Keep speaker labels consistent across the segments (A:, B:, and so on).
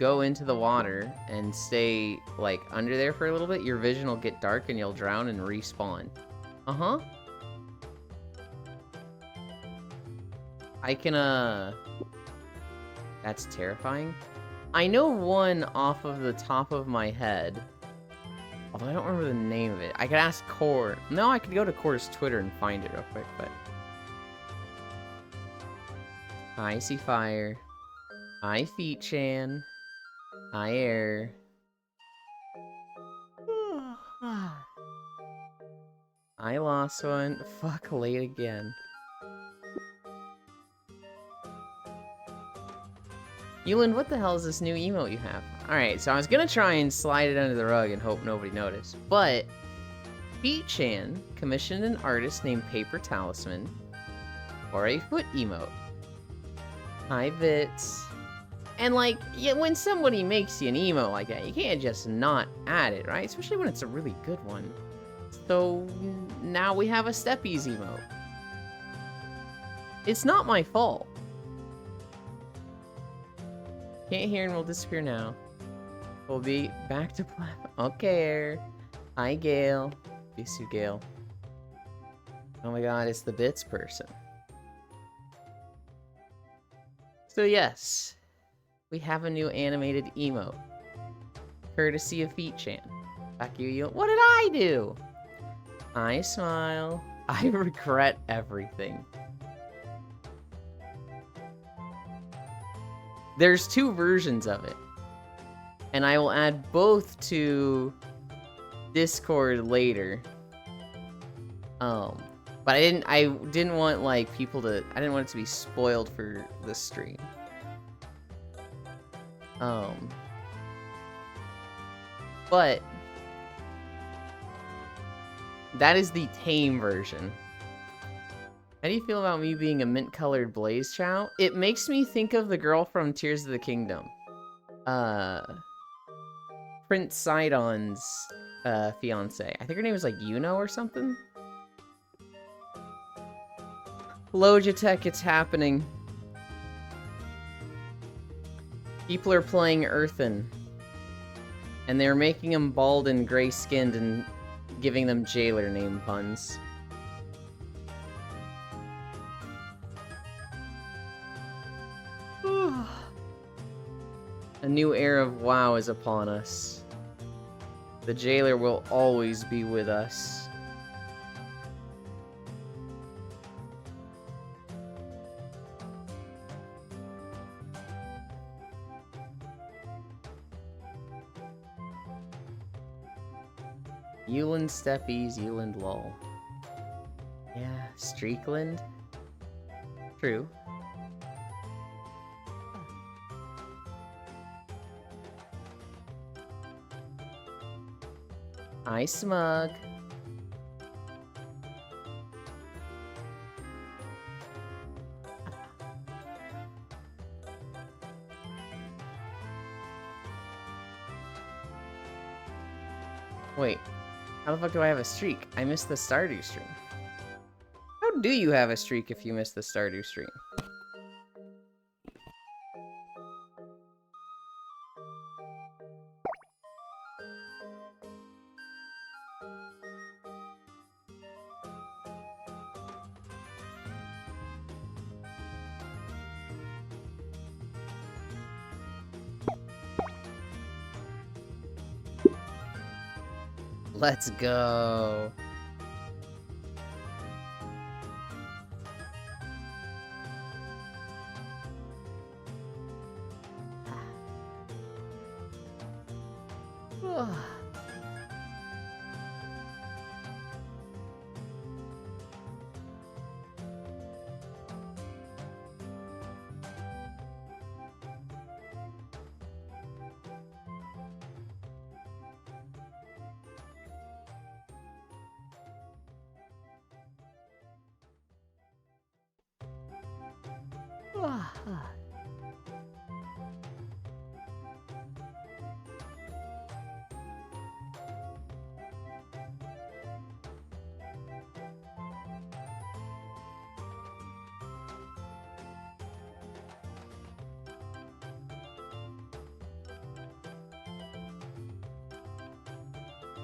A: go into the water and stay, like, under there for a little bit, your vision will get dark and you'll drown and respawn. Uh-huh. I can, That's terrifying. I know one off of the top of my head. Although I don't remember the name of it. I could ask Core. No, I could go to Core's Twitter and find it real quick, but... Icy Fire. Hi, Feet-chan. Hi, Air. I lost one. Fuck, late again. Yulin, what the hell is this new emote you have? Alright, so I was gonna try and slide it under the rug and hope nobody noticed, but Feet-chan commissioned an artist named Paper Talisman for a foot emote. Hi, Bits. And, like, yeah, when somebody makes you an emote like that, you can't just not add it, right? Especially when it's a really good one. So, now we have a Steppies emote. It's not my fault. Can't hear and will disappear now. We'll be back to platform. Okay. Hi, Gale. Miss you, Gale. Oh my god, it's the Bits person. So yes, we have a new animated emote. Courtesy of Feet-chan. Back you. What did I do? I smile. I regret everything. There's 2 versions of it. And I will add both to Discord later. But I didn't want, like, people to... I didn't want it to be spoiled for the stream. But... that is the tame version. How do you feel about me being a mint-colored Blaze Chow? It makes me think of the girl from Tears of the Kingdom. Prince Sidon's fiance. I think her name was like Yuno or something. Logitech, it's happening. People are playing Earthen. And they're making them bald and gray-skinned and giving them jailer name puns. A new era of WoW is upon us. The jailer will always be with us. Euland Steppies, Euland lol. Yeah, Streakland. True. Hi, Smug. Wait, how the fuck do I have a streak? I missed the Stardew stream. How do you have a streak if you missed the Stardew stream? Let's go.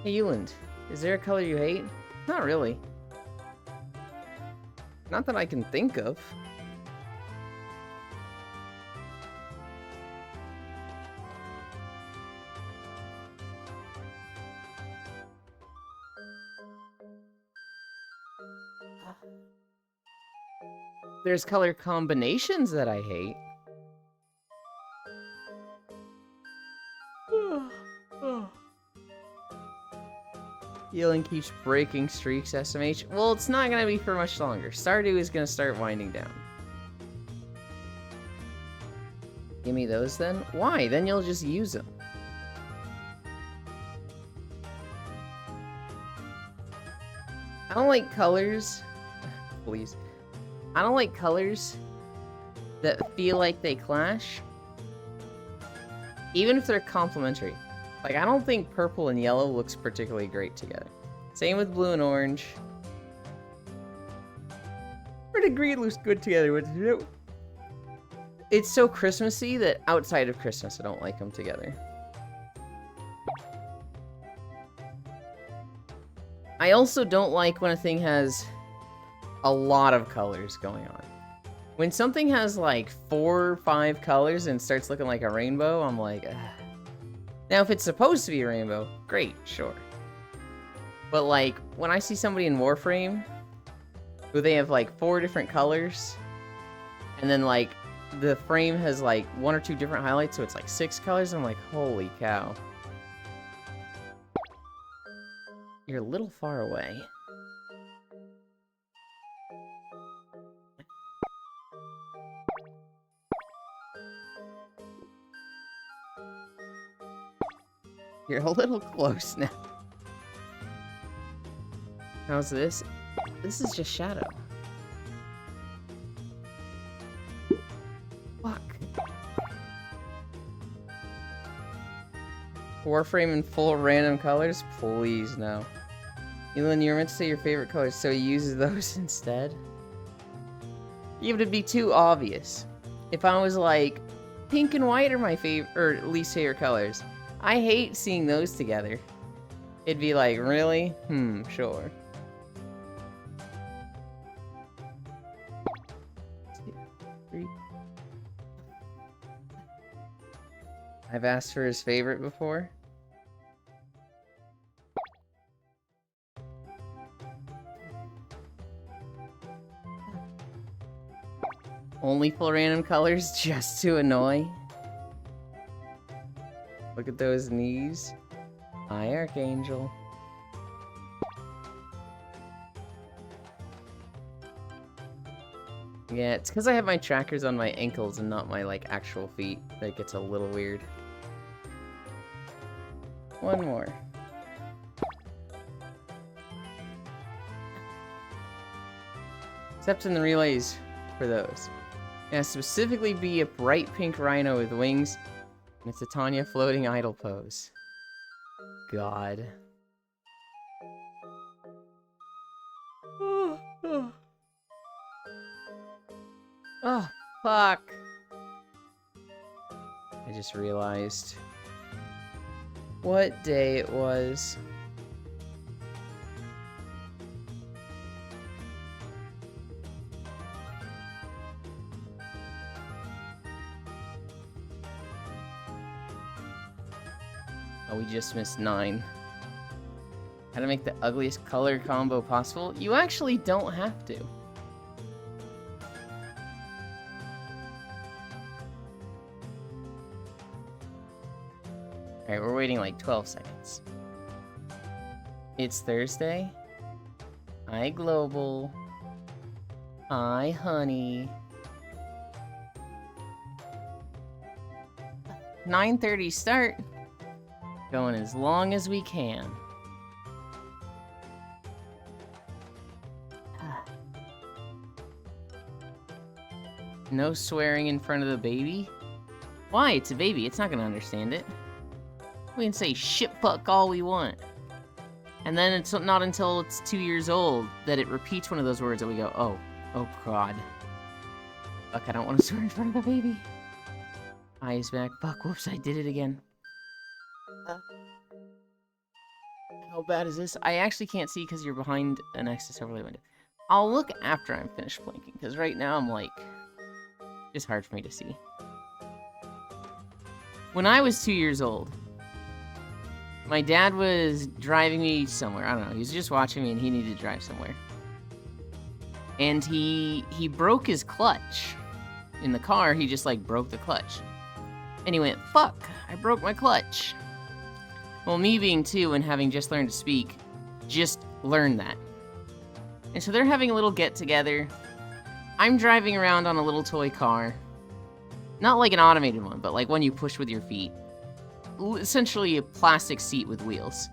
A: Hey, Euland, is there a color you hate? Not really. Not that I can think of. There's color combinations that I hate. Healing keeps breaking streaks, SMH. Well, it's not gonna be for much longer. Stardew is gonna start winding down. Give me those then? Why? Then you'll just use them. I don't like colors. Please. I don't like colors that feel like they clash. Even if they're complementary. Like, I don't think purple and yellow looks particularly great together. Same with blue and orange. Red and green looks good together. It's so Christmassy that outside of Christmas, I don't like them together. I also don't like when a thing has a lot of colors going on. When something has like 4 or 5 colors and starts looking like a rainbow, I'm like, ugh. Now if it's supposed to be a rainbow, great, sure. But like, when I see somebody in Warframe, who they have like 4 different colors, and then like, the frame has like 1 or 2 different highlights, so it's like 6 colors, I'm like, holy cow. You're a little far away. You're a little close now. How's this? This is just Shadow. Fuck. Warframe in full random colors? Please, no. Elin, you were meant to say your favorite colors, so he uses those instead? Even it'd be too obvious. If I was like, pink and white are my favorite, or least favorite colors. I hate seeing those together. It'd be like, really? Sure. 2, 3. I've asked for his favorite before. Only full random colors just to annoy. Look at those knees. Hi, Archangel. Yeah, it's because I have my trackers on my ankles and not my, like, actual feet. That gets a little weird. One more. Except in the relays for those. It has to specifically be a bright pink rhino with wings. And it's a Tanya floating idle pose. God. Oh, fuck. I just realized what day it was. Oh, we just missed 9. How to make the ugliest color combo possible? You actually don't have to. Alright, we're waiting like 12 seconds. It's Thursday. Hi, Global. Hi, honey. 9:30 start. Going as long as we can. No swearing in front of the baby? Why? It's a baby. It's not gonna understand it. We can say shit fuck all we want. And then it's not until it's 2 years old that it repeats one of those words that we go, oh god. Fuck, I don't want to swear in front of the baby. Eyes back. Fuck, whoops, I did it again. How bad is this? I actually can't see because you're behind an Access overlay window. I'll look after I'm finished blinking, because right now I'm like, it's hard for me to see. When I was 2 years old, my dad was driving me somewhere. I don't know. He was just watching me and he needed to drive somewhere. And he broke his clutch. In the car, he just like broke the clutch. And he went, fuck, I broke my clutch. Well, me being 2 and having just learned to speak, just learned that. And so they're having a little get-together. I'm driving around on a little toy car. Not like an automated one, but like one you push with your feet. Essentially a plastic seat with wheels.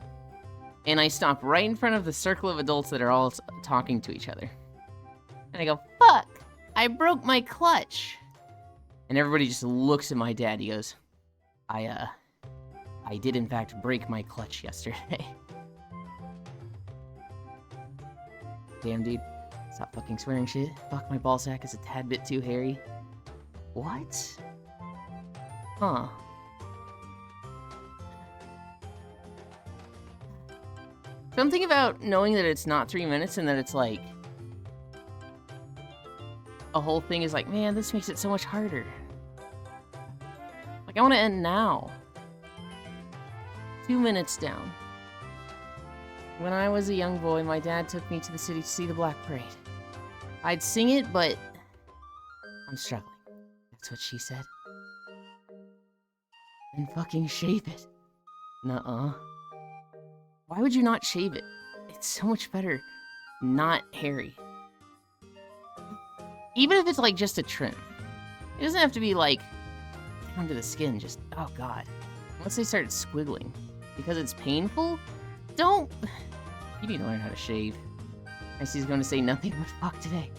A: And I stop right in front of the circle of adults that are all talking to each other. And I go, fuck, I broke my clutch. And everybody just looks at my dad. He goes, I did in fact break my clutch yesterday. Damn, dude. Stop fucking swearing shit. Fuck, my ballsack is a tad bit too hairy. What? Huh. Something about knowing that it's not 3 minutes and that it's like... a whole thing is like, man, this makes it so much harder. Like, I want to end now. 2 minutes down. When I was a young boy, my dad took me to the city to see the Black Parade. I'd sing it, but I'm struggling. That's what she said. And fucking shave it. Nuh-uh. Why would you not shave it? It's so much better not hairy. Even if it's like just a trim. It doesn't have to be like down to the skin, just, oh god. Once they start squiggling, because it's painful, don't... You need to learn how to shave. I see he's going to say nothing but fuck today.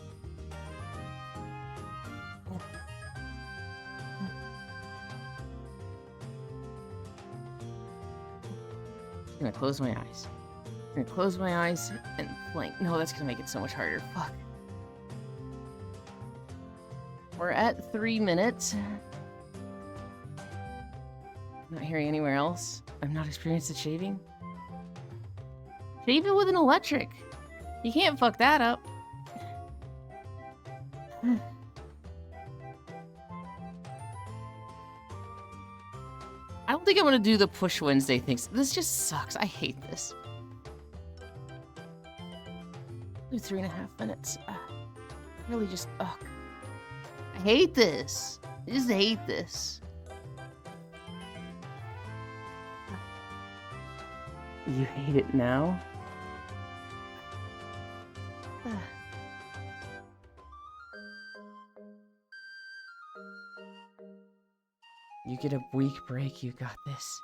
A: I'm gonna close my eyes. I'm gonna close my eyes and blink. No, that's gonna make it so much harder. Fuck. We're at 3 minutes. I'm not hearing anywhere else. I'm not experienced at shaving. Shave it with an electric. You can't fuck that up. I don't think I'm gonna do the push Wednesday things. This just sucks. I hate this. Do 3.5 minutes. Really just, ugh. I hate this. I just hate this. You hate it now? You get a week break, you got this.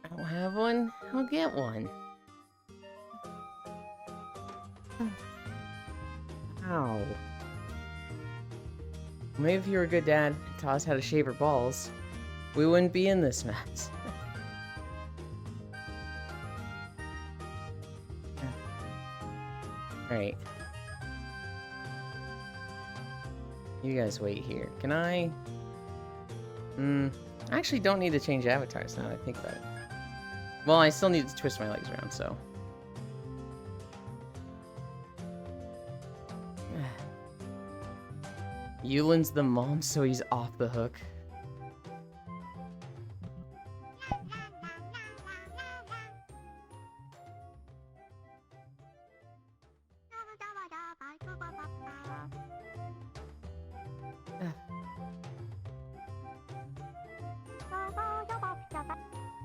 A: I don't have one? I'll get one. Ow. Maybe if you were a good dad and taught us how to shave our balls, we wouldn't be in this mess. Alright. You guys wait here. Can I... I actually don't need to change avatars now that I think about it. Well, I still need to twist my legs around, so... Yulin's the mom, so he's off the hook.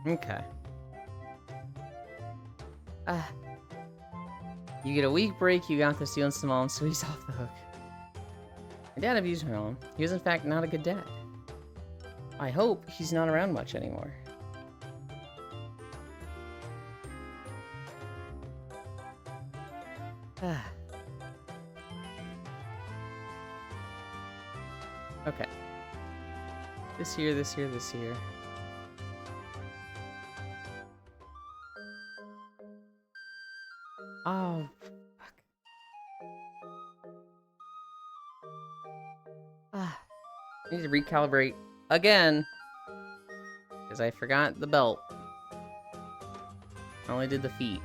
A: Okay. You get a week break, you got this, Yulin's the mom, so he's off the hook. My dad abused my mom. He was in fact not a good dad. I hope he's not around much anymore. Okay. This here, this here, this here. Oh, fuck. I need to recalibrate again. Because Because I forgot the belt. I only did the feet.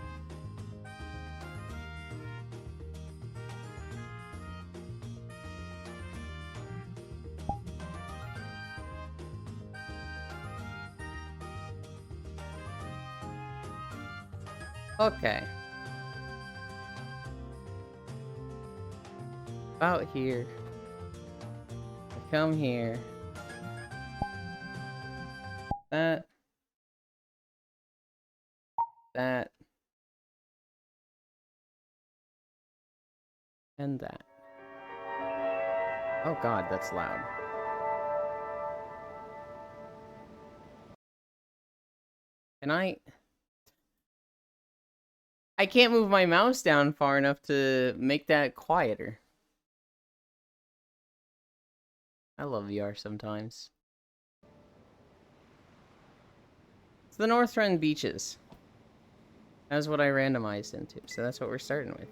A: Okay. About here. I come here. That. That. And that. Oh god, that's loud. Can I can't move my mouse down far enough to make that quieter. I love VR sometimes. It's the Northrend Beaches. That's what I randomized into, so that's what we're starting with.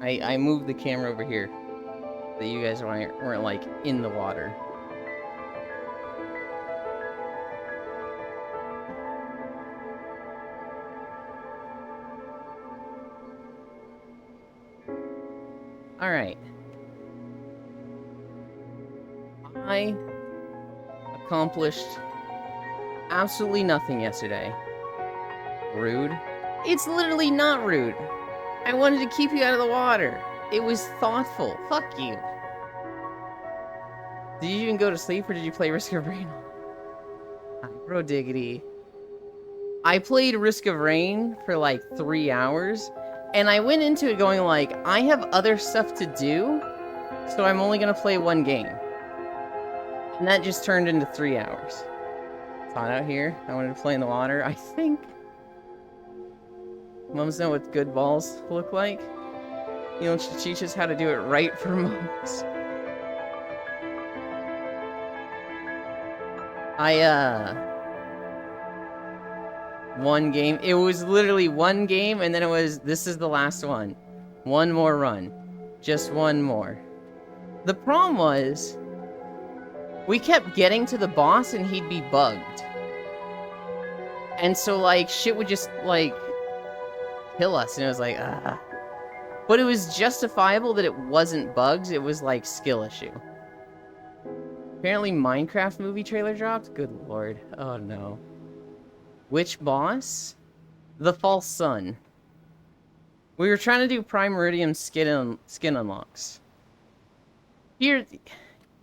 A: I moved the camera over here so that you guys weren't like in the water. Alright. I accomplished absolutely nothing yesterday. Rude? It's literally not rude. I wanted to keep you out of the water. It was thoughtful. Fuck you. Did you even go to sleep or did you play Risk of Rain? Bro diggity. I played Risk of Rain for like 3 hours. And I went into it going like, I have other stuff to do, so I'm only gonna play one game. And that just turned into 3 hours. It's hot out here. I wanted to play in the water. I think mums know what good balls look like. You know, she teaches how to do it right for mums. One game. It was literally one game, and then it was, this is the last one. One more run. Just one more. The problem was, we kept getting to the boss, and he'd be bugged. And so, like, shit would just, like, kill us, and it was like, ah. But it was justifiable that it wasn't bugs, it was, like, skill issue. Apparently Minecraft movie trailer dropped? Good lord. Oh, no. Which boss? The False Sun. We were trying to do Primordium skin unlocks. Here's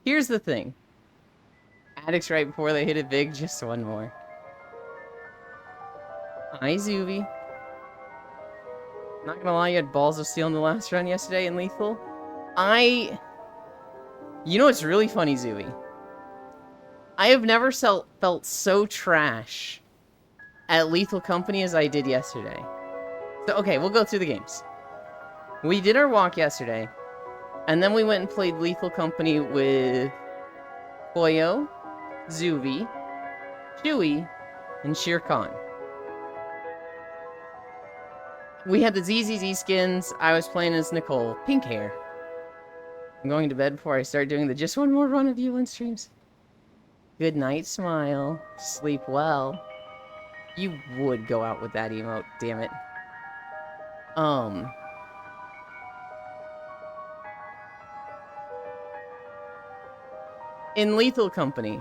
A: the thing. Addicts right before they hit it big, just one more. Hi, Zuby. Not gonna lie, you had balls of steel in the last run yesterday in Lethal. You know what's really funny, Zuby? I have never felt so trash at Lethal Company as I did yesterday. So, okay, we'll go through the games. We did our walk yesterday, and then we went and played Lethal Company with Koyo, Zuvi, Chewy, and Shere Khan. We had the ZZZ skins. I was playing as Nicole. Pink hair. I'm going to bed before I start doing the just one more run of Yulin streams. Good night, Smile. Sleep well. You would go out with that emote, damn it. In Lethal Company,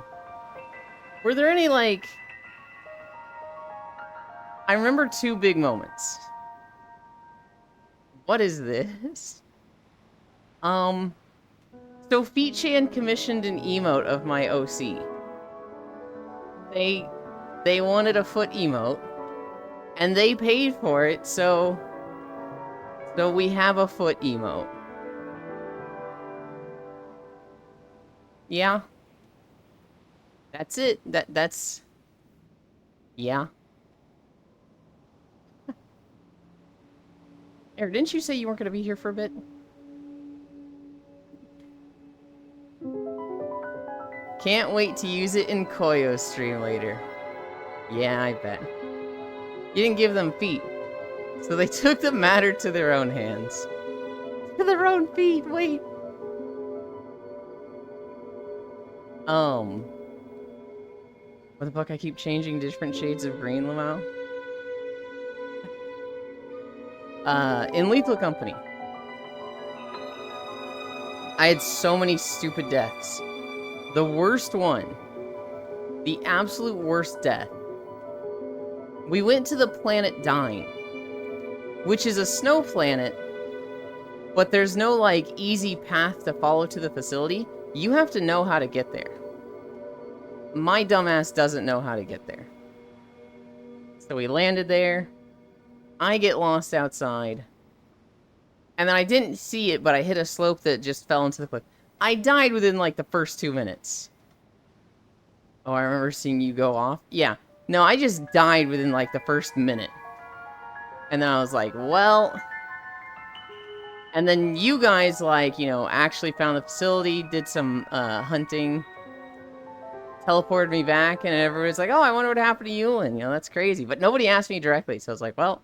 A: were there any, like... I remember 2 big moments. What is this? So Feetchan commissioned an emote of my OC. They wanted a foot emote, and they paid for it, so we have a foot emote. Yeah. That's it. That's... Yeah. Eric, didn't you say you weren't going to be here for a bit? Can't wait to use it in Koyo's stream later. Yeah, I bet. You didn't give them feet, so they took the matter to their own hands. To their own feet, wait. What the fuck? I keep changing different shades of green, Lamau. In Lethal Company, I had so many stupid deaths. The worst one, the absolute worst death. We went to the planet Dyne, which is a snow planet, but there's no, like, easy path to follow to the facility. You have to know how to get there. My dumbass doesn't know how to get there. So we landed there. I get lost outside. And then I didn't see it, but I hit a slope that just fell into the cliff. I died within, like, the first 2 minutes. Oh, I remember seeing you go off. Yeah. No, I just died within, like, the first minute. And then I was like, well... And then you guys, like, you know, actually found the facility, did some, hunting, teleported me back, and everybody's like, oh, I wonder what happened to Yulin. You know, that's crazy. But nobody asked me directly, so I was like, well,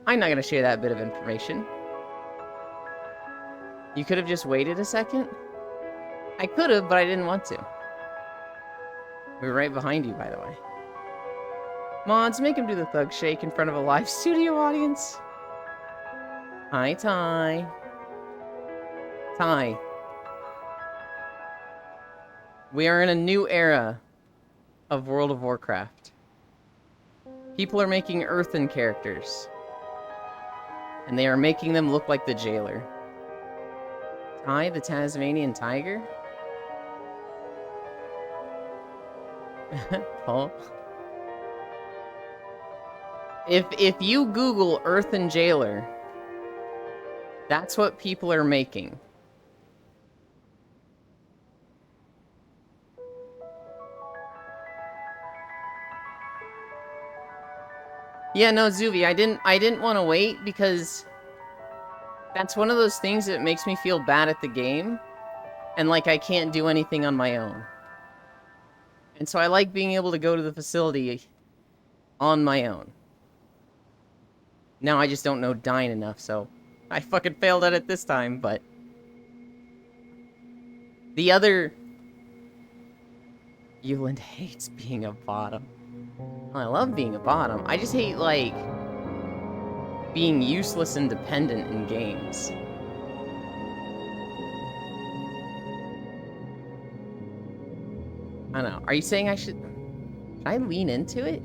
A: I'm not gonna share that bit of information. You could have just waited a second? I could have, but I didn't want to. We were right behind you, by the way. Mods, make him do the thug shake in front of a live studio audience. Hi, Ty. Ty. We are in a new era of World of Warcraft. People are making earthen characters. And they are making them look like the jailer. Ty, the Tasmanian tiger? Oh. If you Google earthen jailer, that's what people are making. Yeah, no, Zuvi, I didn't want to wait because that's one of those things that makes me feel bad at the game. And, like, I can't do anything on my own. And so I like being able to go to the facility on my own. Now I just don't know Dyne enough, so I fucking failed at it this time, but... The other... Yuland hates being a bottom. I love being a bottom. I just hate, like... being useless and dependent in games. I don't know. Are you saying I should I lean into it?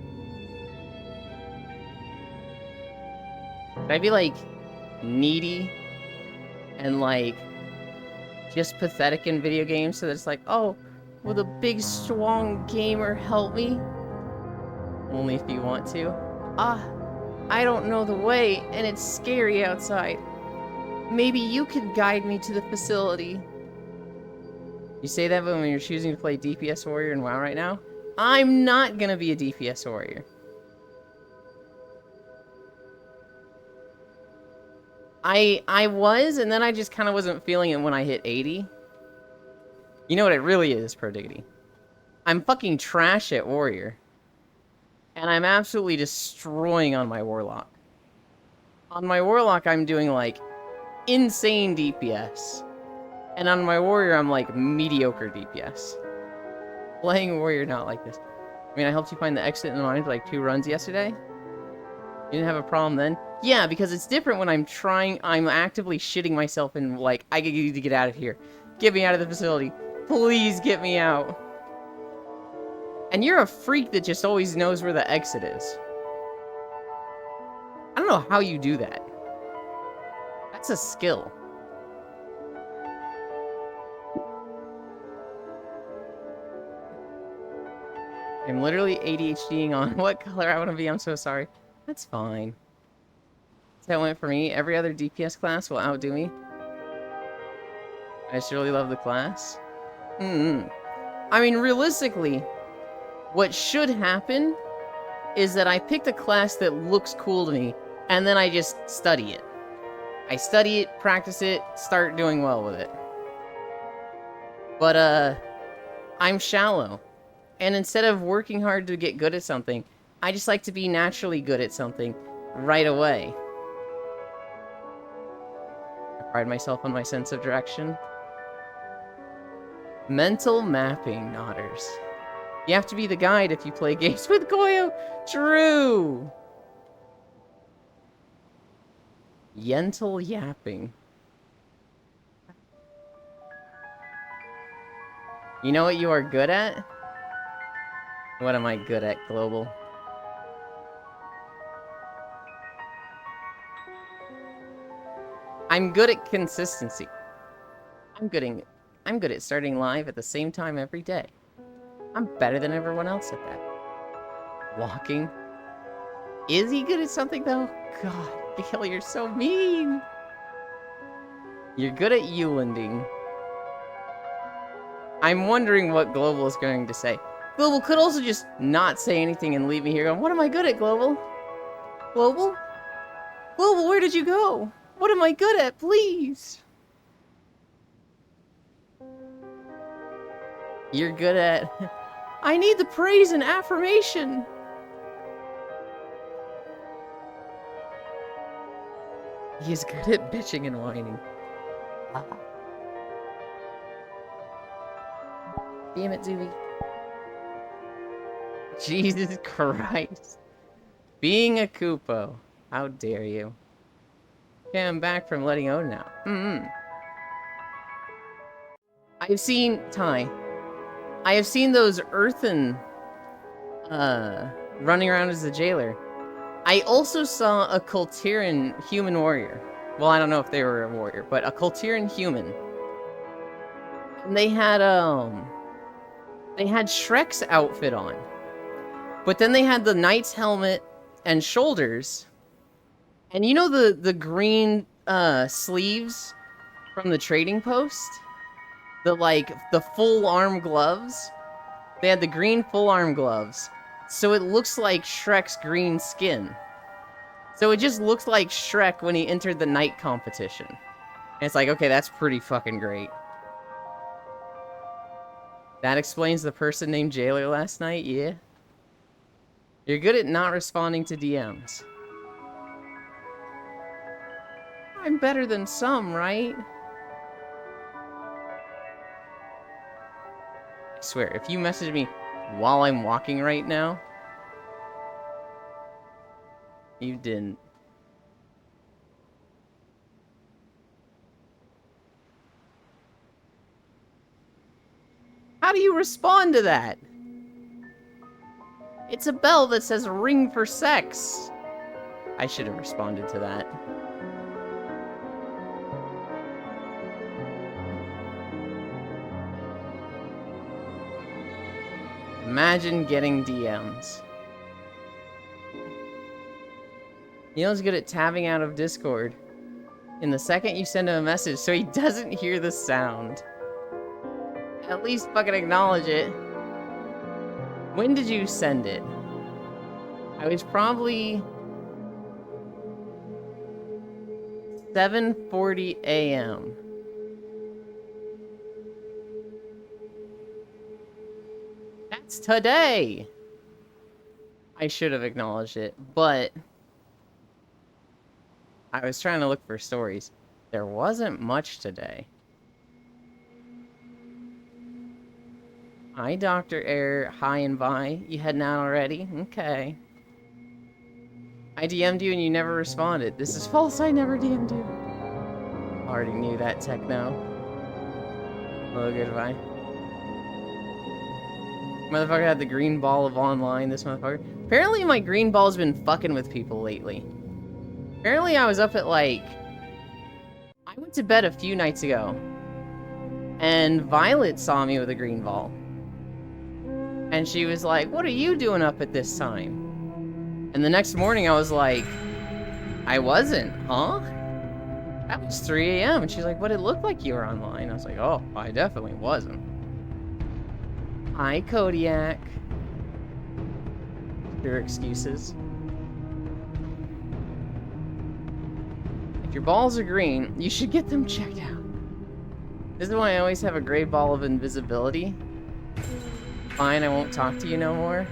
A: Should I be, like, needy and, like, just pathetic in video games so that it's like, oh, will the big, strong gamer help me? Only if you want to. I don't know the way, and it's scary outside. Maybe you could guide me to the facility. You say that when you're choosing to play DPS Warrior in WoW right now? I'm not gonna be a DPS Warrior. I was, and then I just kind of wasn't feeling it when I hit 80. You know what it really is, Prodiggity? I'm fucking trash at Warrior. And I'm absolutely destroying on my Warlock. On my Warlock, I'm doing, like, insane DPS. And on my Warrior, I'm, like, mediocre DPS. Playing Warrior not like this. I mean, I helped you find the exit in the mine for, like, 2 runs yesterday. You didn't have a problem then? Yeah, because it's different when I'm actively shitting myself and, like, I need to get out of here. Get me out of the facility. Please get me out. And you're a freak that just always knows where the exit is. I don't know how you do that. That's a skill. I'm literally ADHDing on what color I want to be. I'm so sorry. That's fine. That's how it went for me. Every other DPS class will outdo me. I just really love the class. I mean, realistically, what should happen is that I picked a class that looks cool to me, and then I just study it. I study it, practice it, start doing well with it. But, I'm shallow. And instead of working hard to get good at something, I just like to be naturally good at something right away. I pride myself on my sense of direction. Mental mapping, Nodders. You have to be the guide if you play games with Goyo. True. Yental yapping. You know what you are good at? What am I good at, Global? I'm good at consistency. I'm good at starting live at the same time every day. I'm better than everyone else at that. Walking. Is he good at something, though? God, Gale, you're so mean. You're good at Eulanding. I'm wondering what Global is going to say. Global could also just not say anything and leave me here going, what am I good at, Global? Global? Global, where did you go? What am I good at, please? You're good at... I need the praise and affirmation. He's good at bitching and whining. Damn it, Zuby. Jesus Christ. Being a Koopo. How dare you. Okay, I'm back from letting Odin out. I've seen... Ty. I have seen those earthen... running around as a jailer. I also saw a Kultiran human warrior. Well, I don't know if they were a warrior, but a Kultiran human. And they had Shrek's outfit on. But then they had the knight's helmet and shoulders. And you know the green sleeves from the trading post? The full arm gloves? They had the green full arm gloves. So it looks like Shrek's green skin. So it just looks like Shrek when he entered the knight competition. And it's like, okay, that's pretty fucking great. That explains the person named Jailer last night, yeah? You're good at not responding to DMs. I'm better than some, right? I swear, if you message me while I'm walking right now, you didn't. How do you respond to that? It's a bell that says ring for sex. I should have responded to that. Imagine getting DMs. Neil's good at tabbing out of Discord in the second you send him a message so he doesn't hear the sound. At least fucking acknowledge it. When did you send it? I was probably 7:40 a.m. That's today! I should have acknowledged it, but I was trying to look for stories. There wasn't much today. Hi, Dr. Air. Hi and bye. You heading out already? Okay. I DM'd you and you never responded. This is false. I never DM'd you. Already knew that, Techno. Oh, goodbye. Motherfucker had the green ball of online, this motherfucker. Apparently my green ball's been fucking with people lately. Apparently I was up at I went to bed a few nights ago. And Violet saw me with a green ball. And she was like, what are you doing up at this time? And the next morning I was like, I wasn't, huh? That was 3 a.m. And she's like, but it looked like you were online. I was like, oh, I definitely wasn't. Hi, Kodiak. Your excuses. If your balls are green, you should get them checked out. This is why I always have a gray ball of invisibility. Fine, I won't talk to you no more.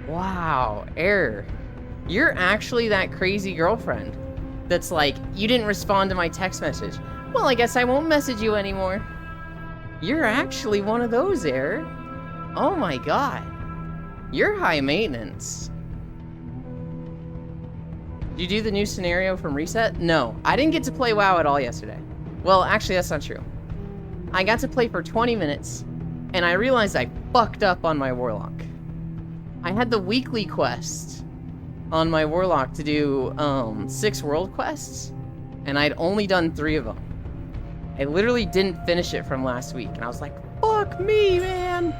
A: Wow, Error. You're actually that crazy girlfriend that's like, you didn't respond to my text message. Well, I guess I won't message you anymore. You're actually one of those, Air. Oh my god. You're high maintenance. Did you do the new scenario from Reset? No, I didn't get to play WoW at all yesterday. Well, actually, that's not true. I got to play for 20 minutes, and I realized I fucked up on my Warlock. I had the weekly quest on my Warlock to do 6 world quests, and I'd only done 3 of them. I literally didn't finish it from last week, and I was like, fuck me, man!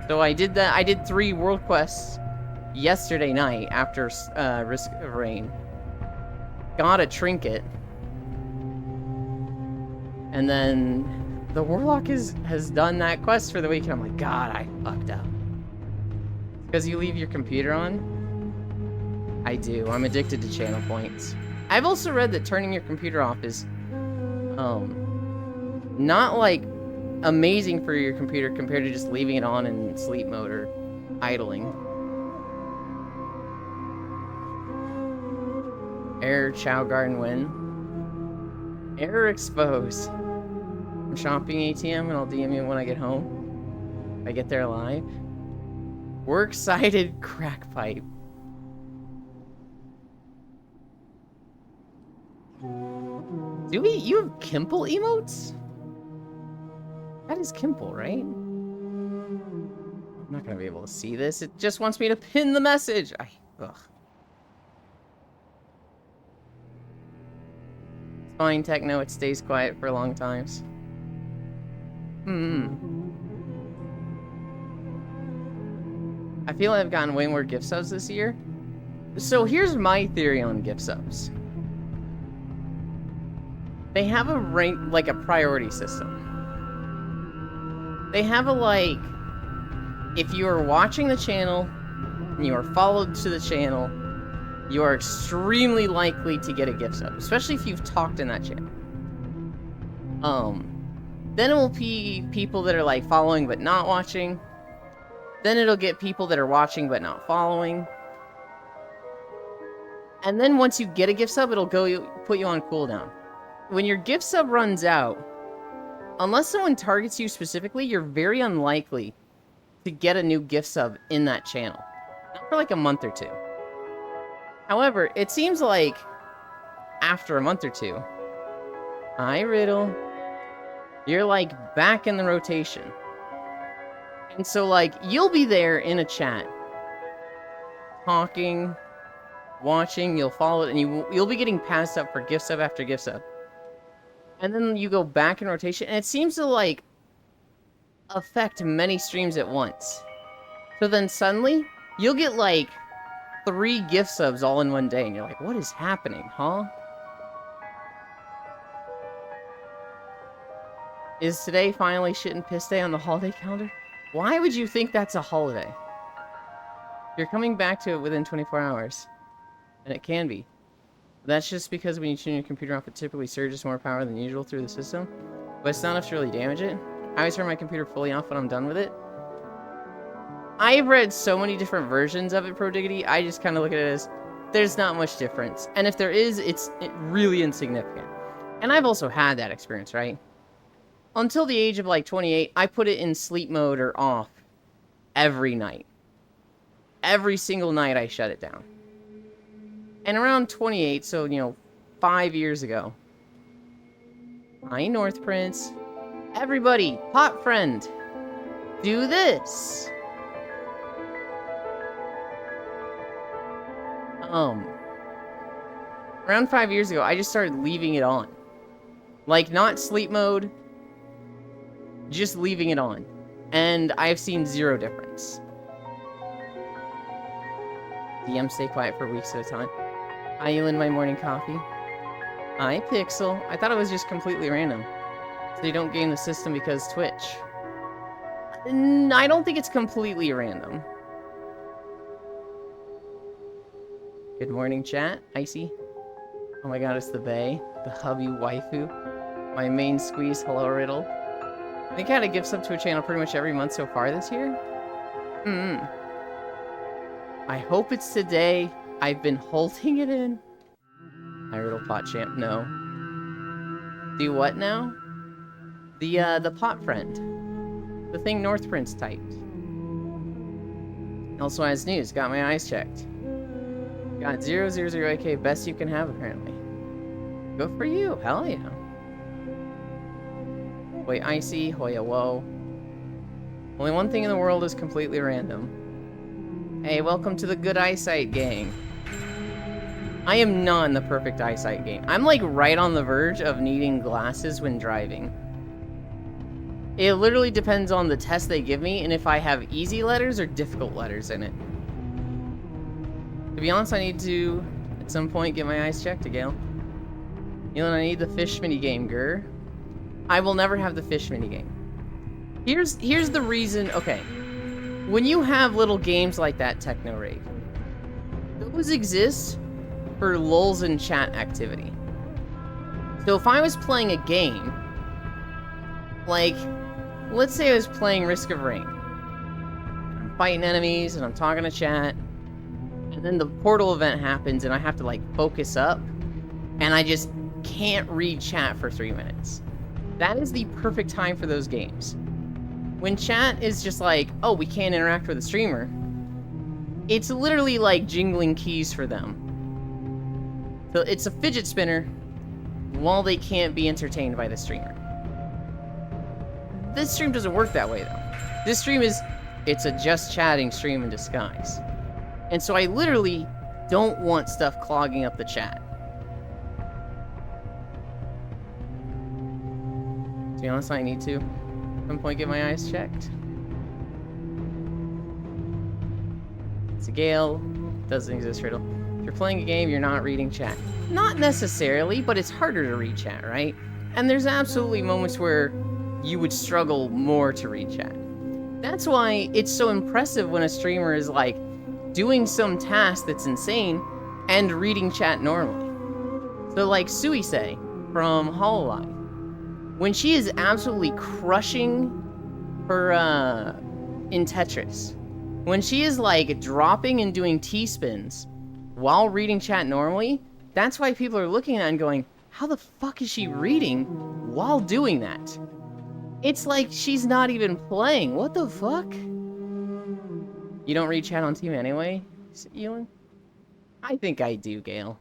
A: So I did that. I did 3 world quests yesterday night after Risk of Rain. Got a trinket. And then the Warlock has done that quest for the week, and I'm like, God, I fucked up. Because you leave your computer on? I do. I'm addicted to channel points. I've also read that turning your computer off is not like amazing for your computer compared to just leaving it on in sleep mode or idling. Error Chow Garden win. Error exposed. I'm shopping ATM and I'll DM you when I get home. If I get there alive. Works cited crack pipe. You have Kimple emotes? That is Kimple, right? I'm not gonna be able to see this. It just wants me to pin the message. Ugh. It's fine, Techno. It stays quiet for long times. I feel I've gotten way more gift subs this year. So here's my theory on gift subs. They have a rank, like a priority system. They have a, like, if you are watching the channel and you are followed to the channel, you are extremely likely to get a gift sub, especially if you've talked in that channel. Then it will be people that are like following but not watching. Then it'll get people that are watching but not following. And then once you get a gift sub, it'll put you on cooldown. When your gift sub runs out, unless someone targets you specifically, you're very unlikely to get a new gift sub in that channel. Not for like a month or 2. However, it seems like after a month or 2, hi Riddle, you're like back in the rotation. And so like, you'll be there in a chat, talking, watching, you'll follow it, and you'll be getting passed up for gift sub after gift sub. And then you go back in rotation, and it seems to like affect many streams at once. So then suddenly, you'll get like 3 gift subs all in one day, and you're like, what is happening, huh? Is today finally shit and piss day on the holiday calendar? Why would you think that's a holiday? You're coming back to it within 24 hours. And it can be. That's just because when you tune your computer off, it typically surges more power than usual through the system. But it's not enough to really damage it. I always turn my computer fully off when I'm done with it. I've read so many different versions of it, ProDiggity, I just kind of look at it as, there's not much difference. And if there is, it's really insignificant. And I've also had that experience, right? Until the age of like 28, I put it in sleep mode or off every night. Every single night I shut it down. And around 28, so, 5 years ago. Hi, North Prince. Everybody, pot friend, do this. Around 5 years ago, I just started leaving it on. Like, not sleep mode, just leaving it on. And I've seen 0 difference. DM stay quiet for weeks at a time. Hi, you in my morning coffee. Hi, Pixel. I thought it was just completely random. So you don't game the system because Twitch. I don't think it's completely random. Good morning, chat. Icy. Oh my god, it's the Bae. The hubby waifu. My main squeeze. Hello, Riddle. I think I had a gift sub to a channel pretty much every month so far this year. I hope it's today. I've been holding it in. Hi, Riddle Pot Champ. No. Do what now? The pot friend. The thing North Prince typed. Also has news. Got my eyes checked. Got 000AK. Best you can have, apparently. Good for you. Hell yeah. Wait, Icy. Hoya, whoa. Only one thing in the world is completely random. Hey, welcome to the Good Eyesight gang. I am not in the perfect eyesight gang. I'm like right on the verge of needing glasses when driving. It literally depends on the test they give me and if I have easy letters or difficult letters in it. To be honest, I need to, at some point, get my eyes checked again. Elon, I need the fish minigame, grr. I will never have the fish minigame. Here's the reason, okay. When you have little games like that, Techno Rave, those exist for lulls in chat activity. So if I was playing a game, like, let's say I was playing Risk of Rain. I'm fighting enemies and I'm talking to chat, and then the portal event happens and I have to like focus up, and I just can't read chat for 3 minutes. That is the perfect time for those games. When chat is just like, oh, we can't interact with the streamer, it's literally like jingling keys for them. So it's a fidget spinner while they can't be entertained by the streamer. This stream doesn't work that way, though. This stream it's a just chatting stream in disguise. And so I literally don't want stuff clogging up the chat. To be honest, I need to at some point get my eyes checked. It's a Gale. Doesn't exist, Riddle. If you're playing a game, you're not reading chat. Not necessarily, but it's harder to read chat, right? And there's absolutely moments where you would struggle more to read chat. That's why it's so impressive when a streamer is like doing some task that's insane and reading chat normally. So like Suisei from Hololive, when she is absolutely crushing her in Tetris, when she is like dropping and doing T-spins while reading chat normally, that's why people are looking at it and going, how the fuck is she reading while doing that? It's like she's not even playing. What the fuck? You don't read chat on Team anyway, Elon? I think I do, Gale.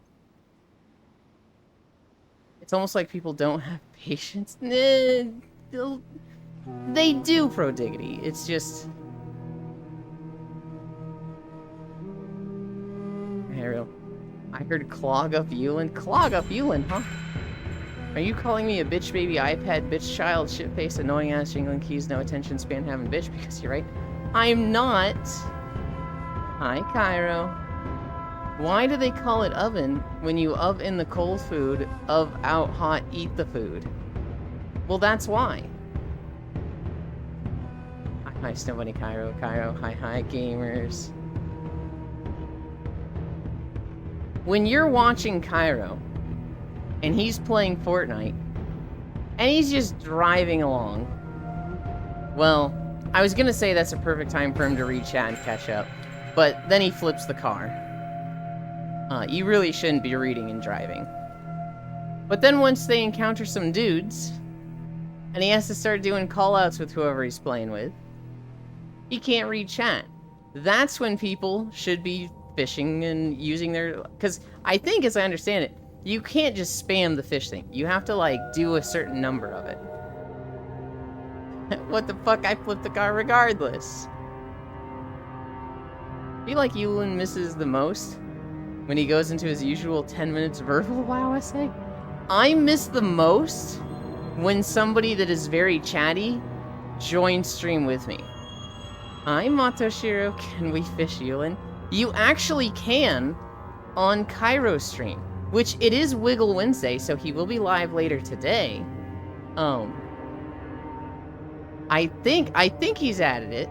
A: It's almost like people don't have patience. They do, Prodiggity. It's just... Ariel. I heard clog up Yulin. Clog up Yulin, huh? Are you calling me a bitch baby iPad bitch child shit-faced annoying ass jingling keys no attention span having bitch? Because you're right. I'm not. Hi, Cairo. Why do they call it oven when you in the cold food, out hot, eat the food? Well, that's why. Hi, Snowbunny Cairo. Cairo, hi, gamers. When you're watching Cairo, and he's playing Fortnite, and he's just driving along, well, I was gonna say that's a perfect time for him to read chat and catch up, but then he flips the car. You really shouldn't be reading and driving. But then once they encounter some dudes, and he has to start doing callouts with whoever he's playing with, he can't read chat. That's when people should be fishing and using their... Because I think, as I understand it, you can't just spam the fish thing. You have to, like, do a certain number of it. What the fuck? I flipped the car regardless. I feel like Yulin misses the most when he goes into his usual 10 minutes verbal WoW essay. I miss the most when somebody that is very chatty joins stream with me. Hi, Matoshiro. Can we fish Yulin? You actually can on Cairo's stream, which it is Wiggle Wednesday, so he will be live later today. I think he's added it.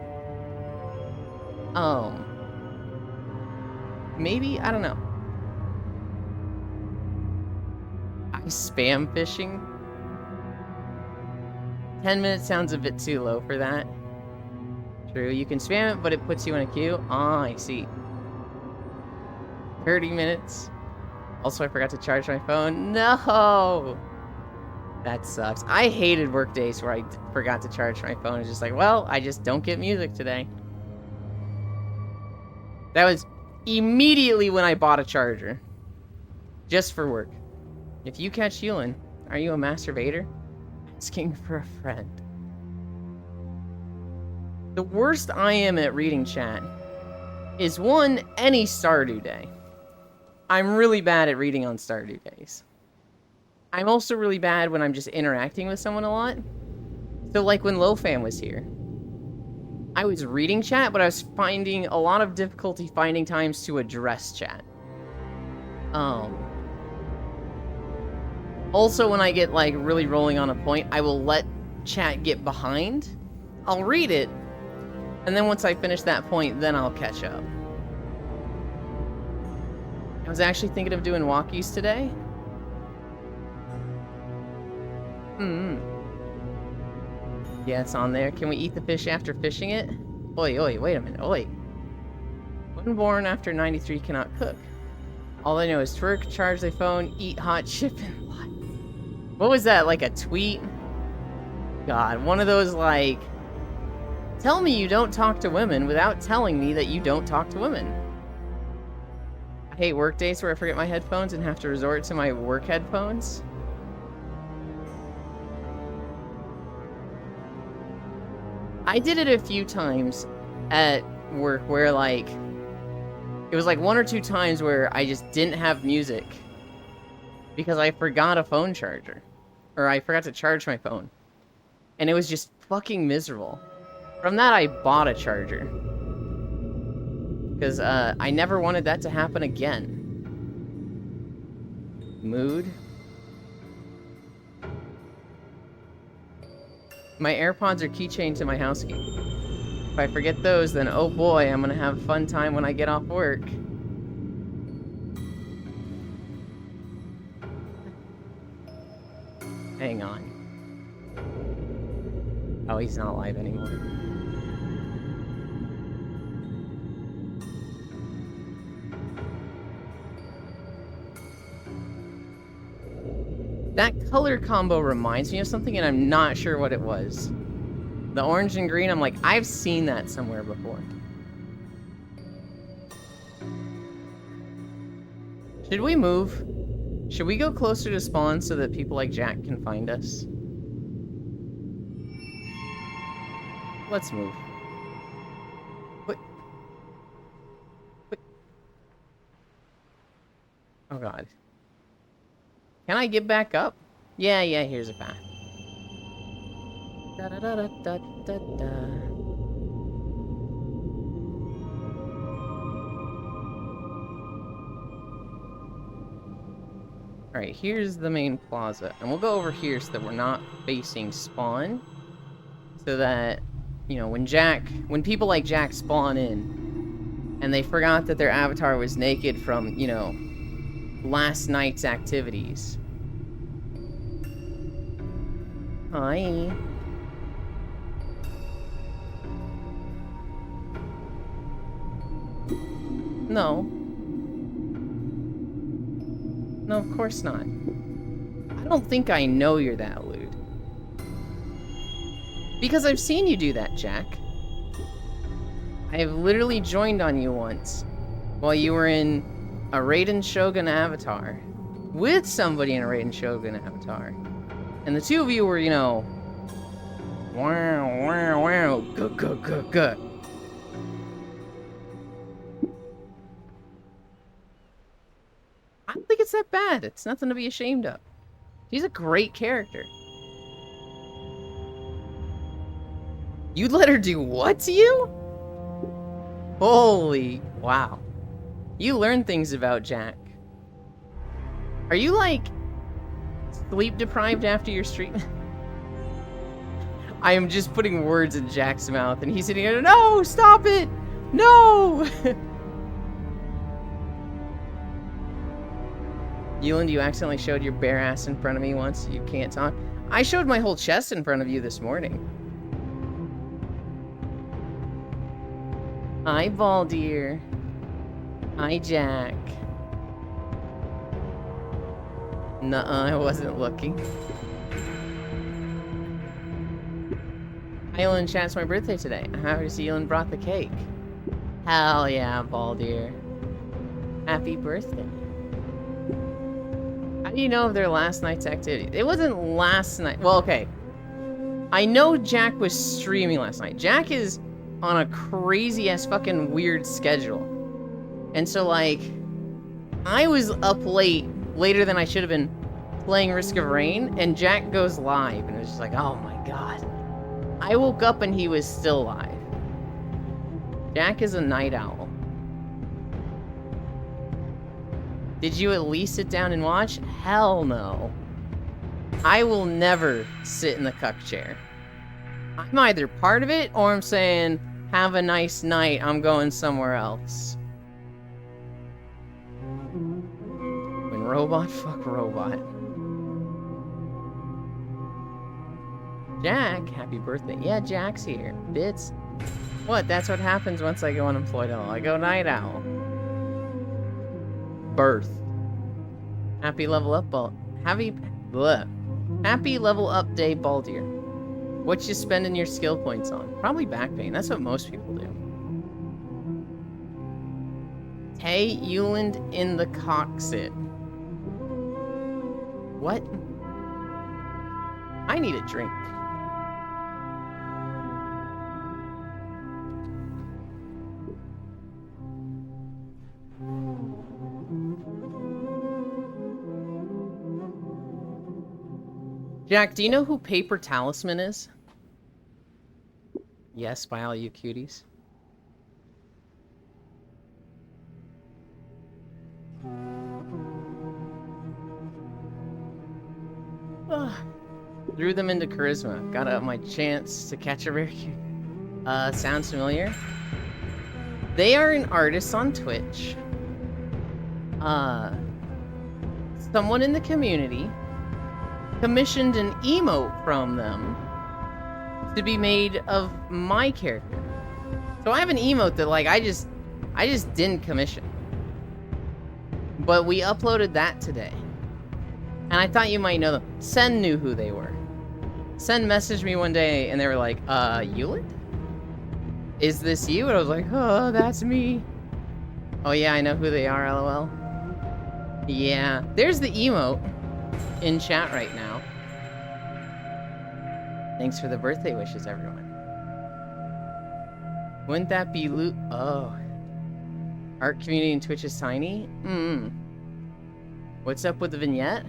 A: Maybe, I don't know. I spam fishing. 10 minutes sounds a bit too low for that. True, you can spam it, but it puts you in a queue. Ah, I see. 30 minutes. Also, I forgot to charge my phone. No! That sucks. I hated work days where I forgot to charge my phone. It's just like, well, I just don't get music today. That was immediately when I bought a charger. Just for work. If you catch Yulin, are you a masturbator? Asking for a friend. The worst I am at reading chat is one, any Stardew Day. I'm really bad at reading on Stardew Days. I'm also really bad when I'm just interacting with someone a lot. So like when LoFam was here, I was reading chat, but I was finding a lot of difficulty finding times to address chat. Also, when I get like really rolling on a point, I will let chat get behind. I'll read it, and then once I finish that point, then I'll catch up. I was actually thinking of doing walkies today. Yeah, it's on there. Can we eat the fish after fishing it? Oi, oi, wait a minute, oi. When born after 93 cannot cook. All I know is twerk, charge their phone, eat hot chip, and lie. What was that, like a tweet? God, one of those like, tell me you don't talk to women without telling me that you don't talk to women. I hate work days where I forget my headphones and have to resort to my work headphones. I did it a few times at work where like, it was like 1 or 2 times where I just didn't have music because I forgot a phone charger. Or I forgot to charge my phone. And it was just fucking miserable. From that, I bought a charger. Because I never wanted that to happen again. Mood. My AirPods are keychained to my house key. If I forget those, then oh boy, I'm gonna have a fun time when I get off work. Hang on. Oh, he's not alive anymore. That color combo reminds me of something, and I'm not sure what it was. The orange and green, I'm like, I've seen that somewhere before. Should we move? Should we go closer to spawn so that people like Jack can find us? Let's move. What? What? Oh god. Can I get back up? Yeah, here's a path. Da da da da da da da. Alright, here's the main plaza. And we'll go over here so that we're not facing spawn. So that, you know, when people like Jack spawn in, and they forgot that their avatar was naked from, you know, last night's activities. Hi. No. No, of course not. I don't think I know you're that lewd. Because I've seen you do that, Jack. I have literally joined on you once while you were in a Raiden Shogun avatar with somebody in a Raiden Shogun avatar. And the two of you were, you know, wow, wow, wow, guh. I don't think it's that bad. It's nothing to be ashamed of. He's a great character. You'd let her do what to you? Holy, wow. You learn things about Jack. Are you, like, sleep deprived after your stream? I am just putting words in Jack's mouth, and he's sitting there, no, stop it! No! Yulin, you accidentally showed your bare ass in front of me once. You can't talk. I showed my whole chest in front of you this morning. Hi, Baldir. Hi, Jack. Nuh-uh, I wasn't looking. Island chat's my birthday today. I'm happy to see Elin brought the cake. Hell yeah, Baldir. Happy birthday. How do you know of their last night's activity? It wasn't last night. Well, okay. I know Jack was streaming last night. Jack is on a crazy ass fucking weird schedule. And so, like, I was up later than I should have been playing Risk of Rain, and Jack goes live, and it was just like, oh my god. I woke up and he was still live. Jack is a night owl. Did you at least sit down and watch? Hell no. I will never sit in the cuck chair. I'm either part of it, or I'm saying, have a nice night, I'm going somewhere else. When robot, fuck robot. Jack, happy birthday. Yeah, Jack's here. Bits. What? That's what happens once I go unemployed. I go night owl. Birth. Happy level up, Happy level up day, Baldir. What you spending your skill points on? Probably back pain. That's what most people do. Hey, Euland in the cocksit. What? I need a drink. Jack, do you know who Paper Talisman is? Yes, by all you cuties. Threw them into charisma. Got up my chance to catch a rare cute. Sounds familiar. They are an artist on Twitch. Someone in the community commissioned an emote from them to be made of my character. So I have an emote that, like, I just didn't commission. But we uploaded that today. And I thought you might know them. Sen knew who they were. Sen messaged me one day and they were like, Euland? Is this you? And I was like, oh, that's me. Oh yeah, I know who they are, lol. Yeah, there's the emote in chat right now. Thanks for the birthday wishes, everyone. Wouldn't that be loot? Oh. Art community in Twitch is tiny? What's up with the vignette?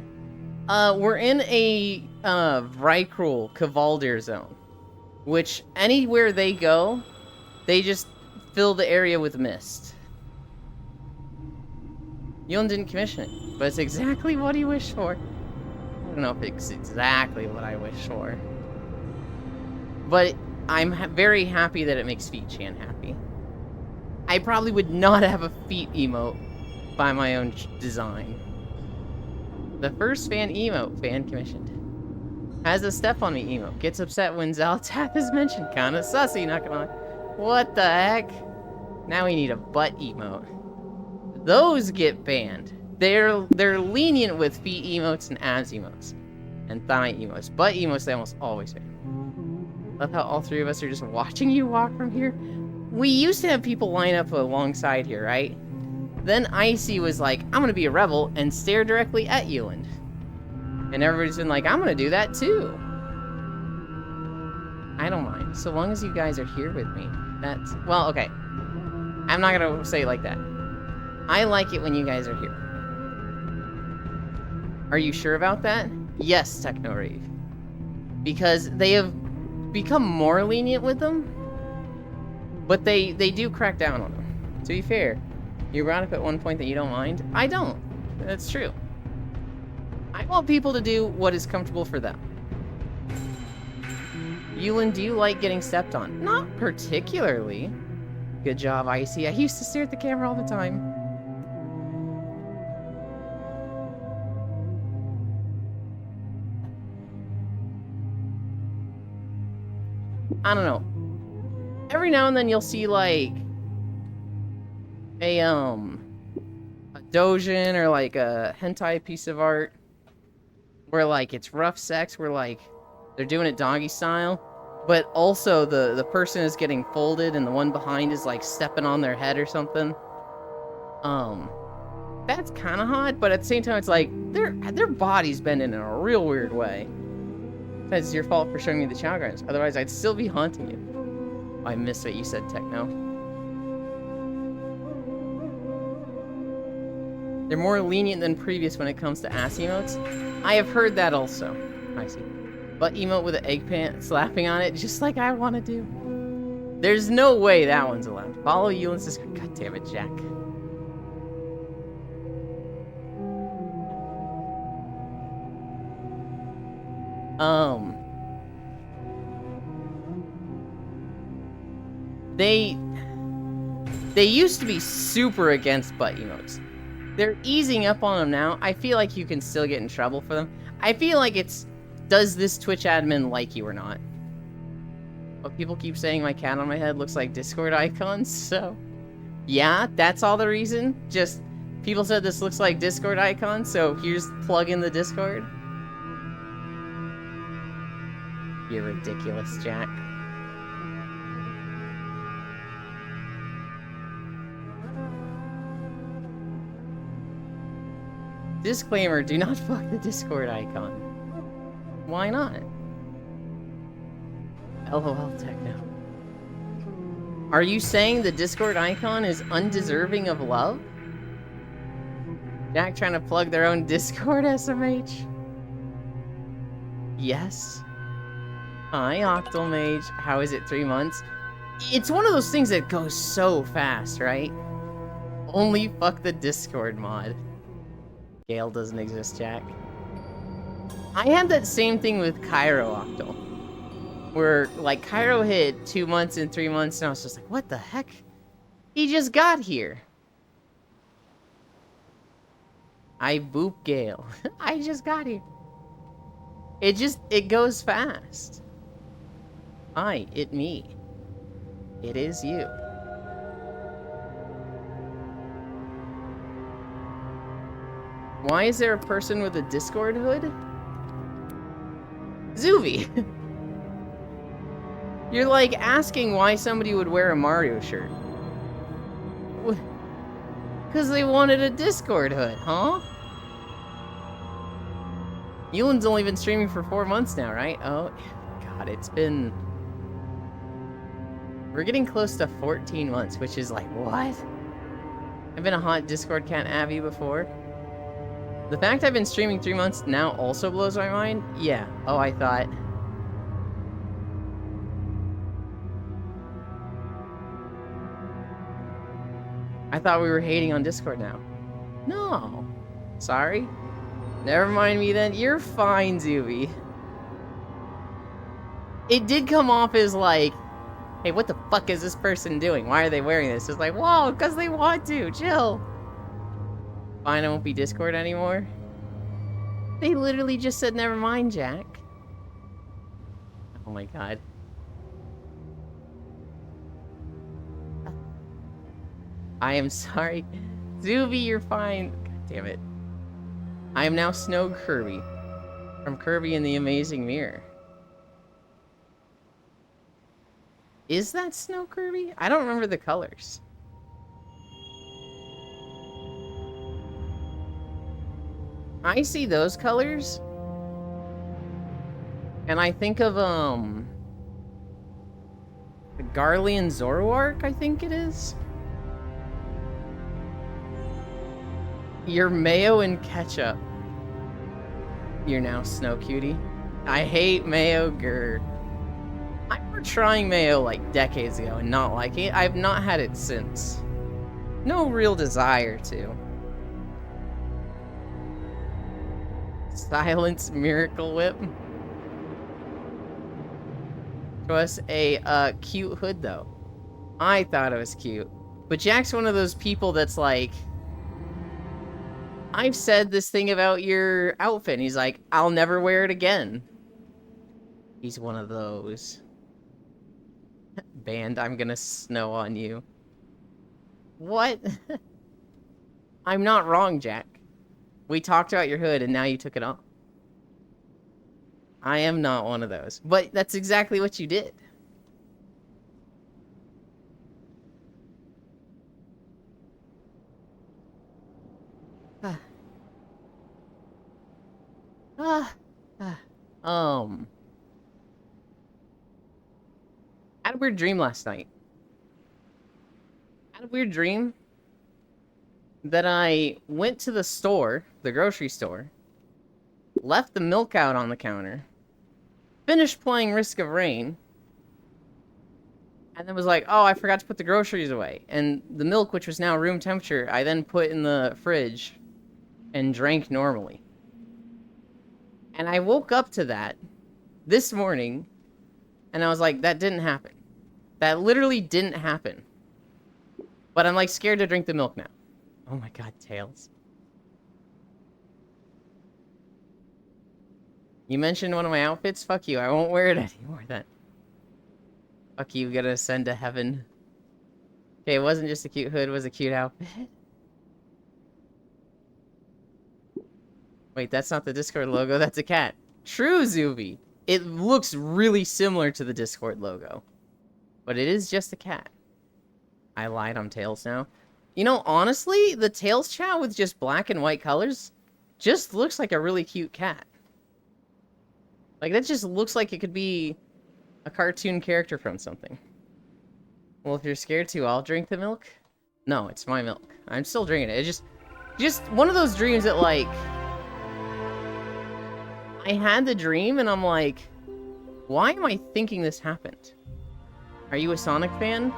A: We're in a Vrykul Kavaldir zone, which anywhere they go, they just fill the area with mist. Euland didn't commission it, but it's exactly what he wished for. I don't know if it's exactly what I wish for, but I'm very happy that it makes Feet-chan happy. I probably would not have a feet emote by my own design. The first fan emote, fan commissioned. Has a step on me emote. Gets upset when Xal'atath is mentioned. Kinda sussy, not gonna lie. What the heck? Now we need a butt emote. Those get banned. They're lenient with feet emotes and abs emotes. And thigh emotes. Butt emotes they almost always ban. Love how all three of us are just watching you walk from here. We used to have people line up alongside here, right? Then Icy was like, I'm gonna be a rebel and stare directly at Euland. And everybody's been like, I'm gonna do that too. I don't mind, so long as you guys are here with me. That's, well, okay. I'm not gonna say it like that. I like it when you guys are here. Are you sure about that? Yes, Technorave. Because they have become more lenient with them, but they do crack down on them. To be fair, you brought up at one point that you don't mind. I don't. That's true. I want people to do what is comfortable for them. Euland, do you like getting stepped on? Not particularly. Good job, Icy. I used to stare at the camera all the time. I don't know. Every now and then you'll see, like, a doujin or, like, a hentai piece of art where, like, it's rough sex, where, like, they're doing it doggy style, But also the person is getting folded and the one behind is like stepping on their head or something. That's kind of hot, but at the same time, it's like their body's bending in a real weird way. It's your fault for showing me the channel grinds. Otherwise, I'd still be haunting you. Oh, I missed what you said, Techno. They're more lenient than previous when it comes to ass emotes. I have heard that also. I see. Butt emote with an eggplant slapping on it, just like I want to do. There's no way that one's allowed. Follow Yulin's Discord. God damn it, Jack. They used to be super against butt emotes. They're easing up on them now. I feel like you can still get in trouble for them. I feel like it's, does this Twitch admin like you or not? But people keep saying my cat on my head looks like Discord icons, so... Yeah, that's all the reason. Just, people said this looks like Discord icons, so here's plug in the Discord. You're ridiculous, Jack. Disclaimer, do not fuck the Discord icon. Why not? LOL Techno. Are you saying the Discord icon is undeserving of love? Jack trying to plug their own Discord, SMH? Yes. Hi, Octomage. How is it 3 months? It's one of those things that goes so fast, right? Only fuck the Discord mod. Gale doesn't exist, Jack. I had that same thing with Cairo Octo. Where, like, Cairo hit 2 months and 3 months, and I was just like, what the heck? He just got here. I boop Gale. I just got here. It goes fast. Hi, it me. It is you. Why is there a person with a Discord hood? Zuvi! You're like asking why somebody would wear a Mario shirt. Because they wanted a Discord hood, huh? Yulin's only been streaming for 4 months now, right? Oh, God, it's been... We're getting close to 14 months, which is like, what? I've been a hot Discord cat Abby before. The fact I've been streaming 3 months now also blows my mind. Yeah. Oh, I thought... I thought we were hating on Discord now. No. Sorry. Never mind me then. You're fine, Zuby. It did come off as like, hey, what the fuck is this person doing? Why are they wearing this? It's like, whoa, because they want to. Chill. Fine, I won't be Discord anymore. They literally just said, never mind, Jack. Oh my god. I am sorry. Zuby, you're fine. God damn it. I am now Snow Kirby. From Kirby and the Amazing Mirror. Is that Snow Kirby? I don't remember the colors. I see those colors. And I think of, the Garlean Zoroark, I think it is. You're mayo and ketchup. You're now Snow Cutie. I hate mayo, grr. I remember trying mayo like decades ago and not liking it. I've not had it since. No real desire to. Silence Miracle Whip. Show us a cute hood though. I thought it was cute. But Jack's one of those people that's like, I've said this thing about your outfit. And he's like, I'll never wear it again. He's one of those. Band, I'm gonna snow on you. What? I'm not wrong, Jack. We talked about your hood and now you took it off. I am not one of those. But that's exactly what you did. I had a weird dream last night. I had a weird dream that I went to the store, the grocery store, left the milk out on the counter, finished playing Risk of Rain, and then was like, oh, I forgot to put the groceries away. And the milk, which was now room temperature, I then put in the fridge and drank normally. And I woke up to that this morning, and I was like, that didn't happen. That literally didn't happen. But I'm, like, scared to drink the milk now. Oh my god, Tails. You mentioned one of my outfits? Fuck you, I won't wear it anymore then. Fuck you, gonna ascend to heaven. Okay, it wasn't just a cute hood, it was a cute outfit. Wait, that's not the Discord logo, that's a cat. True, Zuby. It looks really similar to the Discord logo. But it is just a cat. I lied, on Tails now. You know, honestly, the Tails Chow with just black and white colors just looks like a really cute cat. Like, that just looks like it could be a cartoon character from something. Well, if you're scared to, I'll drink the milk. No, it's my milk. I'm still drinking it. It's just one of those dreams that, like, I had the dream and I'm like, why am I thinking this happened? Are you a Sonic fan?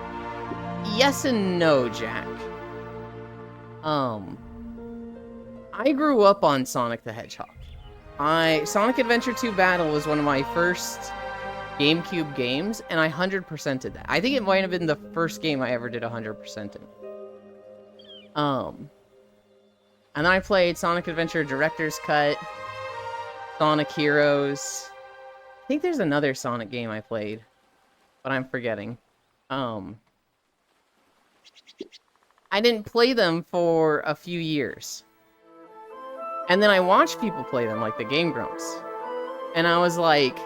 A: Yes and no, Jack. I grew up on Sonic the Hedgehog. Sonic Adventure 2 Battle was one of my first GameCube games, and I 100%ed that. I think it might have been the first game I ever did 100% in. And then I played Sonic Adventure Director's Cut, Sonic Heroes. I think there's another Sonic game I played, but I'm forgetting. I didn't play them for a few years. And then I watched people play them, like the Game Grumps. And I was like,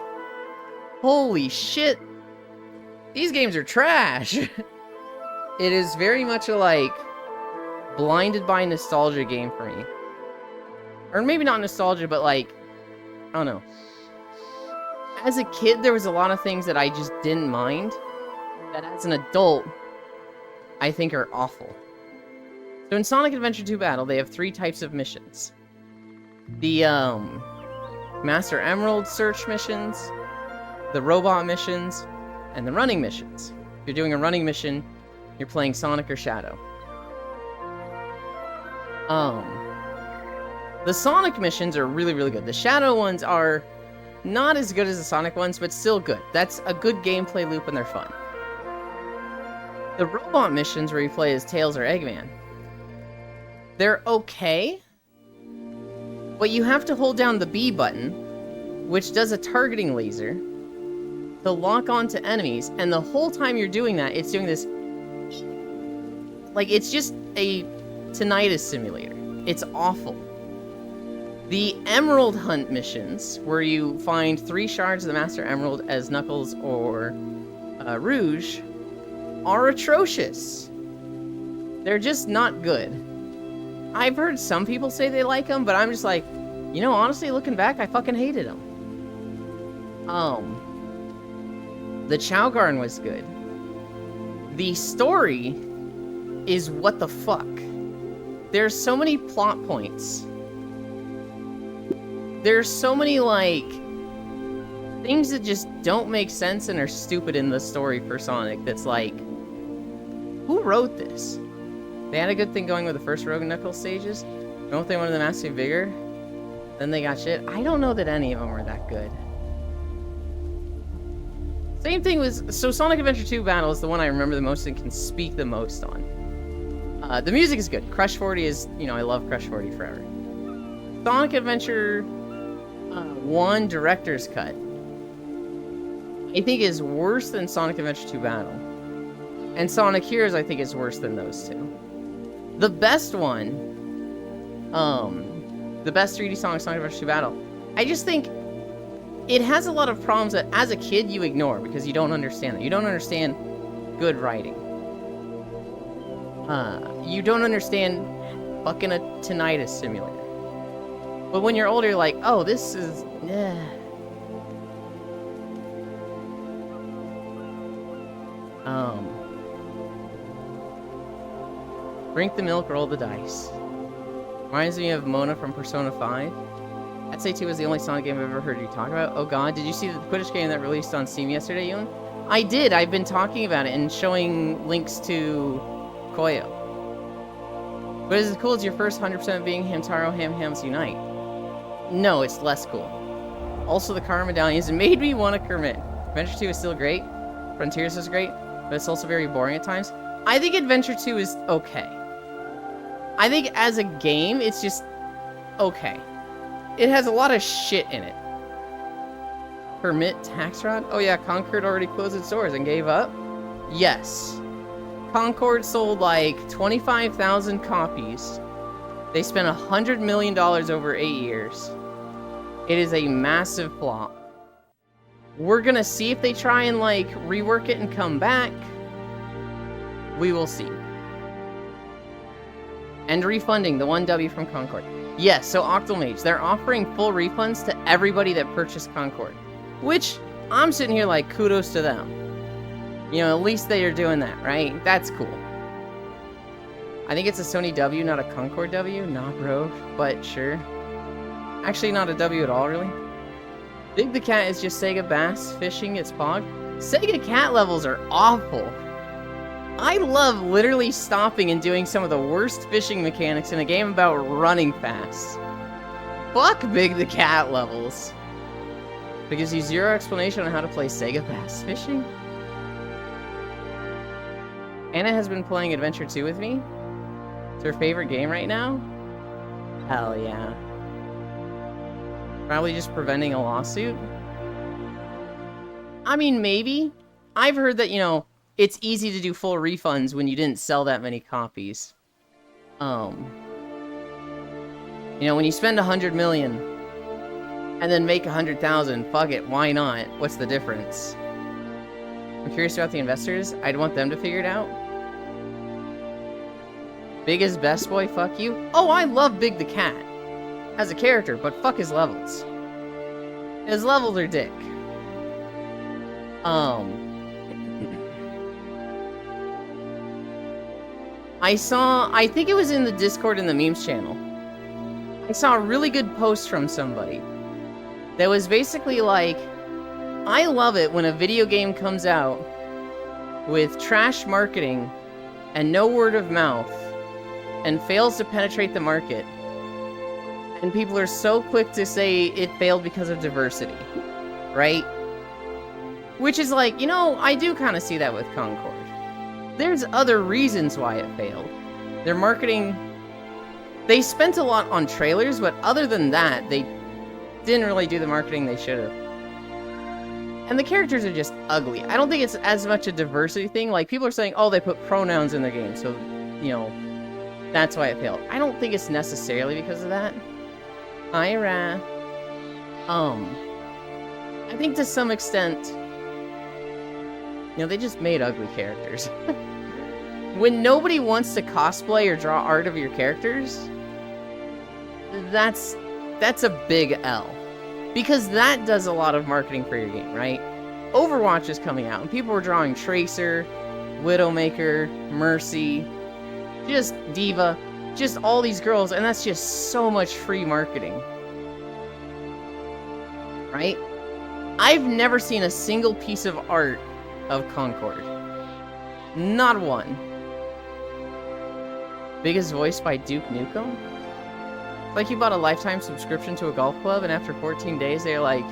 A: holy shit, these games are trash. It is very much a, like, blinded by nostalgia game for me. Or maybe not nostalgia, but, like, I don't know. As a kid, there was a lot of things that I just didn't mind, that as an adult, I think are awful. So in Sonic Adventure 2 Battle, they have 3 types of missions. The, Master Emerald search missions, the robot missions, and the running missions. If you're doing a running mission, you're playing Sonic or Shadow. The Sonic missions are really, really good. The Shadow ones are not as good as the Sonic ones, but still good. That's a good gameplay loop and they're fun. The robot missions where you play as Tails or Eggman, they're okay, but you have to hold down the B button, which does a targeting laser, to lock onto enemies, and the whole time you're doing that, it's doing this... Like, it's just a tinnitus simulator. It's awful. The Emerald Hunt missions, where you find 3 shards of the Master Emerald as Knuckles or Rouge, are atrocious. They're just not good. I've heard some people say they like them, but I'm just like, you know, honestly, looking back, I fucking hated them. The Chao Garn was good. The story is what the fuck. There's so many plot points. There's so many, like, things that just don't make sense and are stupid in the story for Sonic that's like, who wrote this? They had a good thing going with the first Rogue and Knuckles stages. Don't they wanted the massive vigor? Then they got shit. I don't know that any of them were that good. Same thing with... So Sonic Adventure 2 Battle is the one I remember the most and can speak the most on. The music is good. Crush 40 is... You know, I love Crush 40 forever. Sonic Adventure 1 Director's Cut, I think, is worse than Sonic Adventure 2 Battle. And Sonic Heroes, I think, is worse than those two. The best one, the best 3D Sonic Adventure 2 Battle, I just think it has a lot of problems that as a kid you ignore because you don't understand it. You don't understand good writing. You don't understand fucking a tinnitus simulator. But when you're older, you're like, oh, this is... Drink the milk, roll the dice. Reminds me of Mona from Persona 5. I'd say 2 is the only Sonic game I've ever heard you talk about. Oh god, did you see the Quidditch game that released on Steam yesterday, Ewan? I did. I've been talking about it and showing links to Koyo. But is it cool? It's your first 100% being Hamtaro Ham-Hams Unite. No, it's less cool. Also, the car medallions made me want to commit. Adventure 2 is still great. Frontiers is great, but it's also very boring at times. I think Adventure 2 is okay. I think as a game, it's just okay. It has a lot of shit in it. Permit tax fraud? Oh yeah, Concord already closed its doors and gave up? Yes. Concord sold like 25,000 copies. They spent $100 million over 8 years. It is a massive flop. We're gonna see if they try and like rework it and come back. We will see. And refunding the 1W from Concord. Yes, so Octomage, they're offering full refunds to everybody that purchased Concord. Which, I'm sitting here like, kudos to them. You know, at least they are doing that, right? That's cool. I think it's a Sony W, not a Concord W. Nah, bro, but sure. Actually, not a W at all, really. Big the Cat is just Sega Bass fishing its Pog. Sega Cat levels are awful. I love literally stopping and doing some of the worst fishing mechanics in a game about running fast. Fuck Big the Cat levels. It gives you zero explanation on how to play Sega Bass Fishing. Anna has been playing Adventure 2 with me. It's her favorite game right now. Hell yeah. Probably just preventing a lawsuit. I mean, maybe. I've heard that, you know, it's easy to do full refunds when you didn't sell that many copies. You know, when you spend 100 million and then make 100,000, fuck it, why not? What's the difference? I'm curious about the investors. I'd want them to figure it out. Big as Best Boy, fuck you. Oh, I love Big the Cat as a character, but fuck his levels. His levels are dick. I think it was in the Discord in the memes channel. I saw a really good post from somebody that was basically like, I love it when a video game comes out with trash marketing and no word of mouth and fails to penetrate the market. And people are so quick to say it failed because of diversity, right? Which is like, you know, I do kind of see that with Concord. There's other reasons why it failed. Their marketing... They spent a lot on trailers, but other than that, they didn't really do the marketing they should have. And the characters are just ugly. I don't think it's as much a diversity thing. Like, people are saying, oh, they put pronouns in their game, so, you know, that's why it failed. I don't think it's necessarily because of that. Ira. I think to some extent... You know, they just made ugly characters. When nobody wants to cosplay or draw art of your characters, that's a big L. Because that does a lot of marketing for your game, right? Overwatch is coming out, and people were drawing Tracer, Widowmaker, Mercy, just D.Va, just all these girls, and that's just so much free marketing. Right? I've never seen a single piece of art of Concord. Not one. Biggest voice by Duke Nukem? It's like you bought a lifetime subscription to a golf club and after 14 days they're like,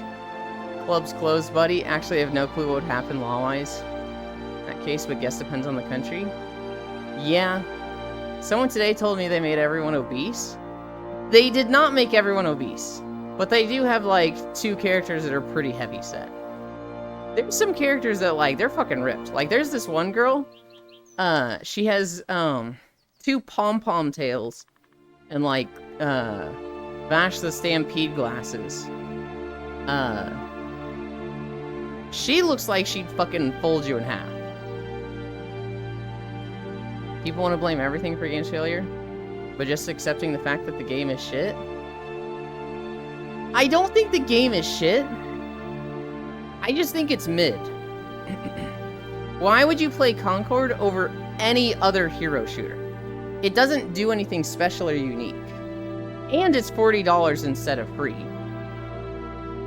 A: club's closed, buddy. Actually, I have no clue what would happen law-wise. In that case, but guess depends on the country. Yeah. Someone today told me they made everyone obese. They did not make everyone obese. But they do have like 2 characters that are pretty heavy set. There's some characters that, like, they're fucking ripped. Like, there's this one girl, she has, 2 pom-pom tails, and, like, Vash the Stampede glasses. She looks like she'd fucking fold you in half. People want to blame everything for game's failure, but just accepting the fact that the game is shit? I don't think the game is shit. I just think it's mid. Why would you play Concord over any other hero shooter? It doesn't do anything special or unique. And it's $40 instead of free.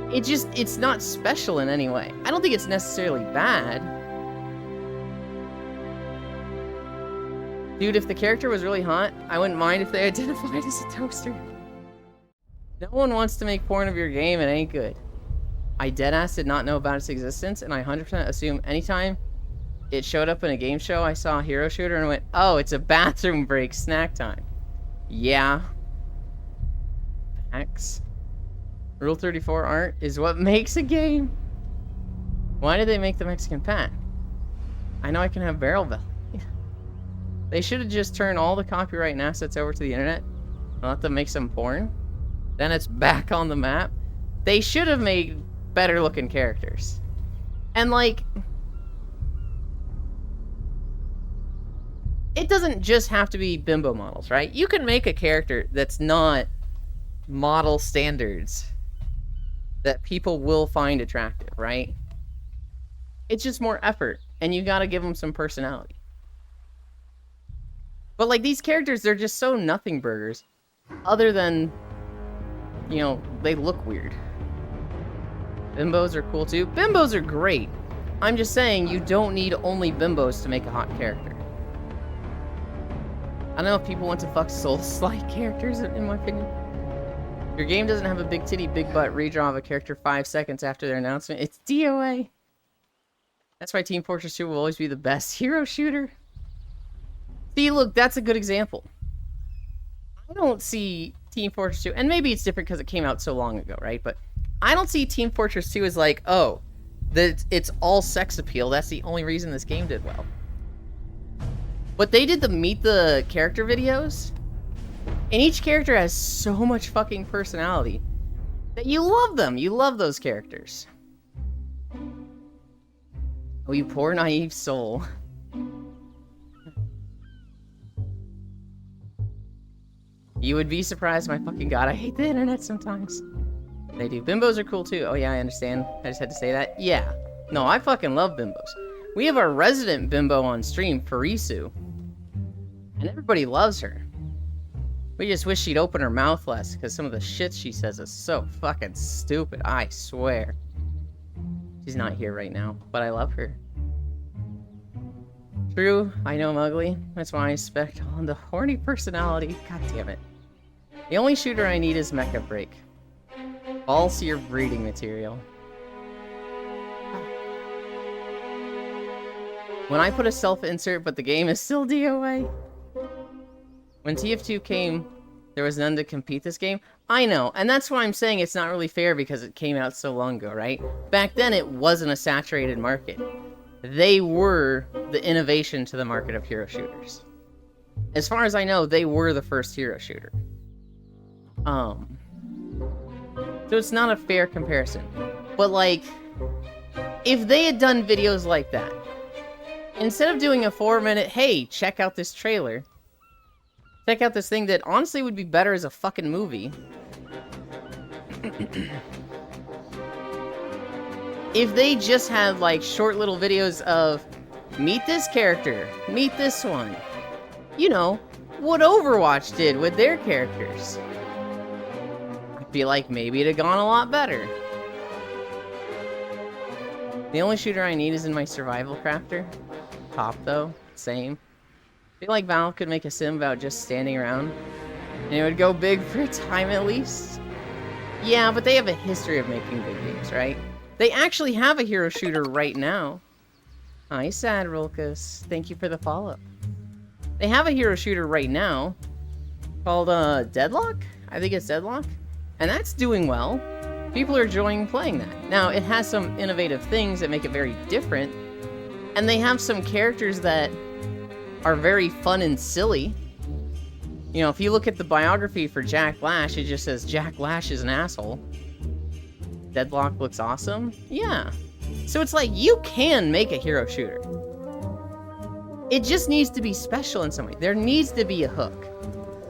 A: It's not special in any way. I don't think it's necessarily bad. Dude, if the character was really hot, I wouldn't mind if they identified as a toaster. No one wants to make porn of your game, it ain't good. I deadass did not know about its existence, and I 100% assume anytime it showed up in a game show, I saw a hero shooter and went, oh, it's a bathroom break snack time. Yeah. Facts. Rule 34 art is what makes a game. Why did they make the Mexican pat? I know I can have barrel belly. They should have just turned all the copyright and assets over to the internet and let them make some porn. Then it's back on the map. They should have made better looking characters. And like, it doesn't just have to be bimbo models, right? You can make a character that's not model standards that people will find attractive, right? It's just more effort, and you gotta give them some personality. But like, these characters, they're just so nothing burgers, other than, you know, they look weird. Bimbos are cool too. Bimbos are great. I'm just saying, you don't need only bimbos to make a hot character. I don't know if people want to fuck Souls-like characters, in my opinion. Your game doesn't have a big titty, big butt redraw of a character 5 seconds after their announcement. It's DOA. That's why Team Fortress 2 will always be the best hero shooter. See, look, that's a good example. I don't see Team Fortress 2, and maybe it's different because it came out so long ago, right? But I don't see Team Fortress 2 as like, oh, it's all sex appeal. That's the only reason this game did well. But they did the meet the character videos, and each character has so much fucking personality that you love them. You love those characters. Oh, you poor naive soul. You would be surprised, my fucking god. I hate the internet sometimes. They do. Bimbos are cool too. Oh yeah, I understand. I just had to say that. Yeah. No, I fucking love bimbos. We have our resident bimbo on stream, Farisu. And everybody loves her. We just wish she'd open her mouth less, because some of the shit she says is so fucking stupid, I swear. She's not here right now, but I love her. True, I know I'm ugly. That's why I expect on the horny personality. God damn it. The only shooter I need is Mecha Break. False your breeding material. When I put a self-insert, but the game is still DOA. When TF2 came, there was none to compete this game. I know, and that's why I'm saying it's not really fair because it came out so long ago, right? Back then, it wasn't a saturated market. They were the innovation to the market of hero shooters. As far as I know, they were the first hero shooter. So it's not a fair comparison. But like, if they had done videos like that, instead of doing a 4-minute, hey, check out this trailer, check out this thing that honestly would be better as a fucking movie. If they just had like short little videos of, meet this character, meet this one. You know, what Overwatch did with their characters. I feel like maybe it'd have gone a lot better. The only shooter I need is in my survival crafter. Top though, same. I feel like Valve could make a sim about just standing around, and it would go big for a time at least. Yeah, but they have a history of making big games, right? They actually have a hero shooter right now. Hi, Sad Rolkus. Thank you for the follow. They have a hero shooter right now called Deadlock? I think it's Deadlock. And that's doing well. People are enjoying playing that. Now, it has some innovative things that make it very different. And they have some characters that are very fun and silly. You know, if you look at the biography for Jack Lash, it just says Jack Lash is an asshole. Deadlock looks awesome? Yeah. So it's like, you can make a hero shooter. It just needs to be special in some way. There needs to be a hook.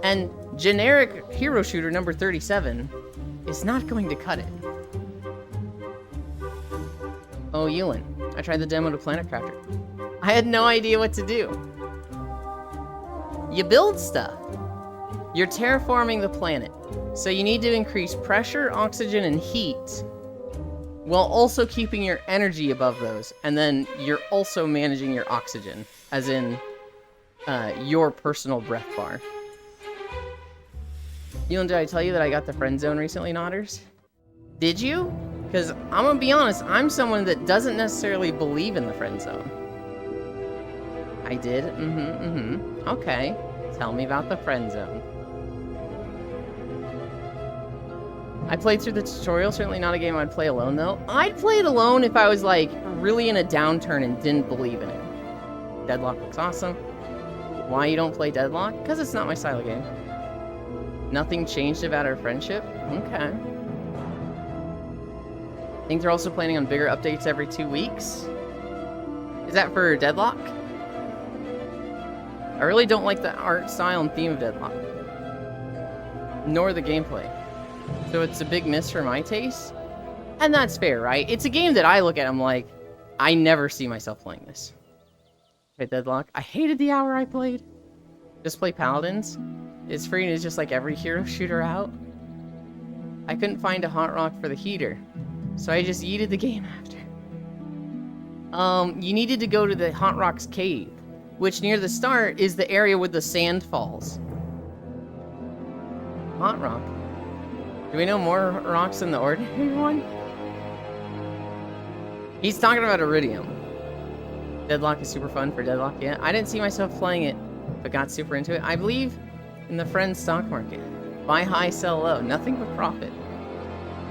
A: And generic hero shooter number 37 is not going to cut it. Oh, Yulin, I tried the demo to Planet Crafter. I had no idea what to do. You build stuff. You're terraforming the planet. So you need to increase pressure, oxygen, and heat, while also keeping your energy above those. And then you're also managing your oxygen, as in your personal breath bar. Yulin, did I tell you that I got the friend zone recently, Nodders? Did you? Because I'm gonna be honest, I'm someone that doesn't necessarily believe in the friend zone. I did? Okay. Tell me about the friend zone. I played through the tutorial, certainly not a game I'd play alone though. I'd play it alone if I was like really in a downturn and didn't believe in it. Deadlock looks awesome. Why you don't play Deadlock? Because it's not my style of game. Nothing changed about our friendship? Okay. I think they're also planning on bigger updates every 2 weeks. Is that for Deadlock? I really don't like the art style and theme of Deadlock. Nor the gameplay. So it's a big miss for my taste. And that's fair, right? It's a game that I look at, I'm like, I never see myself playing this. Okay, Deadlock. I hated the hour I played. Just play Paladins. It's free and it's just like every hero shooter out. I couldn't find a hot rock for the heater, so I just yeeted the game after. You needed to go to the Hot Rocks cave, which near the start is the area where the sand falls. Hot rock. Do we know more rocks than the ordinary one? He's talking about Iridium. Deadlock is super fun for Deadlock, yeah. I didn't see myself playing it, but got super into it. I believe in the friend stock market. Buy high, sell low. Nothing but profit.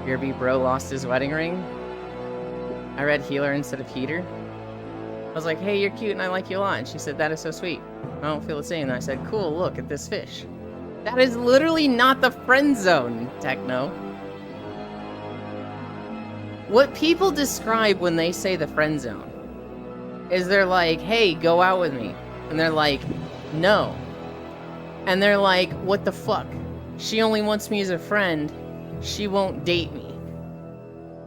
A: BRB bro lost his wedding ring. I read healer instead of heater. I was like, hey, you're cute and I like you a lot. And she said, that is so sweet. I don't feel the same. And I said, cool, look at this fish. That is literally not the friend zone, Techno. What people describe when they say the friend zone is they're like, hey, go out with me. And they're like, no. And they're like, what the fuck? She only wants me as a friend. She won't date me.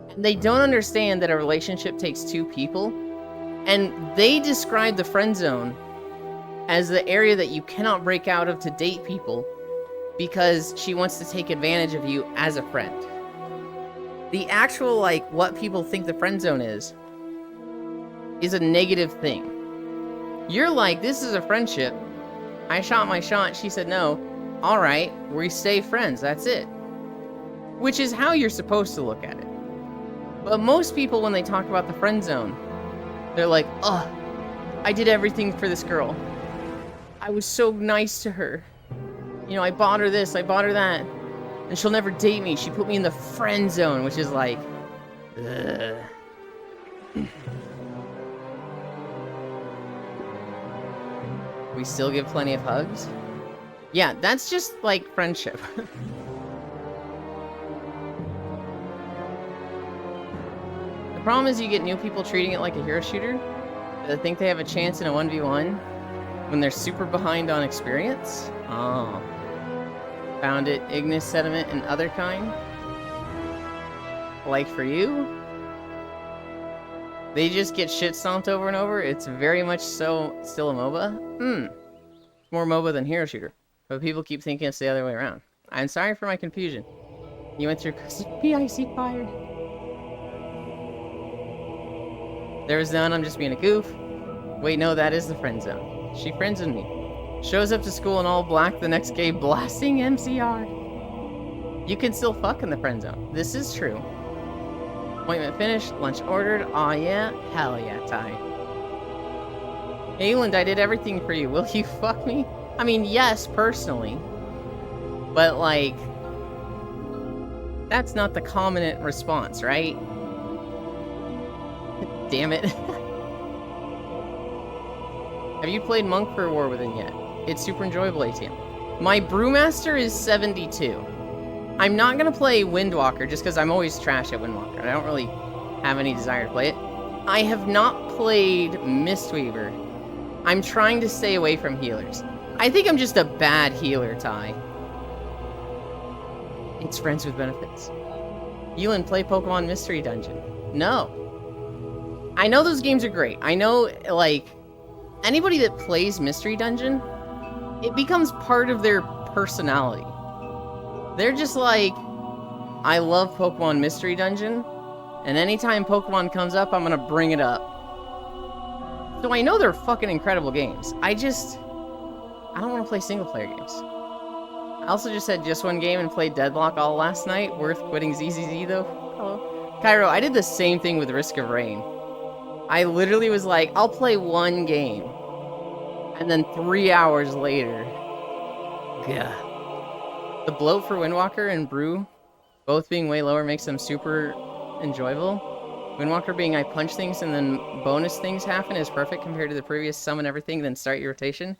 A: And they don't understand that a relationship takes two people. And they describe the friend zone as the area that you cannot break out of to date people because she wants to take advantage of you as a friend. The actual, like, what people think the friend zone is a negative thing. You're like, this is a friendship. I shot my shot, she said no. Alright, we stay friends, that's it. Which is how you're supposed to look at it. But most people, when they talk about the friend zone, they're like, ugh, I did everything for this girl. I was so nice to her. You know, I bought her this, I bought her that. And she'll never date me. She put me in the friend zone, which is like, ugh. We still give plenty of hugs? Yeah, that's just like friendship. The problem is you get new people treating it like a hero shooter. They think they have a chance in a 1v1 when they're super behind on experience. Oh. Found it, Ignis, Sediment, and other kind. Like for you? They just get shit stomped over and over. It's very much so still a MOBA. It's more MOBA than hero shooter. But people keep thinking it's the other way around. I'm sorry for my confusion. You went through PIC fired. There was none, I'm just being a goof. Wait, no, that is the friend zone. She friends with me. Shows up to school in all black, the next day blasting MCR. You can still fuck in the friend zone. This is true. Appointment finished, lunch ordered. Aw yeah, hell yeah, Ty. Ayland, I did everything for you. Will you fuck me? I mean, yes, personally. But like, that's not the common response, right? Damn it. Have you played Monk for War Within yet? It's super enjoyable, ATM. My Brewmaster is 72. I'm not gonna play Windwalker just because I'm always trash at Windwalker. I don't really have any desire to play it. I have not played Mistweaver. I'm trying to stay away from healers. I think I'm just a bad healer, Ty. It's friends with benefits. Yulin, play Pokemon Mystery Dungeon. No. I know those games are great. I know, like, anybody that plays Mystery Dungeon, it becomes part of their personality. They're just like, I love Pokemon Mystery Dungeon, and anytime Pokemon comes up, I'm gonna bring it up. So I know they're fucking incredible games. I don't want to play single-player games. I also just had just one game and played Deadlock all last night. Worth quitting ZZZ, though. Hello. Cairo, I did the same thing with Risk of Rain. I literally was like, I'll play one game. And then 3 hours later... Yeah. The bloat for Windwalker and Brew, both being way lower, makes them super enjoyable. Windwalker being I punch things and then bonus things happen is perfect compared to the previous summon everything, then start your rotation.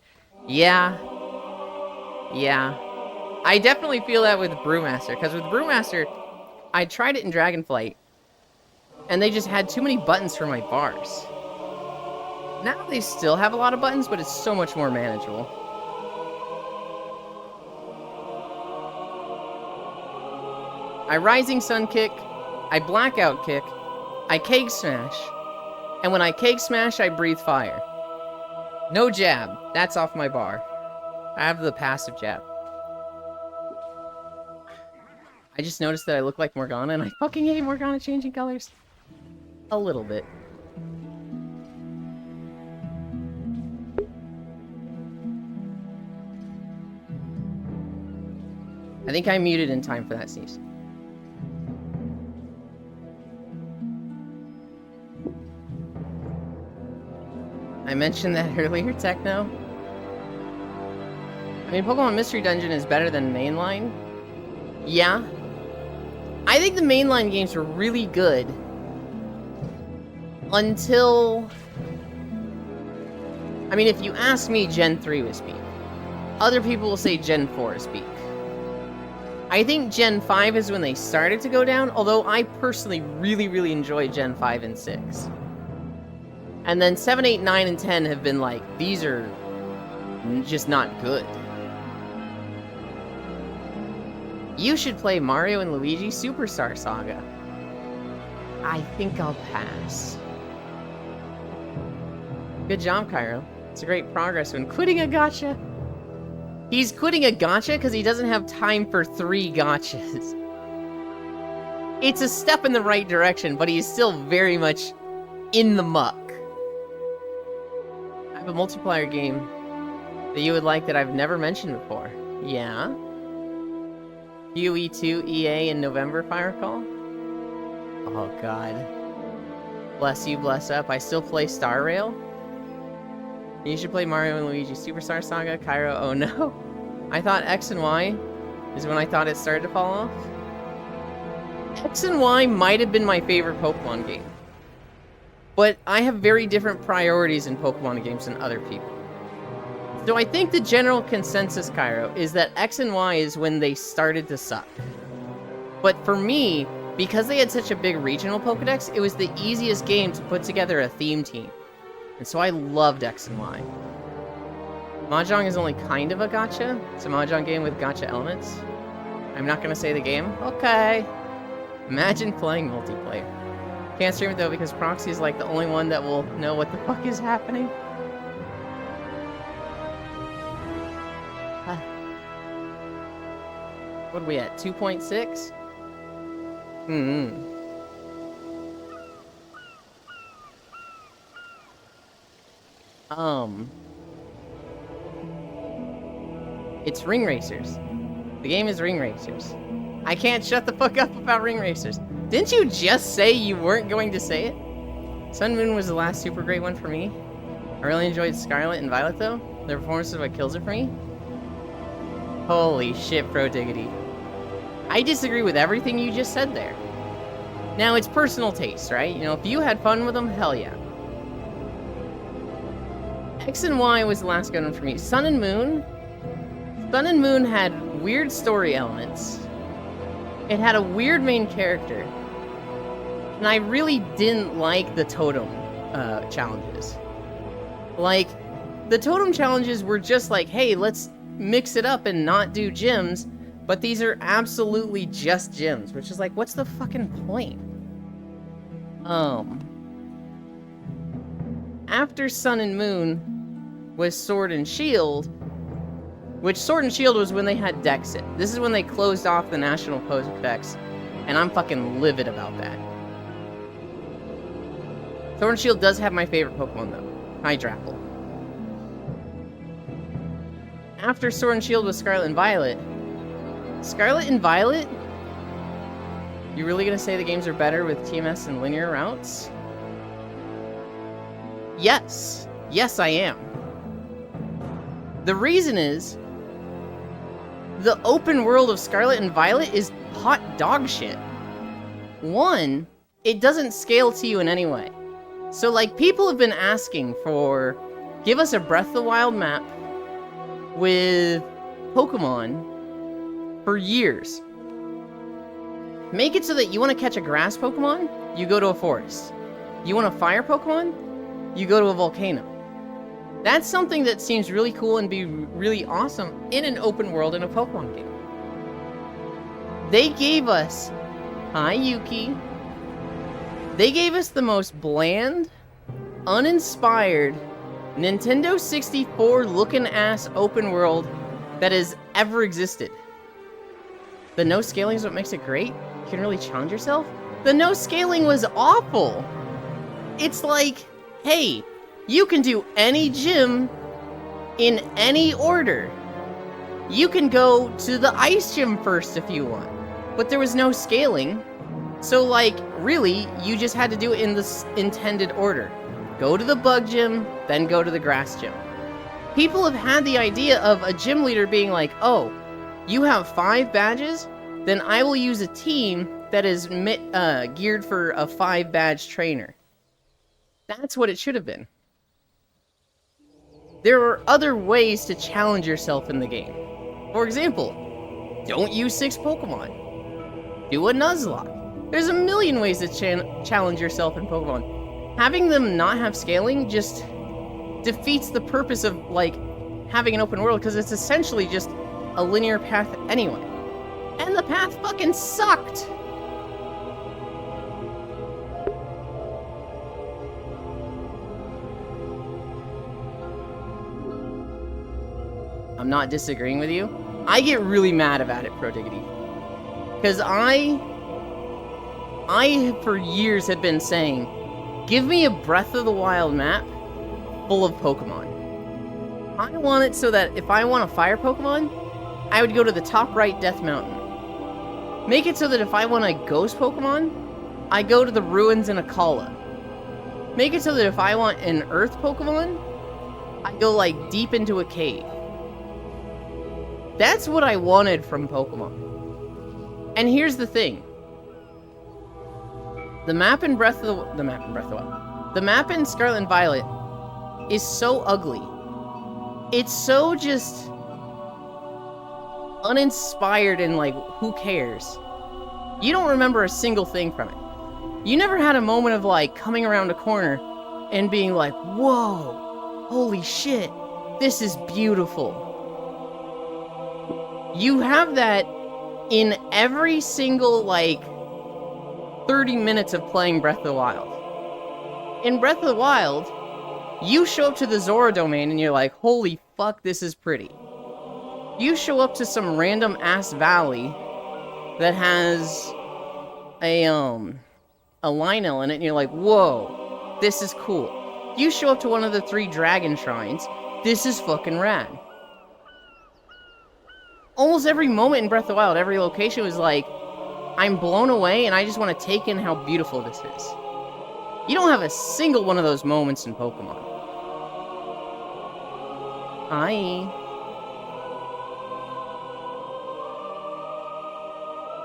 A: Yeah. Yeah. I definitely feel that with Brewmaster, because with Brewmaster, I tried it in Dragonflight, and they just had too many buttons for my bars. Now they still have a lot of buttons, but it's so much more manageable. I Rising Sun kick, I Blackout kick, I Keg Smash, and when I Keg Smash, I Breathe Fire. No jab, that's off my bar. I have the passive jab. I just noticed that I look like Morgana, and I fucking hate Morgana changing colors. A little bit. I think I muted in time for that sneeze. I mentioned that earlier, Techno. I mean, Pokemon Mystery Dungeon is better than mainline. Yeah. I think the mainline games were really good. Until... I mean, if you ask me, Gen 3 was peak. Other people will say Gen 4 is peak. I think Gen 5 is when they started to go down, although I personally really enjoy Gen 5 and 6. And then 7, 8, 9, and 10 have been like, these are just not good. You should play Mario and Luigi Superstar Saga. I think I'll pass. Good job, Cairo. It's a great progress when quitting a gacha. He's quitting a gacha because he doesn't have time for 3 gachas. It's a step in the right direction, but he's still very much in the muck. I have a multiplayer game that you would like that I've never mentioned before. Yeah? UE2 EA in November, if I recall? Oh, God. Bless you, bless up. I still play Star Rail. You should play Mario and Luigi Superstar Saga. Cairo, oh no. I thought X and Y is when I thought it started to fall off. X and Y might have been my favorite Pokemon game. But I have very different priorities in Pokemon games than other people. So I think the general consensus, Cairo, is that X and Y is when they started to suck. But for me, because they had such a big regional Pokedex, it was the easiest game to put together a theme team. And so I loved X and Y. Mahjong is only kind of a gacha. It's a Mahjong game with gacha elements. I'm not gonna say the game. Okay. Imagine playing multiplayer. Can't stream it though because Proxy is like the only one that will know what the fuck is happening. What are we at? 2.6? It's Ring Racers. The game is Ring Racers. I can't shut the fuck up about Ring Racers. Didn't you just say you weren't going to say it? Sun Moon was the last super great one for me. I really enjoyed Scarlet and Violet though. Their performance is what kills it for me. Holy shit, Pro Diggity. I disagree with everything you just said there. Now, it's personal taste, right? You know, if you had fun with them, hell yeah. X and Y was the last good one for me. Sun and Moon had weird story elements. It had a weird main character. And I really didn't like the totem challenges. Like, the totem challenges were just like, hey, let's mix it up and not do gyms, but these are absolutely just gyms, which is like, what's the fucking point? After Sun and Moon was Sword and Shield, which Sword and Shield was when they had Dexit. This is when they closed off the National Pokedex, and I'm fucking livid about that. Sword and Shield does have my favorite Pokemon though, Hydrapple. After Sword and Shield was Scarlet and Violet. Scarlet and Violet? You really gonna say the games are better with TMS and linear routes? Yes. Yes, I am. The reason is, the open world of Scarlet and Violet is hot dog shit. One, it doesn't scale to you in any way. So, like, people have been asking for, give us a Breath of the Wild map with Pokemon for years. Make it so that you want to catch a grass Pokemon, you go to a forest. You want a fire Pokemon, you go to a volcano. That's something that seems really cool and be really awesome in an open world in a Pokemon game. They gave us, hi Yuki, they gave us the most bland, uninspired, Nintendo 64 looking ass open world that has ever existed. The no scaling is what makes it great? You can really challenge yourself? The no scaling was awful! It's like, hey, you can do any gym in any order. You can go to the ice gym first if you want. But there was no scaling. So, like, really, you just had to do it in the intended order. Go to the bug gym, then go to the grass gym. People have had the idea of a gym leader being like, oh, you have 5 badges? Then I will use a team that is geared for a 5-badge trainer. That's what it should have been. There are other ways to challenge yourself in the game. For example, don't use 6 Pokemon. Do a Nuzlocke. There's a million ways to challenge yourself in Pokemon. Having them not have scaling just defeats the purpose of, like, having an open world, because it's essentially just a linear path anyway. And the path fucking sucked! I'm not disagreeing with you. I get really mad about it, Prodiggity. Because I for years had been saying, give me a Breath of the Wild map full of Pokemon. I want it so that if I want a fire Pokemon, I would go to the top right Death Mountain. Make it so that if I want a ghost Pokemon, I go to the ruins in Akala. Make it so that if I want an earth Pokemon, I go, like, deep into a cave. That's what I wanted from Pokemon. And here's the thing. The map in the map in Scarlet and Violet is so ugly. It's so just uninspired and, like, who cares? You don't remember a single thing from it. You never had a moment of, like, coming around a corner and being like, whoa, holy shit, this is beautiful. You have that in every single, like, 30 minutes of playing Breath of the Wild. In Breath of the Wild, you show up to the Zora domain and you're like, holy fuck, this is pretty. You show up to some random ass valley that has a Lionel in it and you're like, whoa, this is cool. You show up to one of the 3 dragon shrines, this is fucking rad. Almost every moment in Breath of the Wild, every location was like, I'm blown away and I just want to take in how beautiful this is. You don't have a single one of those moments in Pokemon. Hi.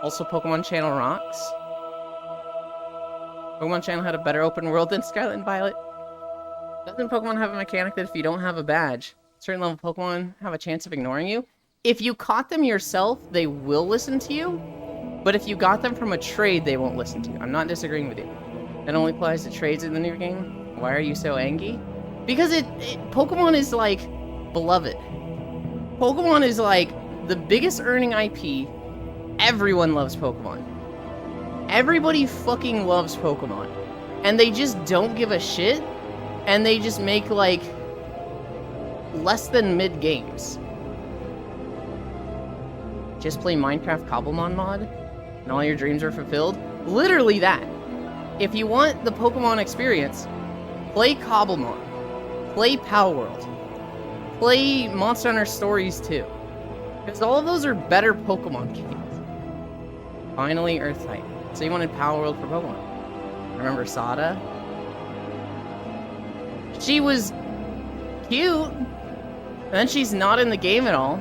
A: Also, Pokemon Channel rocks. Pokemon Channel had a better open world than Scarlet and Violet. Doesn't Pokemon have a mechanic that if you don't have a badge, certain level Pokemon have a chance of ignoring you? If you caught them yourself, they will listen to you. But if you got them from a trade, they won't listen to you. I'm not disagreeing with you. That only applies to trades in the new game. Why are you so angry? Because Pokemon is like beloved. Pokemon is like the biggest earning IP. Everyone loves Pokemon. Everybody fucking loves Pokemon. And they just don't give a shit. And they just make like less than mid games. Just play Minecraft Cobblemon mod and all your dreams are fulfilled. Literally that. If you want the Pokemon experience, play Cobblemon. Play Palworld. Play Monster Hunter Stories 2. Because all of those are better Pokemon games. Finally, Earth-type. So you wanted Palworld for Pokemon. Remember Sada? She was cute. And then she's not in the game at all.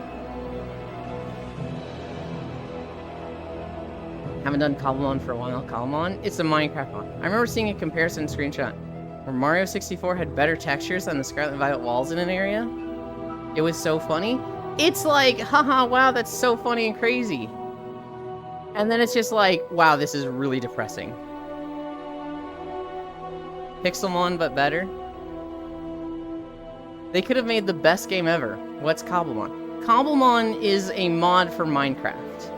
A: Haven't done Cobblemon for a while. Cobblemon? It's a Minecraft mod. I remember seeing a comparison screenshot where Mario 64 had better textures than the Scarlet and Violet walls in an area. It was so funny. It's like, haha, wow, that's so funny and crazy. And then it's just like, wow, this is really depressing. Pixelmon, but better. They could have made the best game ever. What's Cobblemon? Cobblemon is a mod for Minecraft.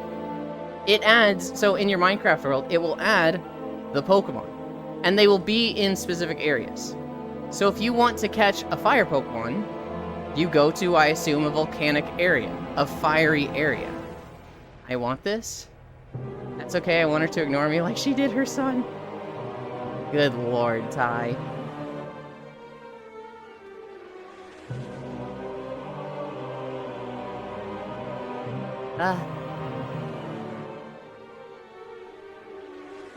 A: It adds, so in your Minecraft world, it will add the Pokemon. And they will be in specific areas. So if you want to catch a fire Pokemon, you go to, I assume, a volcanic area. A fiery area. I want this? That's okay, I want her to ignore me like she did her son. Good lord, Ty.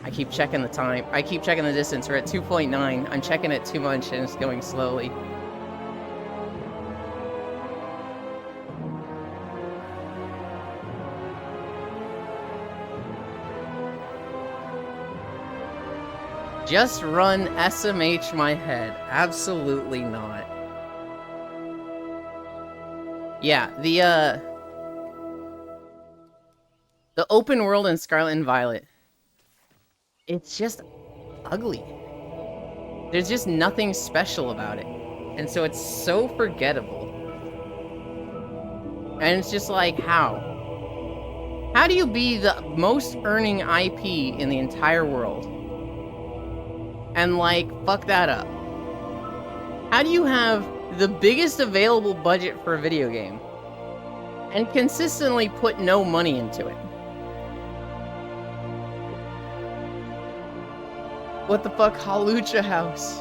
A: I keep checking the time. I keep checking the distance. We're at 2.9. I'm checking it too much and it's going slowly. Just run SMH my head. Absolutely not. Yeah, the open world in Scarlet and Violet, it's just ugly. There's just nothing special about it. And so it's so forgettable. And it's just like, how? How do you be the most earning IP in the entire world? And like, fuck that up. How do you have the biggest available budget for a video game and consistently put no money into it? What the fuck, Hawlucha House?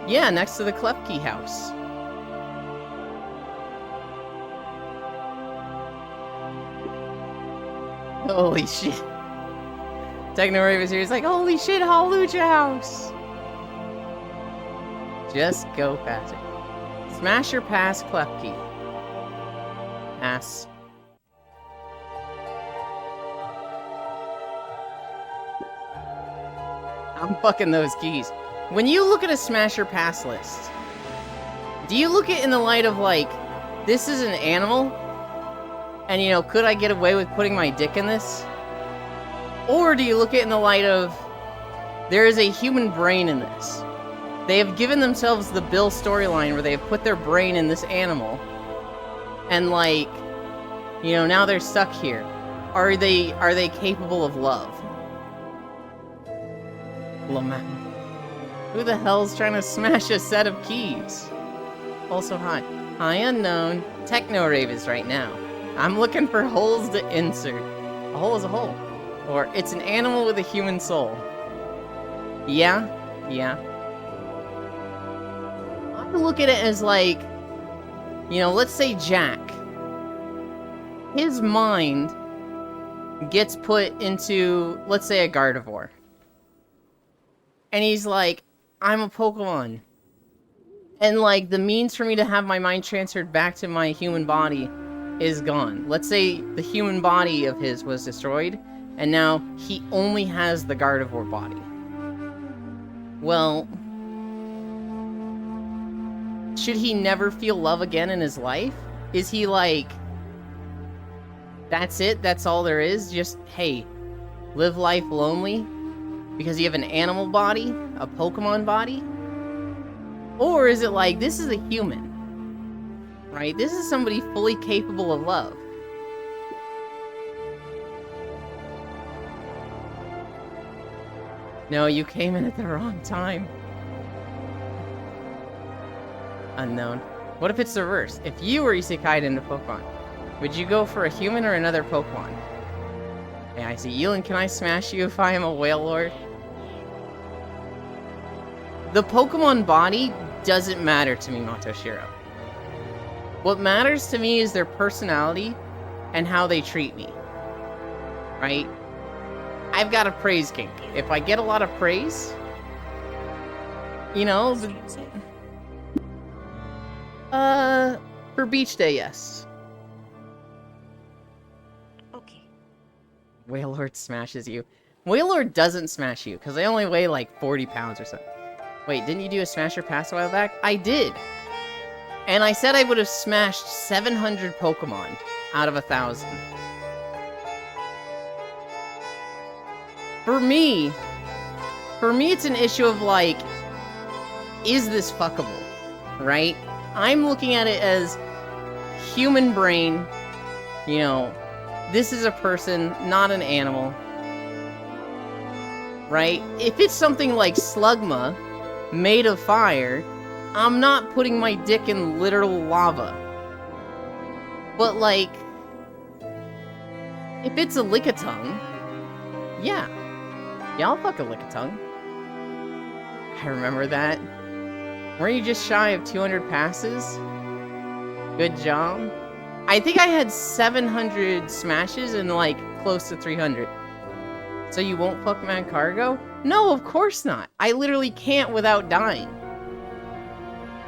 A: Yeah, next to the Klefki house. Holy shit. Techno is here, he's like, holy shit, Hawlucha House! Just go past it. Smash or pass Klefki? Pass. I'm fucking those keys. When you look at a smash or pass list, do you look at it in the light of like, this is an animal? And you know, could I get away with putting my dick in this? Or do you look at it in the light of, there is a human brain in this. They have given themselves the Bill storyline where they have put their brain in this animal. And like, you know, now they're stuck here. Are they capable of love? Lamau. Who the hell's trying to smash a set of keys? Also hi. Hi unknown. Techno Rave is right now. I'm looking for holes to insert. A hole is a hole. Or it's an animal with a human soul. Yeah. I look at it as like, you know, let's say Jack. His mind gets put into, let's say, a Gardevoir. And he's like, I'm a Pokemon. And like, the means for me to have my mind transferred back to my human body is gone. Let's say the human body of his was destroyed, and now he only has the Gardevoir body. Well, should he never feel love again in his life? Is he like... That's it? That's all there is? Just, hey, live life lonely because you have an animal body? A Pokemon body? Or is it like, this is a human, right? This is somebody fully capable of love. No, you came in at the wrong time. Unknown. What if it's the reverse? If you were isekai'd into Pokemon, would you go for a human or another Pokemon? Hey, I see. Yulin, can I smash you if I am a Whale Lord? The Pokemon body doesn't matter to me, Motoshiro. What matters to me is their personality and how they treat me. Right? I've got a praise kink. If I get a lot of praise, you know, for beach day, yes.
B: Okay.
A: Wailord smashes you. Wailord doesn't smash you, because they only weigh like 40 pounds or something. Wait, didn't you do a Smasher Pass a while back? I did! And I said I would have smashed 700 Pokemon out of 1,000. For me, it's an issue of like, is this fuckable? Right? I'm looking at it as human brain, you know, this is a person, not an animal. Right? If it's something like Slugma, made of fire, I'm not putting my dick in literal lava. But like, if it's a Lickitung, yeah. Yeah, I'll fuck a Lickitung. I remember that. Weren't you just shy of 200 passes? Good job. I think I had 700 smashes and like close to 300. So you won't fuck Magcargo? No, of course not. I literally can't without dying.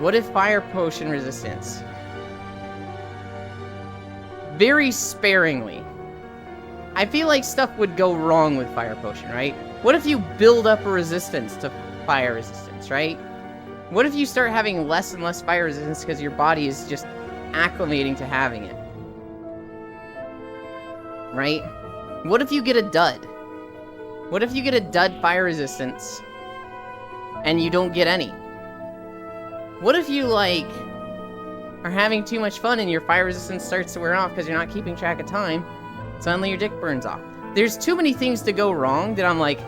A: What if fire potion resistance? Very sparingly. I feel like stuff would go wrong with fire potion, right? What if you build up a resistance to fire resistance, right? What if you start having less and less fire resistance because your body is just acclimating to having it? Right? What if you get a dud? What if you get a dud fire resistance and you don't get any? What if you, like, are having too much fun and your fire resistance starts to wear off because you're not keeping track of time? Suddenly your dick burns off. There's too many things to go wrong that I'm like,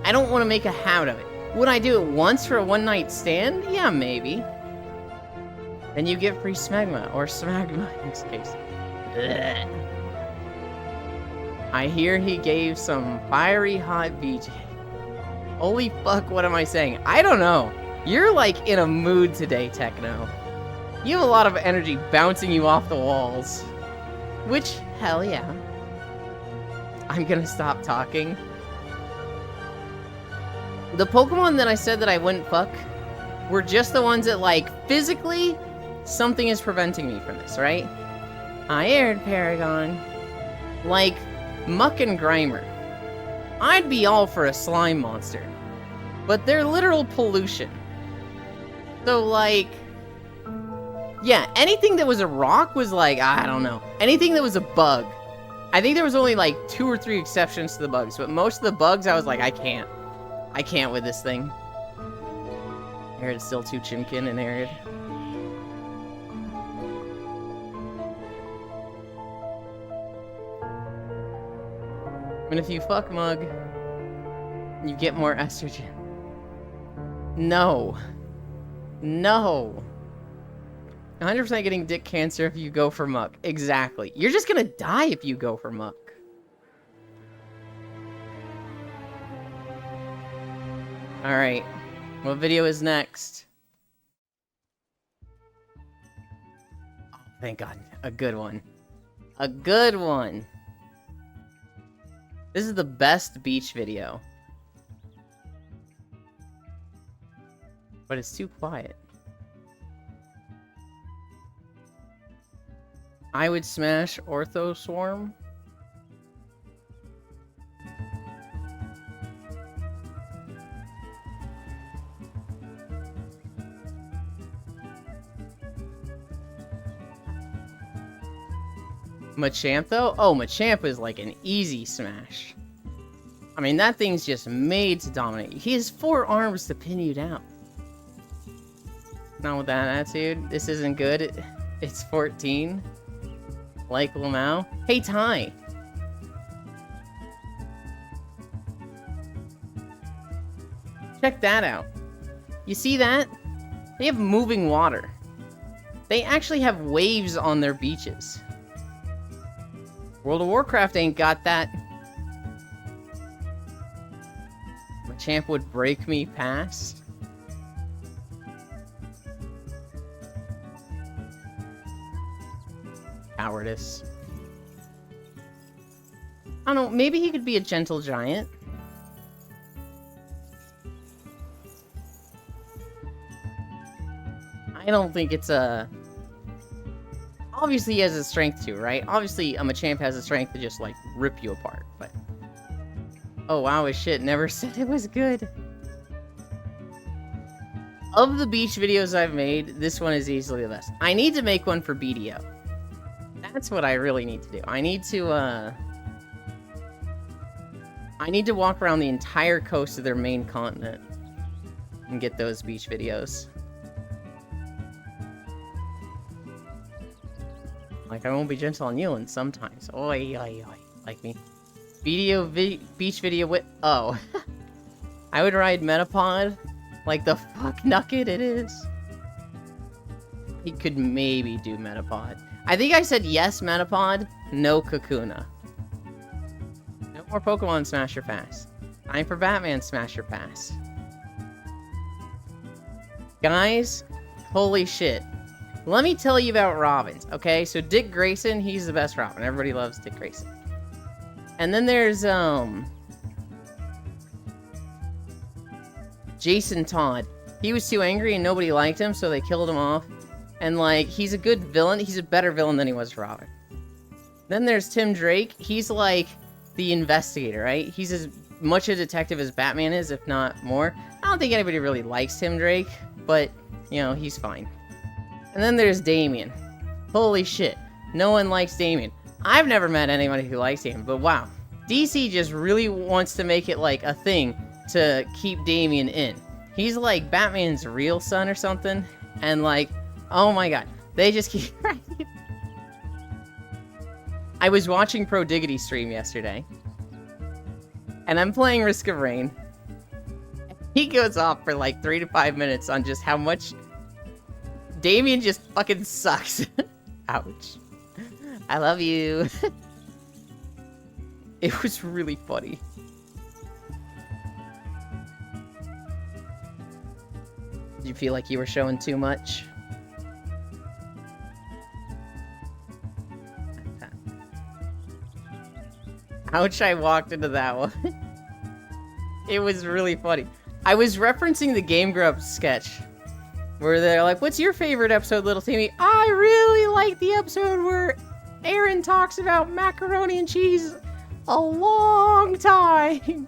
A: I don't want to make a habit of it. Would I do it once for a one-night stand? Yeah, maybe. Then you get free smegma, or smagma in this case. Ugh. I hear he gave some fiery hot BJ. Holy fuck, what am I saying? I don't know. You're like in a mood today, Techno. You have a lot of energy bouncing you off the walls. Which, hell yeah. I'm gonna stop talking. The Pokemon that I said that I wouldn't fuck were just the ones that, like, physically, something is preventing me from this, right? I aired Paragon. Like, Muck and Grimer. I'd be all for a slime monster. But they're literal pollution. So, like... yeah, anything that was a rock was like, I don't know. Anything that was a bug. I think there was only like 2 or 3 exceptions to the bugs, but most of the bugs I was like, I can't. I can't with this thing. Arid's still too chimkin and Arid. And if you fuck Mug, you get more estrogen. No. No. 100% getting dick cancer if you go for Muck. Exactly. You're just gonna die if you go for Muck. Alright. What video is next? Oh, thank God. A good one. A good one. This is the best beach video. But it's too quiet. I would smash Ortho Swarm. Machamp, though? Oh, Machamp is like an easy smash. I mean, that thing's just made to dominate. He has 4 arms to pin you down. Not with that attitude. This isn't good. It's 14. Like Lamau. Hey, Ty. Check that out. You see that? They have moving water. They actually have waves on their beaches. World of Warcraft ain't got that. Machamp would break me past. Cowardice. I don't know, maybe he could be a gentle giant. I don't think it's a... Obviously he has a strength too, right? Obviously a Machamp has a strength to just, like, rip you apart, but... Oh, wow, his shit never said it was good. Of the beach videos I've made, this one is easily the best. I need to make one for BDO. That's what I really need to do. I need to walk around the entire coast of their main continent and get those beach videos. Like, I won't be gentle on Yulen sometimes. Oi, oi, oi. Like me. Beach video with... Oh. I would ride Metapod. Like the fuck Nugget it is. He could maybe do Metapod. I think I said yes, Metapod. No Kakuna. No more Pokemon Smash or Pass. Time for Batman Smash or Pass. Guys, holy shit. Let me tell you about Robins, okay? So Dick Grayson, he's the best Robin. Everybody loves Dick Grayson. And then there's, Jason Todd. He was too angry and nobody liked him, so they killed him off. And, like, he's a good villain. He's a better villain than he was Robin. Then there's Tim Drake. He's, like, the investigator, right? He's as much a detective as Batman is, if not more. I don't think anybody really likes Tim Drake, but, you know, he's fine. And then there's Damien. Holy shit. No one likes Damien. I've never met anybody who likes Damien, but wow. DC just really wants to make it, like, a thing to keep Damien in. He's, like, Batman's real son or something. And, like, oh my god. They just keep... I was watching Pro Diggity stream yesterday. And I'm playing Risk of Rain. He goes off for, like, 3 to 5 minutes on just how much... Damien just fucking sucks. Ouch. I love you. It was really funny. Did you feel like you were showing too much? Ouch, I walked into that one. It was really funny. I was referencing the Game Grumps sketch. Where they're like, what's your favorite episode, Little Timmy? I really like the episode where Aaron talks about macaroni and cheese a long time.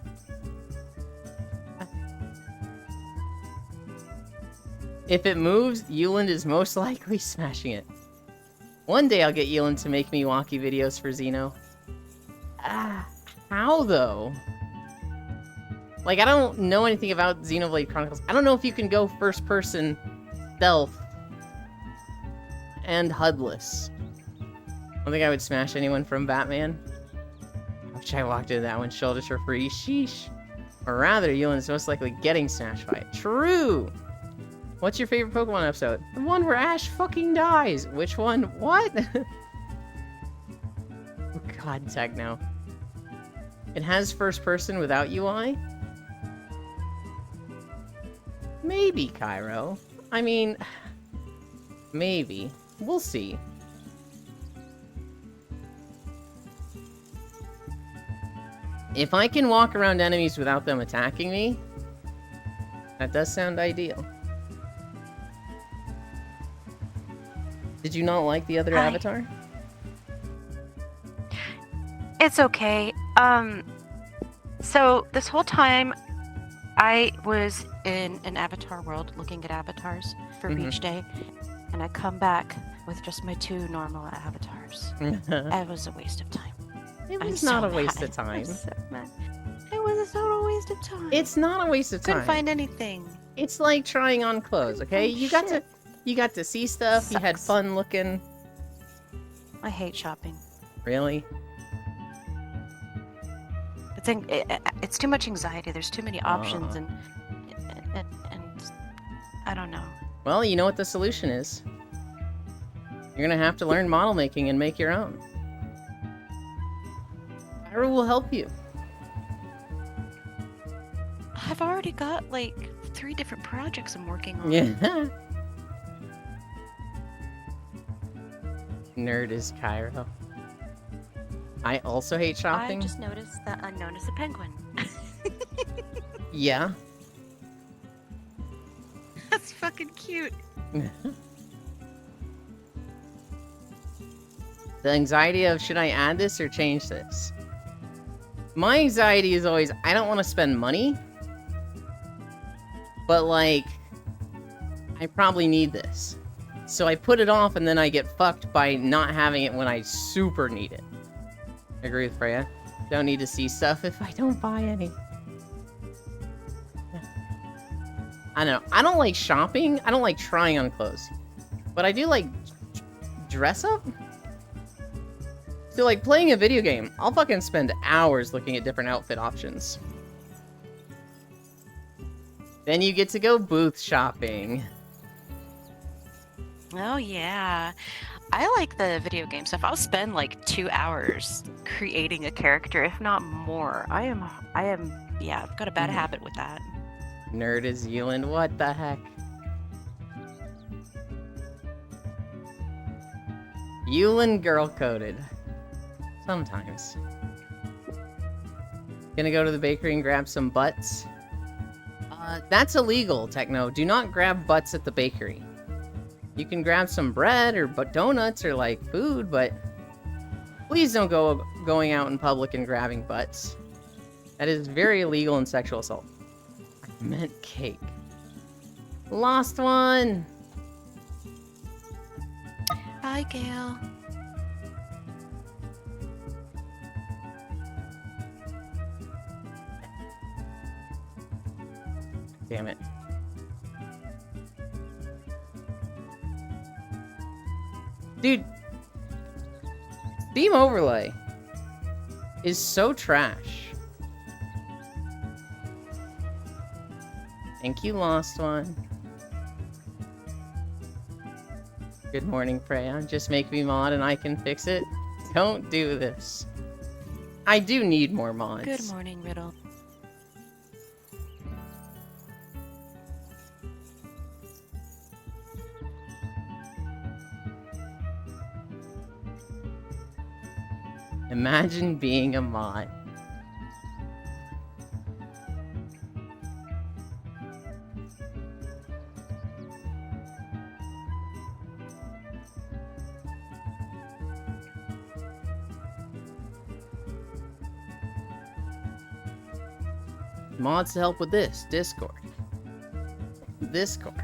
A: If it moves, Yuland is most likely smashing it. One day I'll get Yuland to make me walkie videos for Xeno. How though? Like, I don't know anything about Xenoblade Chronicles. I don't know if you can go first person stealth and HUDless. I don't think I would smash anyone from Batman. I wish I walked into that one shoulders for free. Sheesh. Or rather, Yulen is most likely getting smashed by it. True! What's your favorite Pokemon episode? The one where Ash fucking dies. Which one? What? Oh god, Techno. It has first person without UI? Maybe, Cairo. I mean, maybe. We'll see. If I can walk around enemies without them attacking me, that does sound ideal. Did you not like the other avatar?
B: It's okay. So this whole time I was in an avatar world looking at avatars for beach day, and I come back with just my 2 normal avatars. It was a waste of time.
A: It
B: I'm
A: was not
B: so
A: a waste
B: mad.
A: of time.
B: I'm so mad. It was a total waste of time.
A: It's not a waste of time.
B: Couldn't find anything.
A: It's like trying on clothes, okay?
B: find
A: You got
B: shit.
A: to see stuff. You had
B: Sucks.
A: fun looking.
B: I hate shopping.
A: Really?
B: It's too much anxiety. There's too many options, and I don't know.
A: Well, you know what the solution is. You're gonna have to learn model making and make your own. Pyro will help you.
B: I've already got like 3 different projects I'm working on.
A: Yeah. Nerd is Cairo. I also hate shopping.
B: I just noticed that unknown is a penguin.
A: Yeah.
B: That's fucking cute.
A: The anxiety of, should I add this or change this? My anxiety is always, I don't want to spend money. But, like, I probably need this. So I put it off and then I get fucked by not having it when I super need it. Agree with Freya. Don't need to see stuff if I don't buy any. I don't know. I don't like shopping. I don't like trying on clothes. But I do like dress up. So like playing a video game, I'll fucking spend hours looking at different outfit options. Then you get to go booth shopping.
B: Oh yeah. I like the video game stuff. I'll spend like 2 hours creating a character, if not more. Yeah, I've got a bad habit with that.
A: Nerd is Yulin, what the heck? Yulin girl-coded. Sometimes. Gonna go to the bakery and grab some butts. That's illegal, Techno. Do not grab butts at the bakery. You can grab some bread or donuts or like food, but please don't go going out in public and grabbing butts. That is very illegal and sexual assault. I meant cake. Lost one.
B: Hi, Gail.
A: Damn it. Dude, Beam Overlay is so trash. Thank you, Lost One. Good morning, Freya. Just make me mod and I can fix it. Don't do this. I do need more mods.
B: Good morning, Riddle.
A: Imagine being a mod. Mods to help with this. Discord. Discord.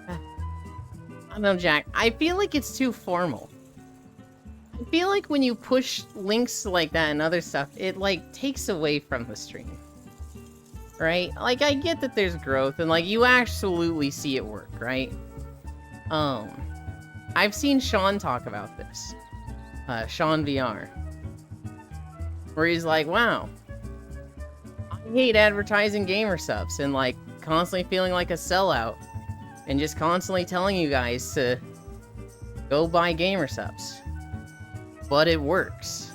A: I don't know, Jack. I feel like it's too formal. I feel like when you push links like that and other stuff, it like takes away from the stream. Right? Like I get that there's growth and like you absolutely see it work, right? I've seen Sean talk about this. Sean VR. Where he's like, wow, I hate advertising gamer subs and like constantly feeling like a sellout and just constantly telling you guys to go buy gamer subs. But it works.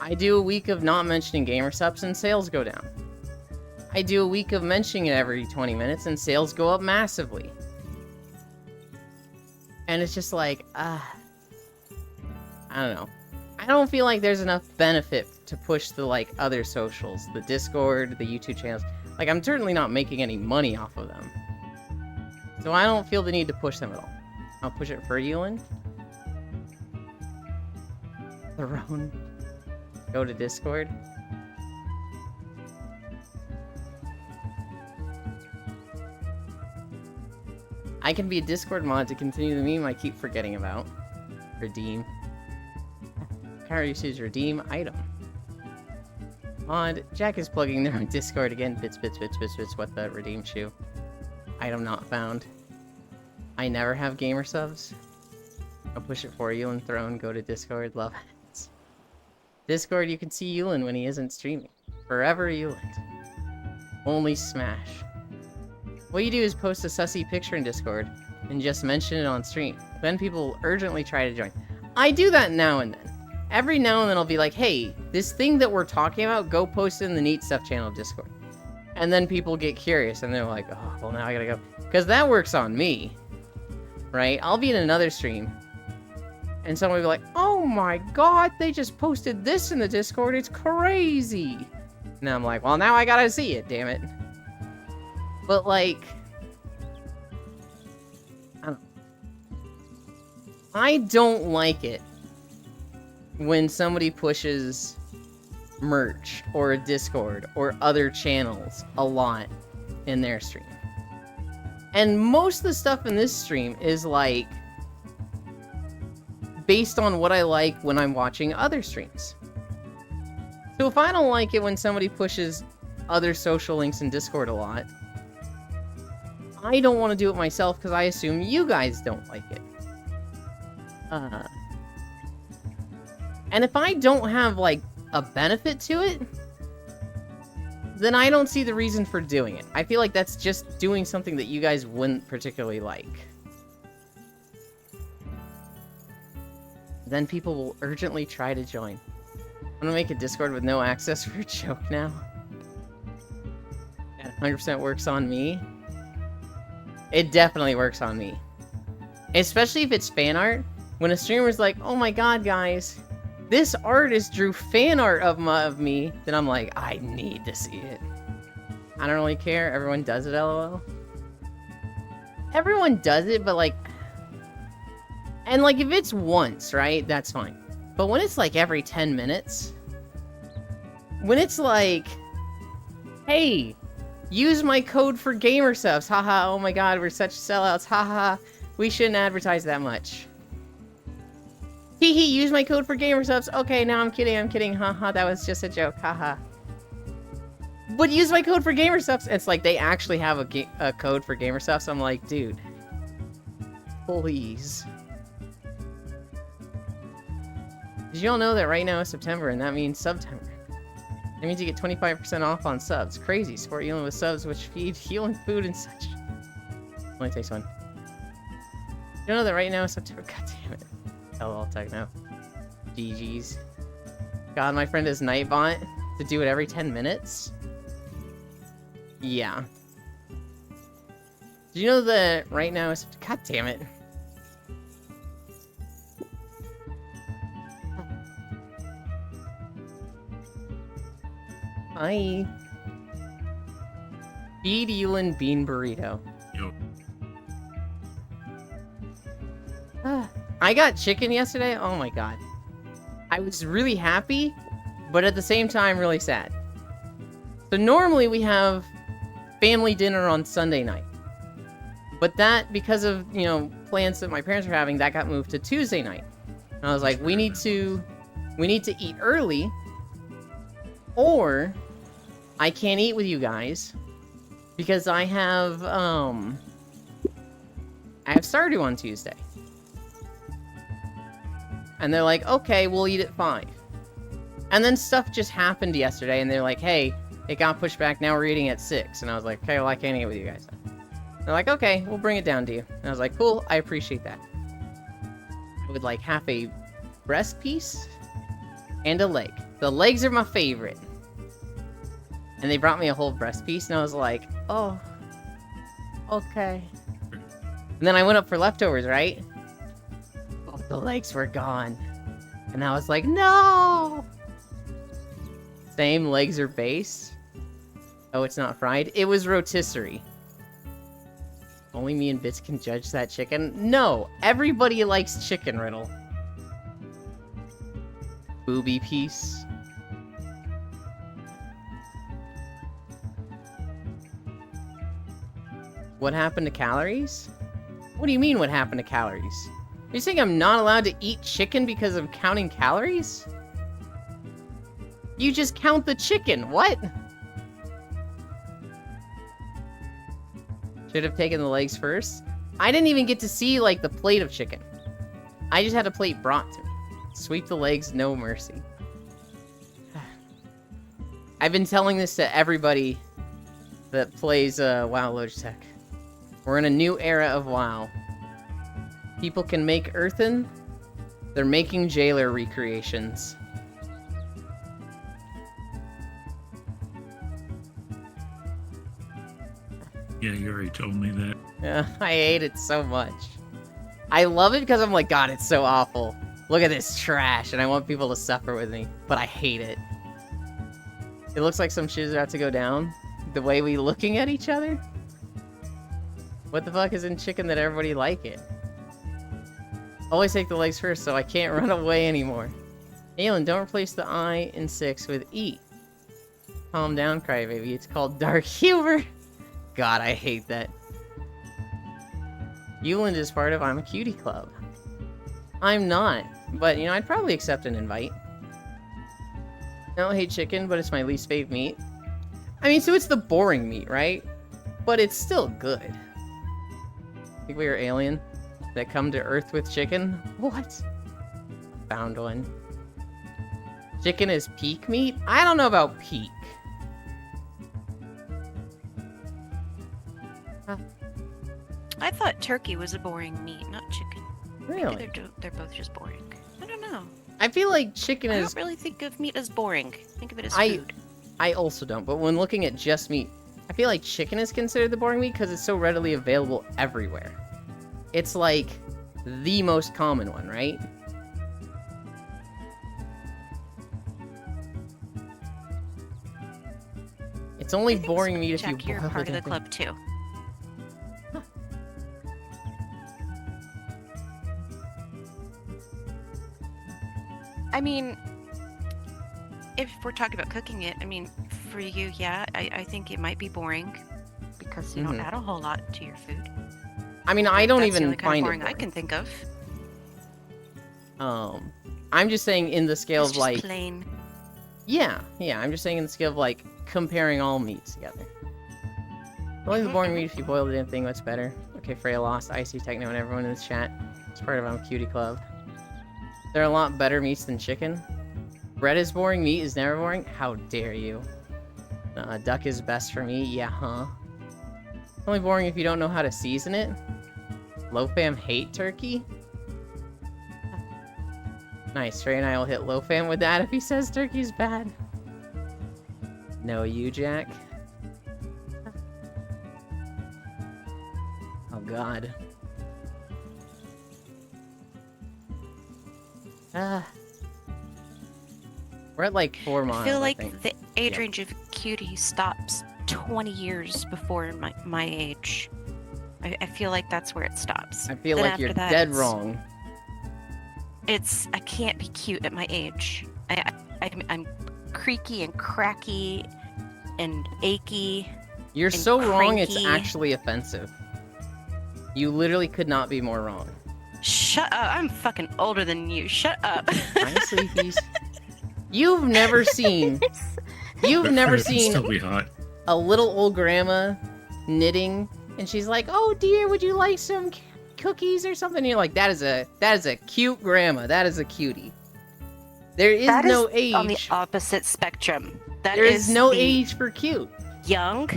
A: I do a week of not mentioning gamer subs and sales go down. I do a week of mentioning it every 20 minutes and sales go up massively. And it's just like, I don't know. I don't feel like there's enough benefit to push the like other socials, the Discord, the YouTube channels. Like I'm certainly not making any money off of them. So I don't feel the need to push them at all. I'll push it for Yulin. Throne. Go to Discord. I can be a Discord mod to continue the meme I keep forgetting about. Redeem. Power usage redeem item. Mod. Jack is plugging their own Discord again. Bits. What the redeem shoe? Item not found. I never have gamer subs. I'll push it for you and Throne. Go to Discord. Love it. Discord, you can see Yulin when he isn't streaming. Forever Yulin. Only Smash. What you do is post a sussy picture in Discord and just mention it on stream. Then people urgently try to join. I do that now and then. Every now and then I'll be like, hey, this thing that we're talking about, go post it in the Neat Stuff channel Discord. And then people get curious and they're like, oh, well now I gotta go. Because that works on me. Right? I'll be in another stream. And someone will be like, oh my god, they just posted this in the Discord, it's crazy. And I'm like, well now I gotta see it, damn it. But like, I don't like it when somebody pushes merch or a Discord or other channels a lot in their stream. And most of the stuff in this stream is like based on what I like when I'm watching other streams. So if I don't like it when somebody pushes other social links in Discord a lot, I don't want to do it myself because I assume you guys don't like it. And if I don't have, like, a benefit to it, then I don't see the reason for doing it. I feel like that's just doing something that you guys wouldn't particularly like. Then people will urgently try to join. I'm gonna make a Discord with no access for a joke now. That 100% works on me. It definitely works on me. Especially if it's fan art. When a streamer's like, oh my god, guys, this artist drew fan art of me, then I'm like, I need to see it. I don't really care. Everyone does it, lol. Everyone does it, but like... And like, if it's once, right, that's fine. But when it's like every 10 minutes... When it's like... Hey, use my code for gamer subs. Haha, oh my god, we're such sellouts. Haha, we shouldn't advertise that much. Hee hee, use my code for gamer subs. Okay, now I'm kidding. Haha, that was just a joke. Haha. But use my code for gamer subs. It's like they actually have a code for gamer subs. I'm like, dude. Please. Did you all know that right now is September and that means Subtember? That means you get 25% off on subs. Crazy. Support healing with subs which feed healing food and such. Only takes one. You know that right now is September? God damn it. LOL Techno. GG's. God, my friend is Nightbot to do it every 10 minutes? Yeah. Do you know that right now is... God damn it. Hi. Feed Elin Bean Burrito.
C: Yo.
A: I got chicken yesterday. Oh my god. I was really happy, but at the same time really sad. So normally we have family dinner on Sunday night. But that, because of, you know, plans that my parents were having, that got moved to Tuesday night. And I was like, we need to eat early, or I can't eat with you guys because I have Stardew on Tuesday. And they're like, okay, we'll eat at 5. And then stuff just happened yesterday, and they're like, hey, it got pushed back, now we're eating at 6. And I was like, okay, well, I can't eat with you guys. They're like, okay, we'll bring it down to you. And I was like, cool, I appreciate that. I would like half a breast piece and a leg. The legs are my favorite. And they brought me a whole breast piece, and I was like, oh, okay. And then I went up for leftovers, right? The legs were gone. And I was like, no! Same legs or base? Oh, it's not fried? It was rotisserie. Only me and Bits can judge that chicken? No! Everybody likes chicken, Riddle. Booby piece. What happened to calories? What do you mean, what happened to calories? Are you saying I'm not allowed to eat chicken because of counting calories? You just count the chicken, what? Should have taken the legs first. I didn't even get to see, like, the plate of chicken. I just had a plate brought to me. Sweep the legs, no mercy. I've been telling this to everybody that plays WoW Logitech. We're in a new era of WoW. People can make earthen. They're making jailer recreations.
C: Yeah, you already told me that.
A: Yeah, I hate it so much. I love it because I'm like, God, it's so awful. Look at this trash, and I want people to suffer with me, but I hate it. It looks like some shit is about to go down. The way we looking at each other? What the fuck is in chicken that everybody like it? Always take the legs first, so I can't run away anymore. Aelin, don't replace the I in 6 with E. Calm down, crybaby. It's called dark humor. God, I hate that. Euland is part of I'm a Cutie Club. I'm not, but, you know, I'd probably accept an invite. I don't hate chicken, but it's my least fave meat. I mean, so it's the boring meat, right? But it's still good. Think we are alien that come to Earth with chicken? What? Found one. Chicken is peak meat? I don't know about peak.
B: I thought turkey was a boring meat, not chicken.
A: Really?
B: Maybe they're both just boring. I don't know.
A: I feel like chicken
B: I
A: is...
B: don't really think of meat as boring. Think of it as
A: I-
B: food.
A: I also don't, but when looking at just meat, I feel like chicken is considered the boring meat because it's so readily available everywhere. It's like the most common one, right? It's only
B: I think
A: boring
B: so.
A: meat if
B: Jack,
A: you
B: you're
A: boil
B: part
A: it.
B: of the club too. I mean, if we're talking about cooking it, I mean, for you, yeah, I think it might be boring because you don't
A: Mhm.
B: add a whole lot to your food.
A: I mean, I don't
B: That's the
A: even
B: only kind of
A: find
B: boring
A: it
B: I
A: boring.
B: can think of.
A: I'm just saying in the scale
B: It's
A: of
B: just
A: like,
B: plain.
A: yeah, I'm just saying in the scale of like comparing all meats together. Only the boring meat if you boil the damn thing, what's better? Okay, Freya lost, Icy, Techno, and everyone in this chat. It's part of I'm Cutie Club. There are a lot better meats than chicken. Bread is boring, meat is never boring. How dare you? Duck is best for me, yeah, huh? It's only boring if you don't know how to season it. Low fam hate turkey. Nice, Trey and I will hit low fam with that if he says turkey's bad. No, you, Jack. Oh God. We're at like 4 miles.
B: I feel like
A: think.
B: the age
A: Yep.
B: range of cutie stops 20 years before my age. I feel like that's where it stops.
A: I feel
B: Then
A: like
B: after
A: you're
B: that,
A: dead
B: it's-
A: wrong.
B: I can't be cute at my age. I'm creaky and cracky and achy.
A: You're
B: and
A: so wrong, it's
B: cranky.
A: actually offensive. You literally could not be more wrong.
B: Shut up! I'm fucking older than you. Shut up.
A: Honestly, you've never seen
C: But
A: never
C: it can
A: seen
C: still be hot.
A: a little old grandma knitting, and she's like, "Oh dear, would you like some cookies or something?" And you're like, "That is a cute grandma. That is a cutie." There is
B: That
A: no
B: is
A: age.
B: on the opposite spectrum.
A: There is no
B: the
A: age for cute.
B: young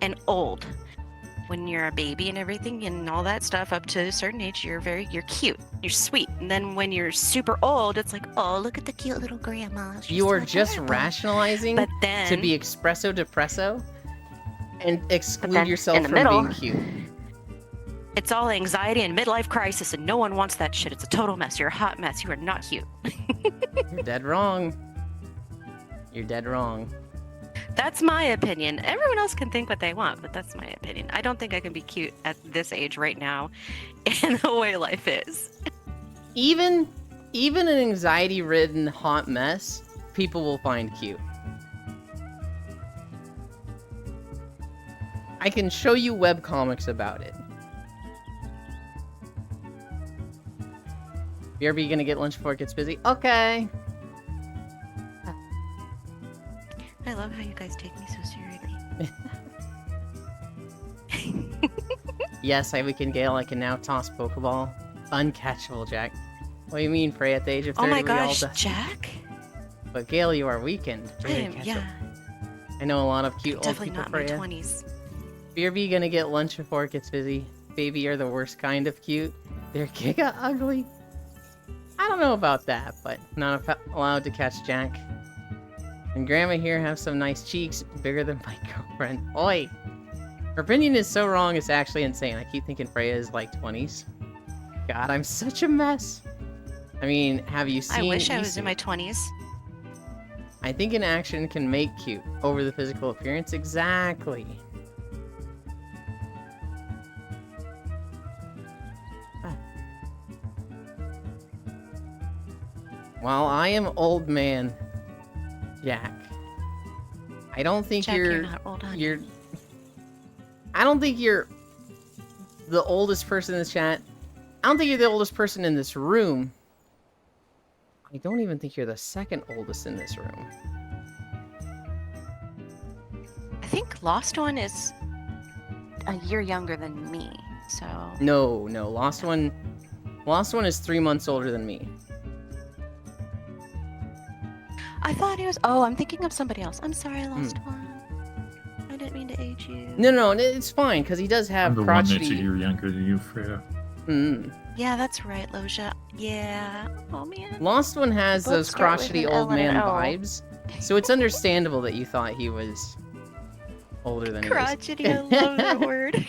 B: and old. When you're a baby and everything and all that stuff, up to a certain age, you're cute, you're sweet. And then when you're super old, it's like, oh, look at the cute little grandma. She's
A: You are
B: so
A: just
B: adorable."
A: rationalizing
B: But then
A: to be espresso depresso and exclude
B: then
A: yourself
B: in the
A: from
B: middle-
A: being cute.
B: it's all anxiety and midlife crisis, and no one wants that shit. It's a total mess. You're a hot mess. You are not cute.
A: You're dead wrong. You're dead wrong.
B: That's my opinion. Everyone else can think what they want, but that's my opinion. I don't think I can be cute at this age right now in the way life is.
A: Even an anxiety-ridden hot mess, people will find cute. I can show you webcomics about it. BRB gonna get lunch before it gets busy? Okay.
B: I love how you guys take me so seriously.
A: Yes, we can Gale. I can now toss Pokeball. Uncatchable, Jack. What do you mean, Frey? At the age of 30,
B: Oh my
A: we all
B: gosh,
A: die.
B: Jack!
A: But Gale, you are weakened.
B: I
A: Very
B: am,
A: catchable.
B: yeah.
A: I know a lot of cute old
B: Definitely
A: people,
B: not my
A: Freya.
B: 20s.
A: BRB gonna get lunch before it gets busy. Baby, you're the worst kind of cute. They're giga ugly. I don't know about that, but not allowed to catch Jack. And Grandma here have some nice cheeks, bigger than my girlfriend. Oi! Her opinion is so wrong, it's actually insane. I keep thinking Freya is like 20s. God, I'm such a mess. I mean, have you seen...
B: I wish I
A: you
B: was in
A: seen-
B: my 20s.
A: I think an action can make cute over the physical appearance. Exactly. Ah. While I am old man Jack, I don't think
B: Jack,
A: you're
B: you're not old, honey.
A: you're I don't think you're the oldest person in this chat. I don't think you're the oldest person in this room. I don't even think you're the second oldest in this room.
B: I think Lost One is a year younger than me, so...
A: No, Lost One is 3 months older than me.
B: I thought he was... Oh, I'm thinking of somebody else. I'm sorry, Lost One. I didn't mean to age you.
A: No, it's fine because he does have
C: I'm the one that's a
A: crotchety.
C: year younger than you, Freya.
B: Yeah, that's right, Loja. Yeah. Oh, man.
A: Lost One has
B: Both
A: those
B: start with
A: crotchety
B: an
A: old
B: L and an
A: man
B: O.
A: vibes, so it's understandable that you thought he was older than
B: Crotchety,
A: he
B: I love that word.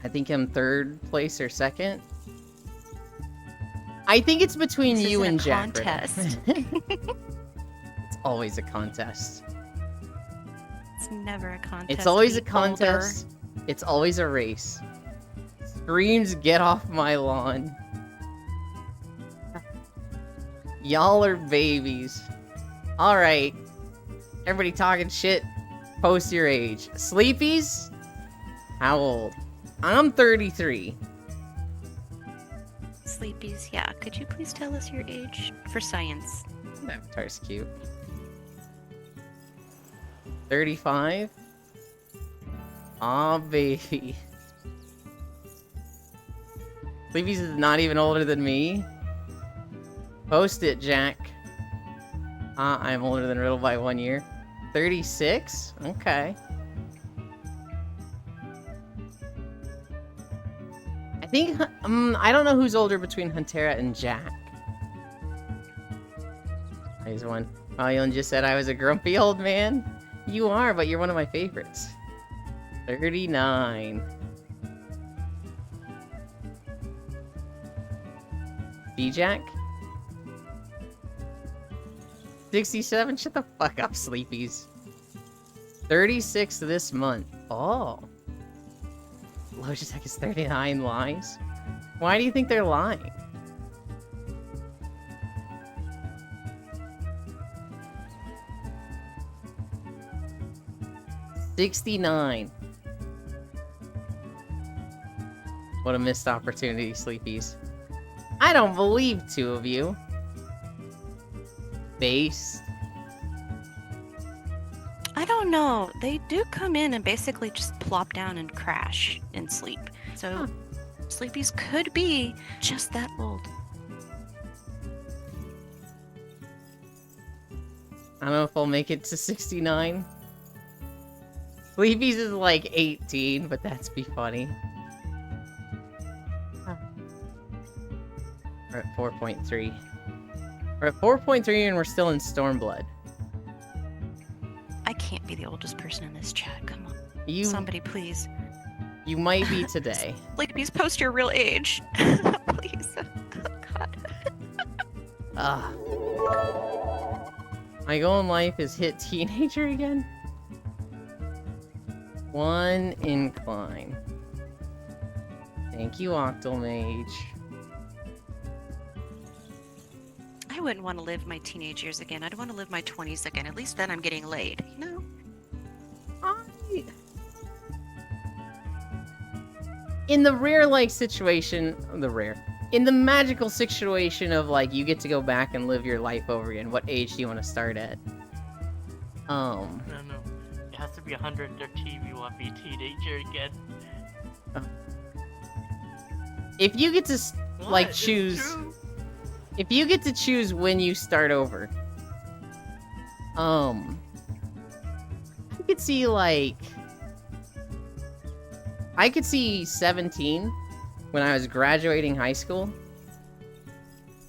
A: I think I'm third place or second. I think it's between
B: This
A: you
B: isn't
A: and
B: a
A: Jack.
B: contest.
A: It's always a contest.
B: It's never a contest.
A: It's always a
B: Be older.
A: contest. It's always a race. Screams, get off my lawn. Y'all are babies. Alright. Everybody talking shit. Post your age. Sleepies? How old? I'm 33.
B: Sleepies, yeah. Could you please tell us your age for science?
A: Avatar's cute. 35? Aw, baby. Sleepies is not even older than me. Post it, Jack. I'm older than Riddle by 1 year. 36? Okay. I think, I don't know who's older between Huntera and Jack. Here's one. Valion just said I was a grumpy old man. You are, but you're one of my favorites. 39. B-Jack? 67? Shut the fuck up, sleepies. 36 this month. Oh. Logitech is 39 lies? Why do you think they're lying? $69. What a missed opportunity, sleepies. I don't believe two of you. Base.
B: I don't know. They do come in and basically just plop down and crash and sleep. So
A: Huh.
B: sleepies could be just that old.
A: I don't know if I'll make it to 69. Sleepies is like 18, but that's be funny. Huh. We're at 4.3. We're at 4.3 and we're still in Stormblood.
B: I can't be the oldest person in this chat. Come on.
A: You
B: Somebody please.
A: you might be today.
B: Sleepies, post your real age. Please. Oh, God.
A: Ah. My goal in life is hit teenager again. One incline. Thank you, Octomage.
B: I wouldn't want to live my teenage years again. I'd want to live my 20s again. At least then I'm getting laid. You know?
A: in the rare like situation, in the magical situation of like you get to go back and live your life over again, what age do you want to start at?
D: No. It has to be 113. You want to be a teenager again?
A: If you get to like
D: What? It's
A: choose,
D: true.
A: if you get to choose when you start over, I could see like, I could see 17 when I was graduating high school.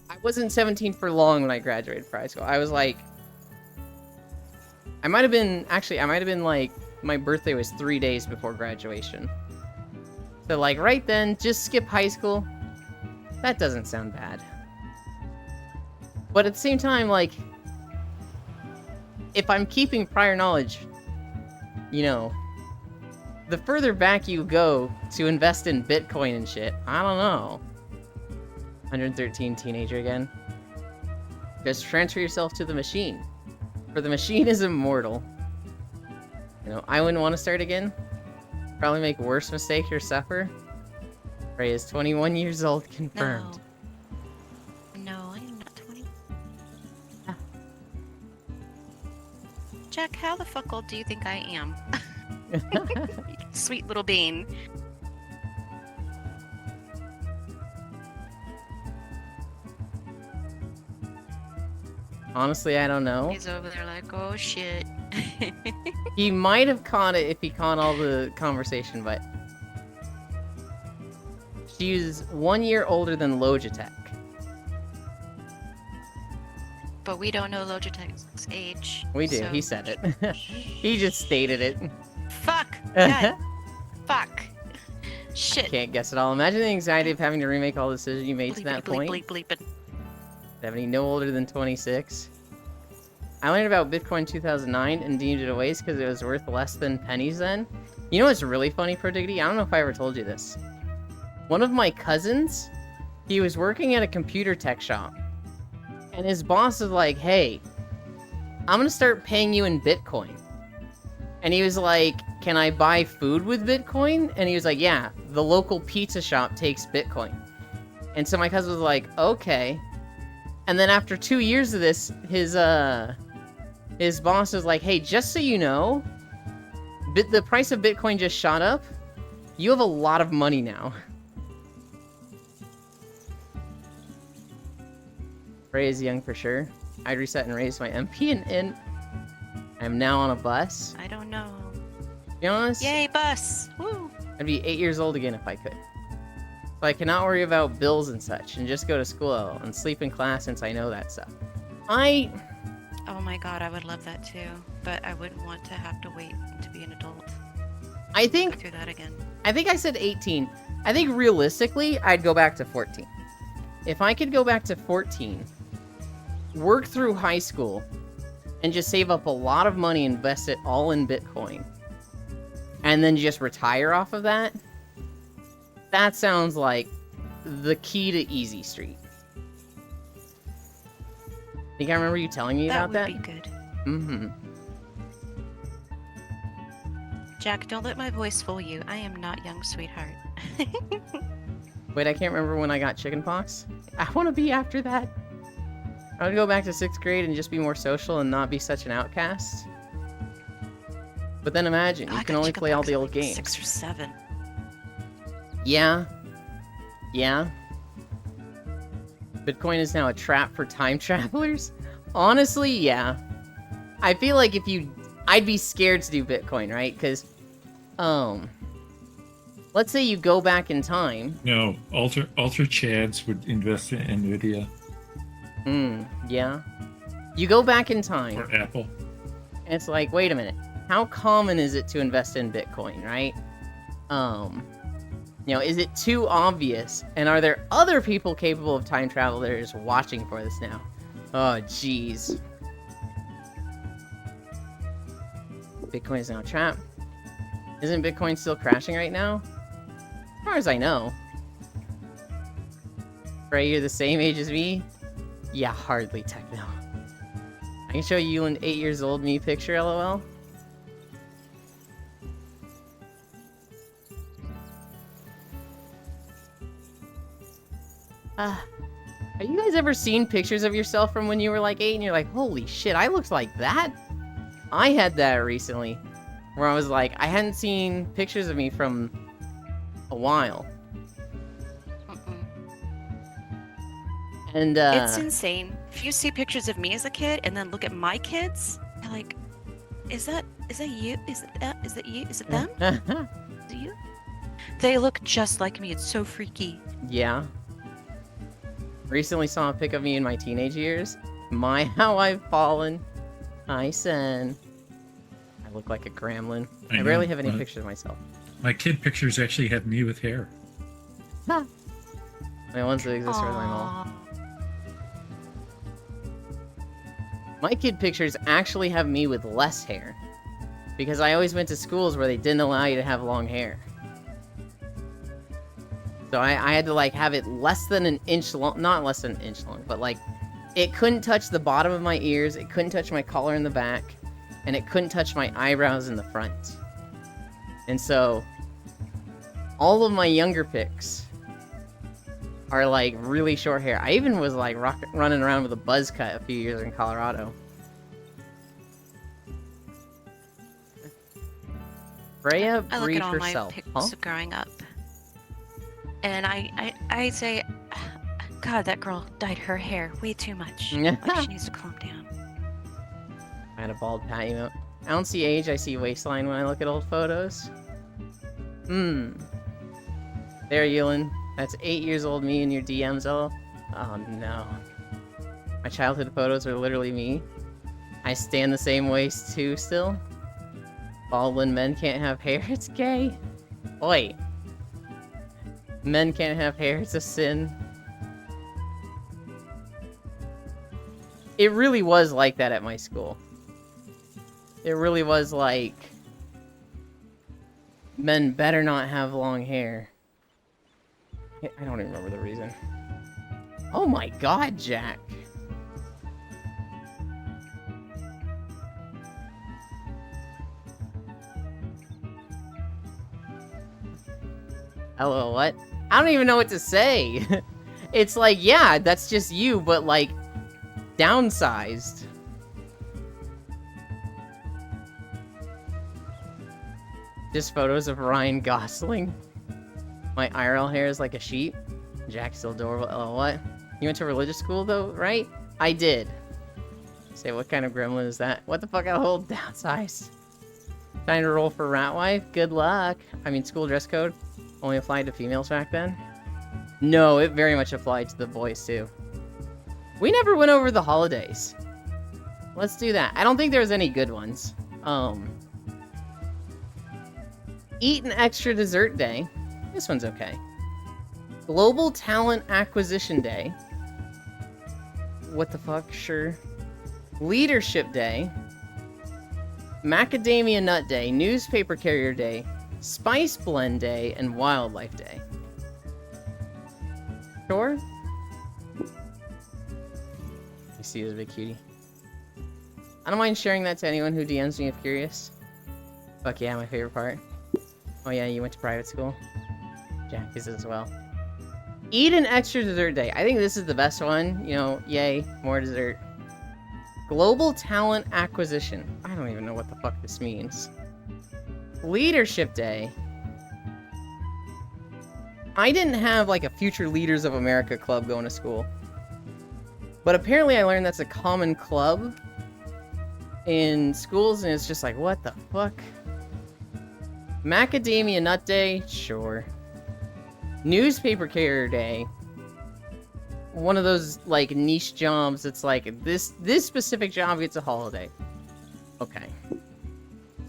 A: I wasn't 17 for long when I graduated from high school. I was like, I might have been like, my birthday was 3 days before graduation. So like right then, just skip high school. That doesn't sound bad. But at the same time, like, if I'm keeping prior knowledge, you know, the further back you go to invest in Bitcoin and shit, I don't know. 113 teenager again. Just transfer yourself to the machine. For the machine is immortal. You know, I wouldn't want to start again. Probably make worse mistakes or suffer. Ray is 21 years old, confirmed.
B: No, I am not 20. Jack, how the fuck old do you think I am? Sweet little bean.
A: Honestly, I don't know.
B: He's over there like, oh shit.
A: He might have caught it if he caught all the conversation, but she's 1 year older than Logitech.
B: But we don't know Logitech's age.
A: We do.
B: so-
A: He said it. He just stated it.
B: Fuck! God. Fuck. Shit.
A: Can't guess it all. Imagine the anxiety of having to remake all the decisions you made to
B: Bleep,
A: that
B: bleep,
A: point.
B: bleep, bleep, bleep.
A: 70, no older than 26. I learned about Bitcoin in 2009 and deemed it a waste because it was worth less than pennies then. You know what's really funny, Prodigy? I don't know if I ever told you this. One of my cousins, he was working at a computer tech shop. And his boss was like, hey, I'm gonna start paying you in Bitcoin. And he was like, can I buy food with Bitcoin? And he was like, yeah, the local pizza shop takes Bitcoin. And so my cousin was like, okay. And then after 2 years of this, his boss was like, hey, just so you know, the price of Bitcoin just shot up. You have a lot of money now. Ray is young for sure. I'd reset and raise my MP and I'm now on a bus.
B: I don't know.
A: To be honest,
B: Yay, bus! Woo!
A: I'd be 8 years old again if I could. So I cannot worry about bills and such, and just go to school and sleep in class since I know that stuff.
B: Oh my god, I would love that too. But I wouldn't want to have to wait to be an adult.
A: I
B: Go
A: think
B: through that again.
A: I said 18. I think realistically, I'd go back to 14. If I could go back to 14, work through high school, and just save up a lot of money, invest it all in Bitcoin, and then just retire off of that, that sounds like the key to Easy Street. Think I remember you telling me
B: That
A: about that?
B: would be good.
A: Mm-hmm.
B: Jack, don't let my voice fool you. I am not young, sweetheart.
A: Wait, I can't remember when I got chickenpox. I want to be after that. I would go back to 6th grade and just be more social and not be such an outcast. But then imagine,
B: Oh,
A: you
B: I
A: can
B: got
A: only play all
B: chickenpox
A: the
B: at,
A: old
B: like,
A: games.
B: 6 or 7.
A: Yeah. Yeah. Bitcoin is now a trap for time travelers? Honestly, yeah. I feel like I'd be scared to do Bitcoin, right? Because, let's say you go back in time.
C: No, Ultra Chads would invest in Nvidia
A: Yeah. You go back in time.
C: or Apple.
A: And it's like, wait a minute, how common is it to invest in Bitcoin, right? You know, is it too obvious? And are there other people capable of time travel that are just watching for this now? Oh, jeez. Bitcoin is now a trap. Isn't Bitcoin still crashing right now? As far as I know. Ray, you're the same age as me? Yeah, hardly techno. I can show you an 8 years old me picture, lol. Have you guys ever seen pictures of yourself from when you were like 8 and you're like, holy shit, I looked like that? I had that recently, where I was like, I hadn't seen pictures of me from a while.
B: Mm-mm.
A: And,
B: It's insane. If you see pictures of me as a kid and then look at my kids, you're like, is that you? Is it you? Is it them? Is it you? They look just like me. It's so freaky.
A: Yeah. Recently saw a pic of me in my teenage years. My, how I've fallen. Hi, Sen. I look like a gremlin. I rarely have any pictures of myself.
C: My kid pictures actually have me with hair.
A: Ha! The ones that exist are my mom.
B: Aw.
A: My kid pictures actually have me with less hair. Because I always went to schools where they didn't allow you to have long hair. So I had to, like, have it less than an inch long. Not less than an inch long, but, like, it couldn't touch the bottom of my ears, it couldn't touch my collar in the back, and it couldn't touch my eyebrows in the front. And so, all of my younger pics are, like, really short hair. I even was, like, running around with a buzz cut a few years in Colorado. Freya
B: I look
A: breed
B: at all
A: herself.
B: my pics
A: Huh?
B: of growing up, and I say, God, that girl dyed her hair way too much. Like, she needs to calm down.
A: I had a bald pat emote. I don't see age, I see waistline when I look at old photos. There, Yulin. That's 8 years old me in your DMs, oh. Oh no. My childhood photos are literally me. I stand the same waist too still. Baldwin men can't have hair, it's gay. Oi. Men can't have hair, it's a sin. It really was like that at my school. It really was like, men better not have long hair. I don't even remember the reason. Oh my god, Jack. Hello, what? I don't even know what to say. It's like, yeah, that's just you, but like, downsized. Just photos of Ryan Gosling. My IRL hair is like a sheep. Jack's still adorable. Oh, what? You went to religious school though, right? I did. Say, what kind of gremlin is that? What the fuck, I hold downsized. Time to roll for rat wife? Good luck. I mean, school dress code only applied to females back then? No, it very much applied to the boys too. We never went over the holidays. Let's do that. I don't think there was any good ones. Eat an extra dessert day. This one's okay. Global Talent Acquisition Day. What the fuck? Sure. Leadership Day. Macadamia Nut Day. Newspaper Carrier Day. Spice Blend Day. And Wildlife Day. Sure? You see this big cutie. I don't mind sharing that to anyone who DMs me if curious. Fuck yeah, my favorite part. Oh yeah, you went to private school? Jack is as well. Eat an extra dessert day. I think this is the best one. You know, yay, more dessert. Global Talent Acquisition. I don't even know what the fuck this means. Leadership Day. I didn't have like a Future Leaders of America club going to school. But apparently I learned that's a common club in schools, and it's just like, what the fuck? Macadamia Nut Day? Sure. Newspaper Carrier Day. One of those, like, niche jobs that's like, this specific job gets a holiday. Okay.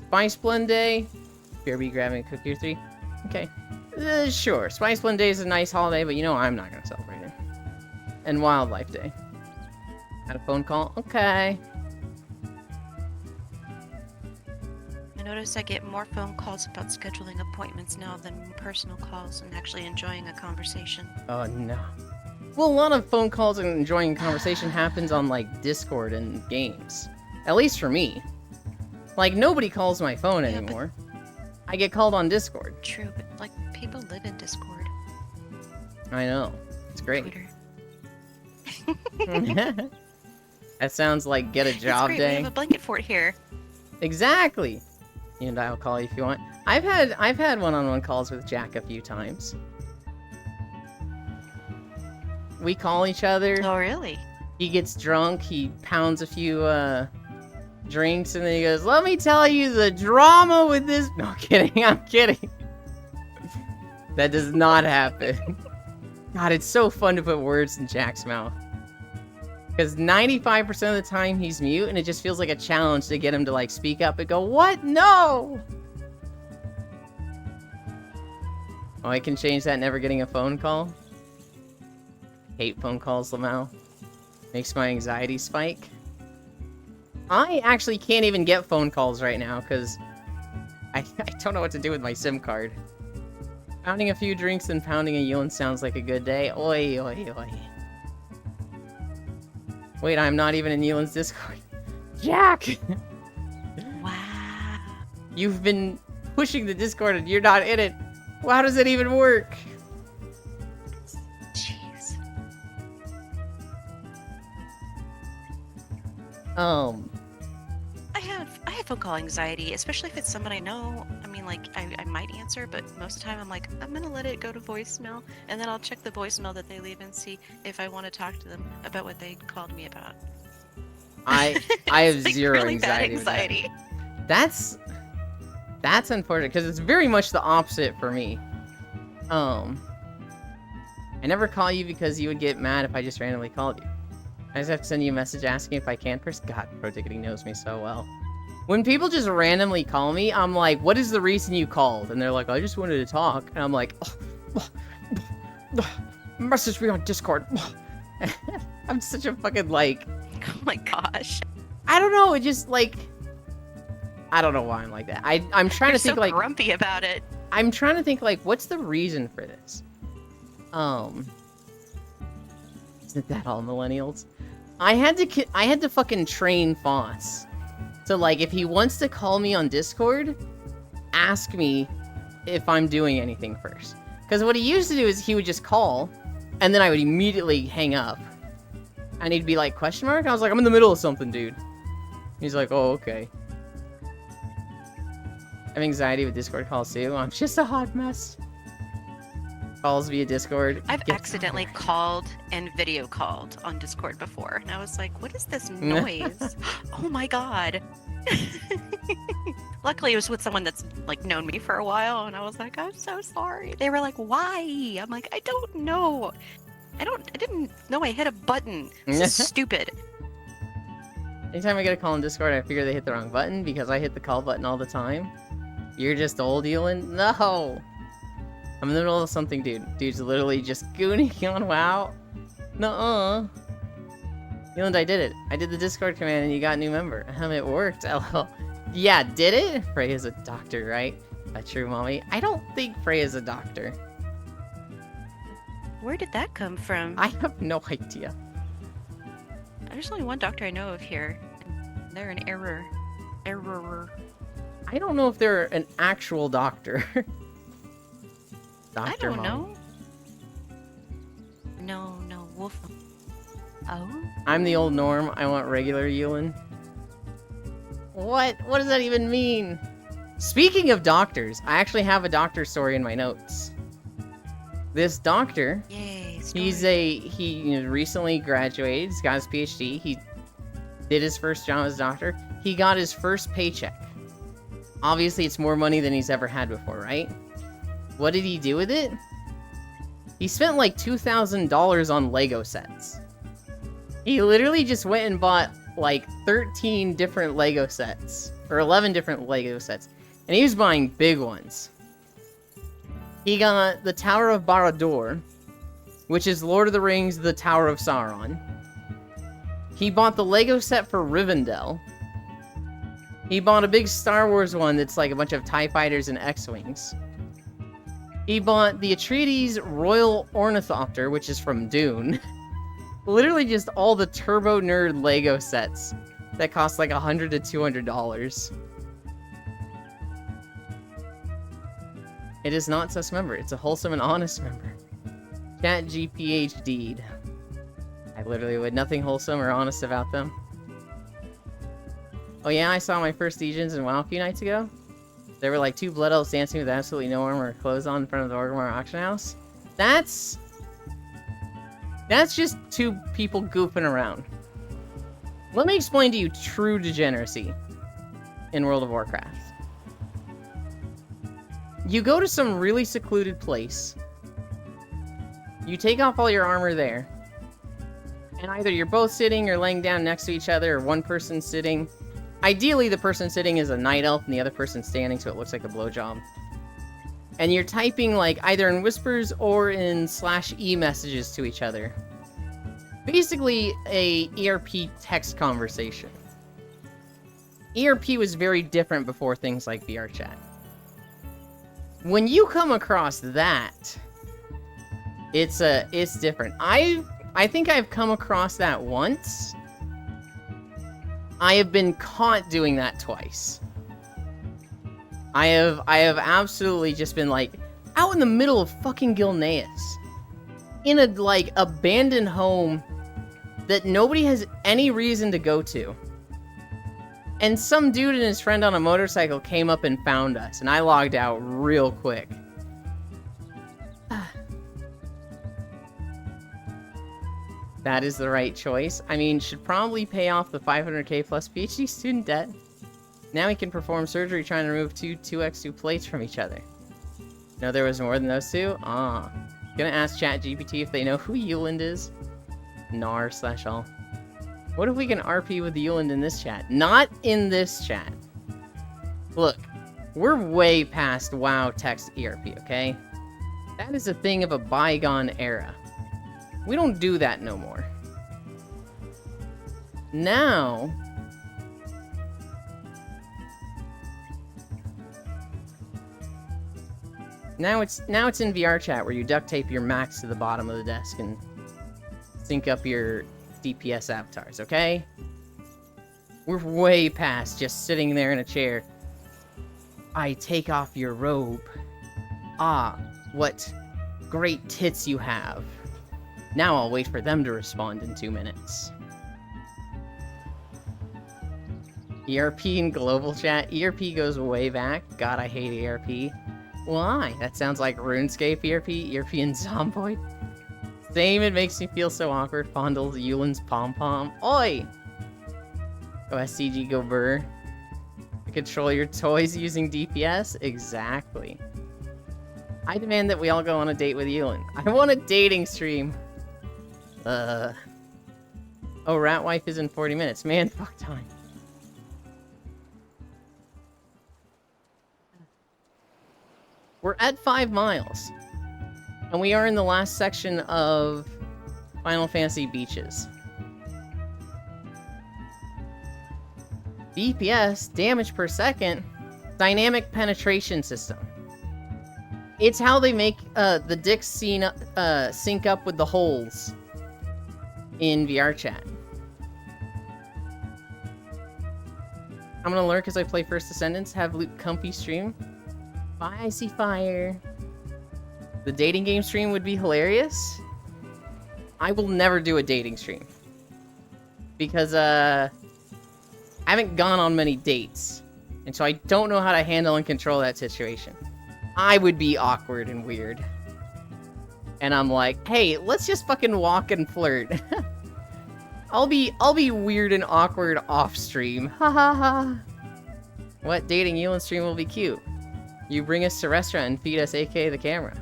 A: Spice Blend Day. BRB grabbing a cookie or 3. Okay. Sure. Spice Blend Day is a nice holiday, but you know I'm not gonna celebrate it. And Wildlife Day. Had a phone call? Okay.
B: I notice I get more phone calls about scheduling appointments now than personal calls and actually enjoying a conversation.
A: Oh no. Well, a lot of phone calls and enjoying conversation happens on like Discord and games. At least for me. Like nobody calls my phone
B: Yeah, but-
A: anymore. I get called on Discord.
B: True, but like people live in Discord,
A: I know. It's great.
B: Twitter.
A: That sounds like get a
B: It's
A: job
B: great. We
A: day.
B: have a blanket fort here.
A: Exactly. And I'll call you if you want. I've had one-on-one calls with Jack a few times. We call each other.
B: Oh, really?
A: He gets drunk. He pounds a few drinks, and then he goes, "Let me tell you the drama with this." No, I'm kidding. I'm kidding. That does not happen. God, it's so fun to put words in Jack's mouth. Because 95% of the time he's mute, and it just feels like a challenge to get him to, like, speak up and go, "What? No!" Oh, I can change that, never getting a phone call. Hate phone calls, Lamau. Makes my anxiety spike. I actually can't even get phone calls right now, because I don't know what to do with my SIM card. Pounding a few drinks and pounding a Yulin sounds like a good day. Oi, oi, oi. Wait, I'm not even in Yulin's Discord. Jack!
B: Wow.
A: You've been pushing the Discord and you're not in it. Well, how does it even work?
B: Jeez. I have phone call anxiety, especially if it's someone I know. I mean, like, I might answer, but most of the time I'm like, I'm gonna let it go to voicemail, and then I'll check the voicemail that they leave and see if I want to talk to them about what they called me about.
A: I have
B: It's, like,
A: zero
B: really bad
A: anxiety. With that.
B: anxiety.
A: That's unfortunate because it's very much the opposite for me. I never call you because you would get mad if I just randomly called you. I just have to send you a message asking if I can first. God, Pro Ticketing knows me so well. When people just randomly call me, I'm like, "What is the reason you called?" And they're like, "I just wanted to talk." And I'm like, "Message me on Discord." I'm such a fucking like.
B: Oh my gosh.
A: I don't know. It just like. I don't know why I'm like that. I'm trying
B: You're
A: to think
B: so
A: like.
B: grumpy about it.
A: I'm trying to think like, what's the reason for this? Isn't that all millennials? I had to fucking train Foss. So like, if he wants to call me on Discord, ask me if I'm doing anything first. Because what he used to do is he would just call, and then I would immediately hang up. And he'd be like, question mark? I was like, I'm in the middle of something, dude. He's like, oh, okay. I have anxiety with Discord calls too. I'm just a hot mess. Calls via Discord.
B: I've
A: Get
B: accidentally
A: somewhere.
B: called and video called on Discord before, and I was like, what is this noise? Oh my god. Luckily, it was with someone that's like known me for a while, and I was like, I'm so sorry. They were like, why? I'm like, I don't know. I didn't know I hit a button. This is stupid.
A: Anytime I get a call on Discord, I figure they hit the wrong button because I hit the call button all the time. You're just old, Yulin? No! I'm in the middle of something, dude. Dude's literally just gooning on WoW. Nuh-uh. Yulin, I did it. I did the Discord command and you got a new member. It worked, lol. Yeah, did it? Freya's a doctor, right? A true mommy. I don't think Freya's a doctor.
B: Where did that come from?
A: I have no idea.
B: There's only one doctor I know of here. And they're an error. Error.
A: I don't know if they're an actual doctor.
B: I
A: Dr.
B: don't
A: Mom.
B: know. No, Wolf. Oh?
A: I'm the old Norm. I want regular Yulin. What? What does that even mean? Speaking of doctors, I actually have a doctor story in my notes. This doctor,
B: Yay.
A: he recently graduated. He's got his PhD. He did his first job as a doctor. He got his first paycheck. Obviously, it's more money than he's ever had before, right? What did he do with it? He spent like $2,000 on Lego sets. He literally just went and bought like 13 different Lego sets. Or 11 different Lego sets. And he was buying big ones. He got the Tower of Barad-dûr, which is Lord of the Rings, the Tower of Sauron. He bought the Lego set for Rivendell. He bought a big Star Wars one that's like a bunch of TIE Fighters and X-Wings. He bought the Atreides Royal Ornithopter, which is from Dune. Literally just all the Turbo Nerd Lego sets that cost like $100 to $200. It is not sus member. It's a wholesome and honest member. Chat GPHD'd. I literally would. Nothing wholesome or honest about them. Oh yeah, I saw my first Legions in WoW a few nights ago. There were like 2 Blood Elves dancing with absolutely no armor or clothes on in front of the Orgrimmar auction house. That's just 2 people goofing around. Let me explain to you true degeneracy in World of Warcraft. You go to some really secluded place. You take off all your armor there. And either you're both sitting or laying down next to each other, or one person's sitting. Ideally, the person sitting is a night elf and the other person's standing, so it looks like a blowjob. And you're typing like either in whispers or in /e messages to each other. Basically, a ERP text conversation. ERP was very different before things like VR chat. When you come across that, it's different. I think I've come across that once. I have been caught doing that twice. I have absolutely just been like out in the middle of fucking Gilneas, in a like abandoned home that nobody has any reason to go to. And some dude and his friend on a motorcycle came up and found us, and I logged out real quick. That is the right choice. I mean, should probably pay off the 500k plus PhD student debt. Now he can perform surgery trying to remove 2x2 plates from each other. No, there was more than those 2? Ah. Gonna ask ChatGPT if they know who Yuland is. Nar/all. What if we can RP with Yuland in this chat? Not in this chat. Look, we're way past WoW text ERP, okay? That is a thing of a bygone era. We don't do that no more. Now it's in VR chat where you duct tape your Macs to the bottom of the desk and sync up your DPS avatars, okay? We're way past just sitting there in a chair. I take off your robe. Ah, what great tits you have. Now I'll wait for them to respond in 2 minutes. ERP in global chat. ERP goes way back. God, I hate ERP. Why? That sounds like RuneScape ERP. ERP in Zomboid. Same, it makes me feel so awkward. Fondles Yulin's pom-pom. Oi! OSCG go burr. Control your toys using DPS? Exactly. I demand that we all go on a date with Yulin. I want a dating stream. Oh, Rat Wife is in 40 minutes. Man, fuck time. We're at 5 miles. And we are in the last section of Final Fantasy Beaches. DPS, damage per second, dynamic penetration system. It's how they make the dicks sync up with the holes in VR chat. I'm gonna learn because I play First Descendants, have Luke Comfy stream. Bye, I see fire. The dating game stream would be hilarious. I will never do a dating stream. Because, I haven't gone on many dates. And so I don't know how to handle and control that situation. I would be awkward and weird. And I'm like, hey, let's just fucking walk and flirt. I'll be weird and awkward off stream. Ha ha ha. What dating you on stream will be cute? You bring us to restaurant and feed us aka the camera.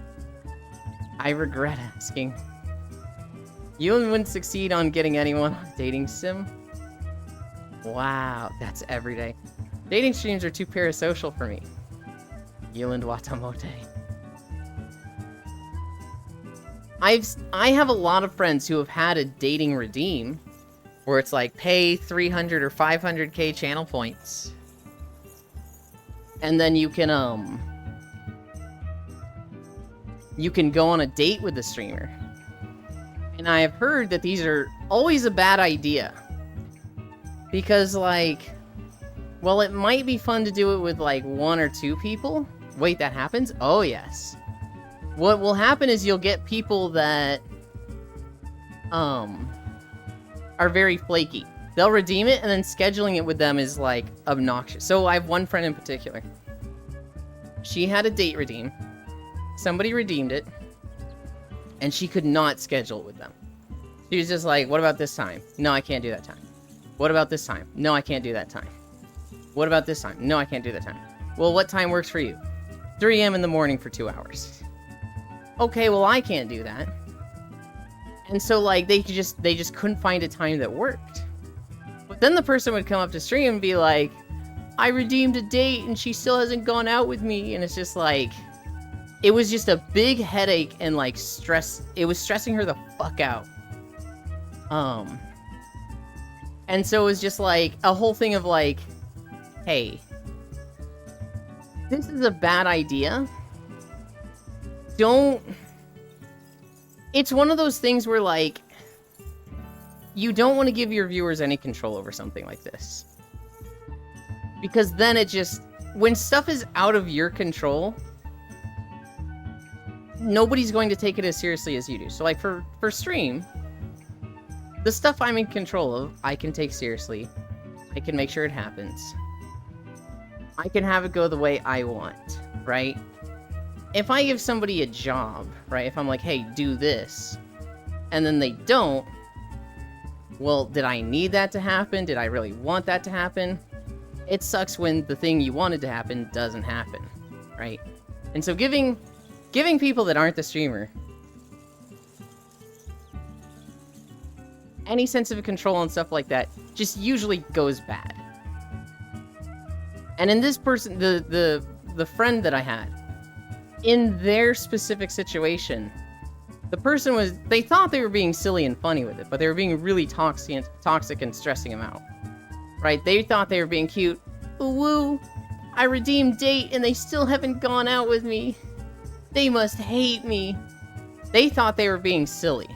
A: I regret asking. Ewan wouldn't succeed on getting anyone on dating sim. Wow, that's every day. Dating streams are too parasocial for me. Yuland Watamote. I have a lot of friends who have had a dating redeem where it's like pay 300 or 500k channel points. And then you can go on a date with the streamer. And I have heard that these are always a bad idea. Because like, well, it might be fun to do it with like 1 or 2 people. Wait, that happens? Oh, yes. What will happen is you'll get people that, are very flaky. They'll redeem it, and then scheduling it with them is, like, obnoxious. So I have one friend in particular. She had a date redeem. Somebody redeemed it, and she could not schedule it with them. She was just like, what about this time? No, I can't do that time. What about this time? No, I can't do that time. What about this time? No, I can't do that time. Well, what time works for you? 3 a.m. in the morning for 2 hours. Okay, well, I can't do that. And so, like, they just couldn't find a time that worked. But then the person would come up to stream and be like, I redeemed a date and she still hasn't gone out with me. And it's just like, it was just a big headache and, like, stress. It was stressing her the fuck out. And so it was just like a whole thing of like, hey, this is a bad idea. It's one of those things where, like, you don't want to give your viewers any control over something like this. Because then it just, when stuff is out of your control, nobody's going to take it as seriously as you do. So, like, for stream, the stuff I'm in control of, I can take seriously. I can make sure it happens. I can have it go the way I want, right? If I give somebody a job, right, if I'm like, hey, do this, and then they don't, well, did I need that to happen? Did I really want that to happen? It sucks when the thing you wanted to happen doesn't happen, right? And so giving people that aren't the streamer any sense of control and stuff like that just usually goes bad. And in this person, the friend that I had, in their specific situation, the person was, they thought they were being silly and funny with it, but they were being really toxic and stressing them out. Right? They thought they were being cute. Ooh, woo, I redeemed date and they still haven't gone out with me. They must hate me. They thought they were being silly.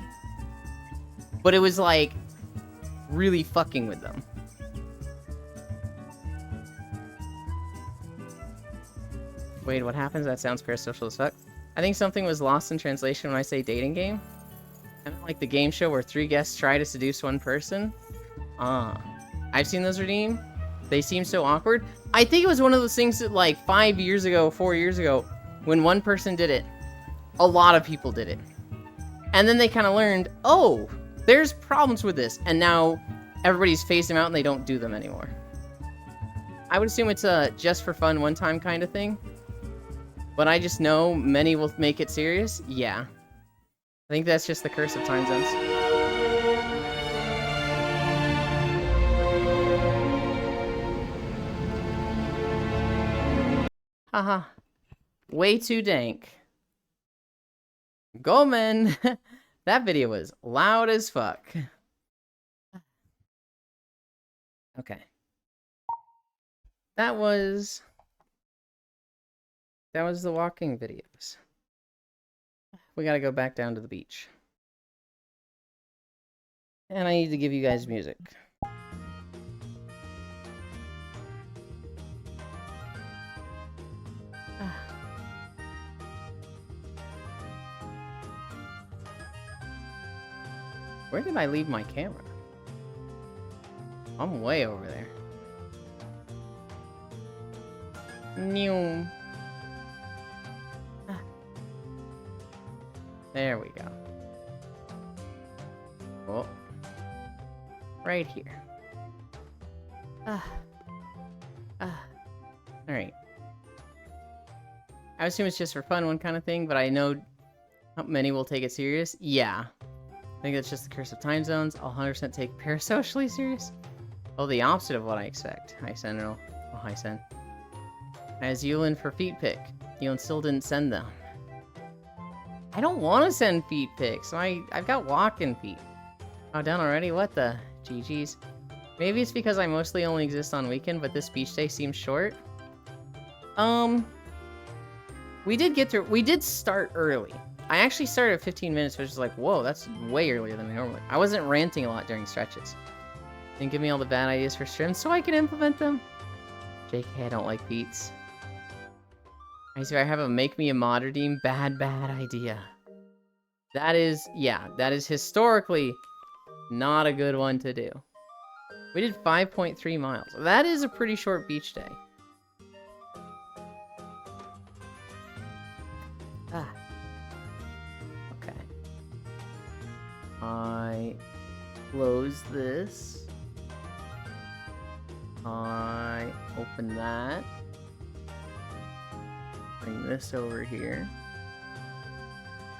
A: But it was like, really fucking with them. Wait, what happens? That sounds parasocial as fuck. I think something was lost in translation when I say dating game. I meant like the game show where 3 guests try to seduce 1 person. I've seen those redeem. They seem so awkward. I think it was one of those things that, like, 5 years ago, 4 years ago, when one person did it, a lot of people did it. And then they kind of learned, oh, there's problems with this, and now everybody's phased them out and they don't do them anymore. I would assume it's a just for fun, one-time kind of thing. But I just know many will make it serious. Yeah. I think that's just the curse of time zones. Haha. Way too dank. Go, man. That video was loud as fuck. Okay. That was the walking videos. We gotta go back down to the beach. And I need to give you guys music. Where did I leave my camera? I'm way over there. New. There we go. Oh. Right here. Alright. I assume it's just for fun, one kind of thing, but I know how many will take it serious. Yeah. I think that's just the curse of time zones. I'll 100% take parasocially serious. Oh, the opposite of what I expect. Hi, Sentinel. Oh, hi, Sen. As Yulin for feet pic. Yulin still didn't send them. I don't want to send feet pics. I've got walking feet. Oh, done already? What the? GG's. Maybe it's because I mostly only exist on weekend, but this beach day seems short. We did start early. I actually started at 15 minutes, which is like, whoa, that's way earlier than I normally. I wasn't ranting a lot during stretches. And give me all the bad ideas for streams so I can implement them. JK, I don't like beats. I swear I have a make me a mod redeem. Bad idea. That is, yeah, that is historically Not a good one to do. We did 5.3 miles. That is a pretty short beach day. Ah. Okay. I close this. I open that. Bring this over here.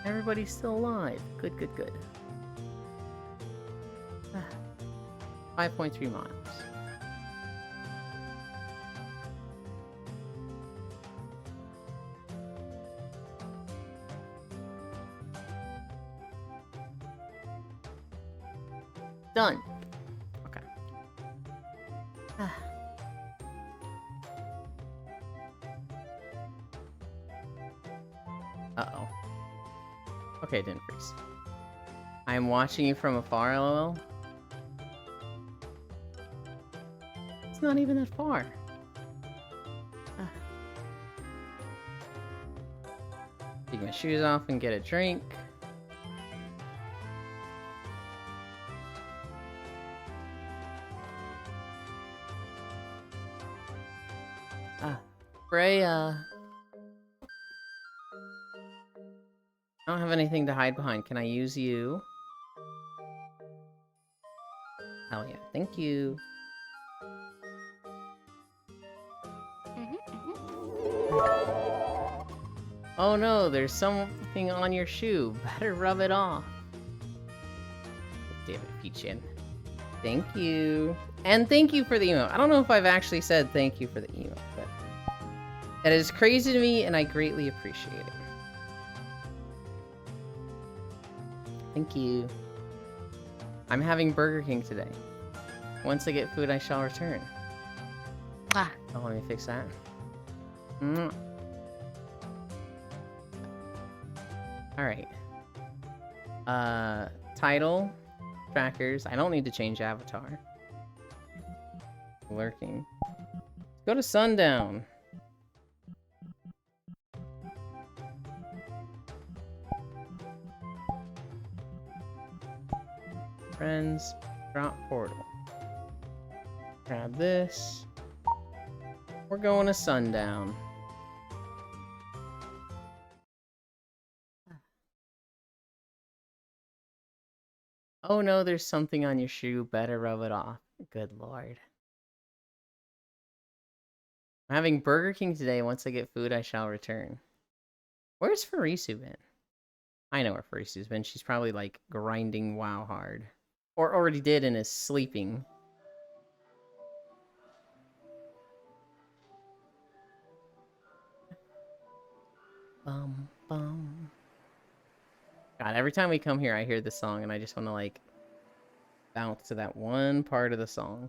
A: Everybody's still alive. Good, good, good. 5.3 miles. Done. Okay. Uh-oh. Okay, it didn't freeze. I am watching you from afar, lol. It's not even that far. Take my shoes off and get a drink. Freya. I don't have anything to hide behind. Can I use you? Hell yeah. Thank you. Oh no, there's something on your shoe. Better rub it off. Damn it, Peachin. Thank you. And thank you for the email. I don't know if I've actually said thank you for the email, but that is crazy to me and I greatly appreciate it. Thank you. I'm having Burger King today. Once I get food, I shall return.
B: Ah.
A: Oh, let me fix that. Alright. Title. Trackers. I don't need to change avatar. Lurking. Go to Sundown. Friends. Drop portal. Grab this. We're going to Sundown. Oh no, there's something on your shoe. Better rub it off. Good lord. I'm having Burger King today. Once I get food, I shall return. Where's Farisu been? I know where Farisu's been. She's probably like grinding WoW hard. Or already did and is sleeping. Bum, bum. God, every time we come here, I hear this song, and I just want to, like, bounce to that one part of the song.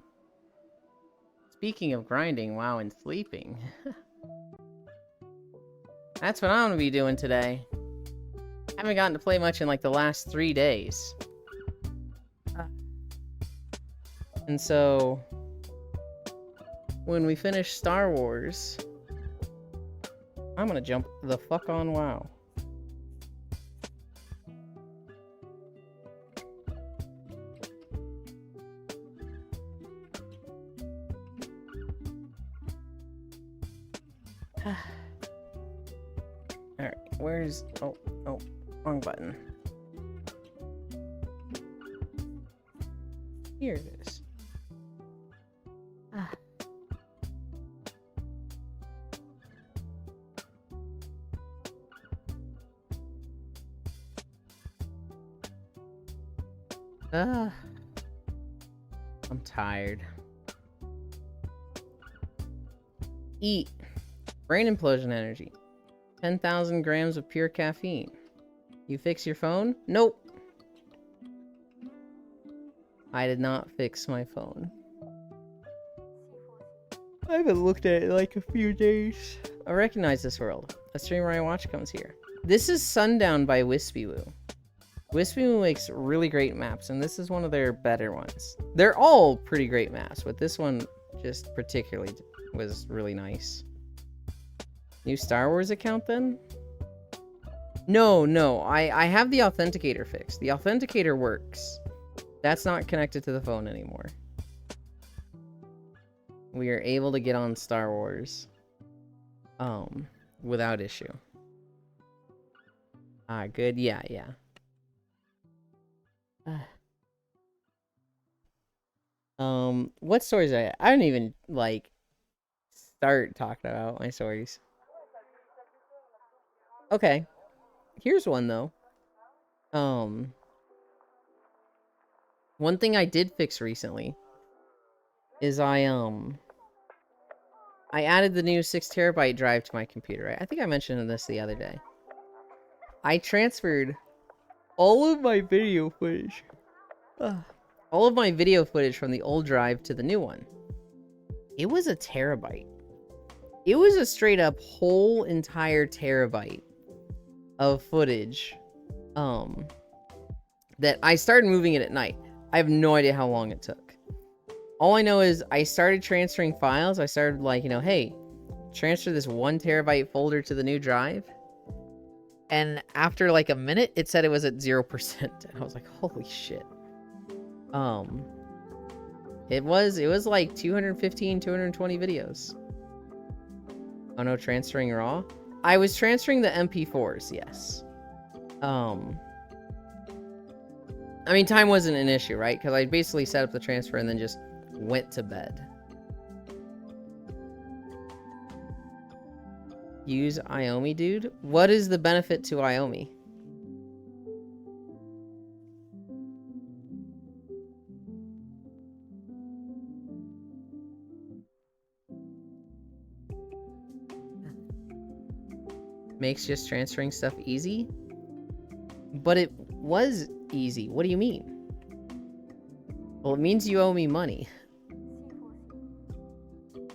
A: Speaking of grinding, WoW, and sleeping. That's what I'm going to be doing today. I haven't gotten to play much in, like, the last 3 days. And so, when we finish Star Wars, I'm going to jump the fuck on WoW. Alright, where's... Oh, wrong button. Here it is. I'm tired. Eat. Brain implosion energy. 10,000 grams of pure caffeine. You fix your phone? Nope. I did not fix my phone. I haven't looked at it in like a few days. I recognize this world. A streamer I watch comes here. This is Sundown by Wispy Woo. Wispy Woo makes really great maps, and this is one of their better ones. They're all pretty great maps, but this one just particularly was really nice. New Star Wars account then? No, I have the authenticator fixed. The authenticator works. That's not connected to the phone anymore. We are able to get on Star Wars. Without issue. Good. Yeah. What stories I don't even, like, start talking about my stories. Okay. Here's one, though. One thing I did fix recently is I added the new 6TB drive to my computer. Right? I think I mentioned this the other day. I transferred all of my video footage. All of my video footage from the old drive to the new one. It was a terabyte. It was a straight up whole entire terabyte of footage. That I started moving it at night. I have no idea how long it took. All I know is I started transferring files. I started like, hey, transfer this 1 terabyte folder to the new drive. And after like a minute, it said it was at 0%. And I was like, holy shit. It was like 215, 220 videos. Oh no, transferring raw? I was transferring the MP4s, yes. I mean, time wasn't an issue, right? Because I basically set up the transfer and then just went to bed. Use Iomi, dude? What is the benefit to Iomi? Makes just transferring stuff easy? But it was easy. What do you mean? Well, it means you owe me money.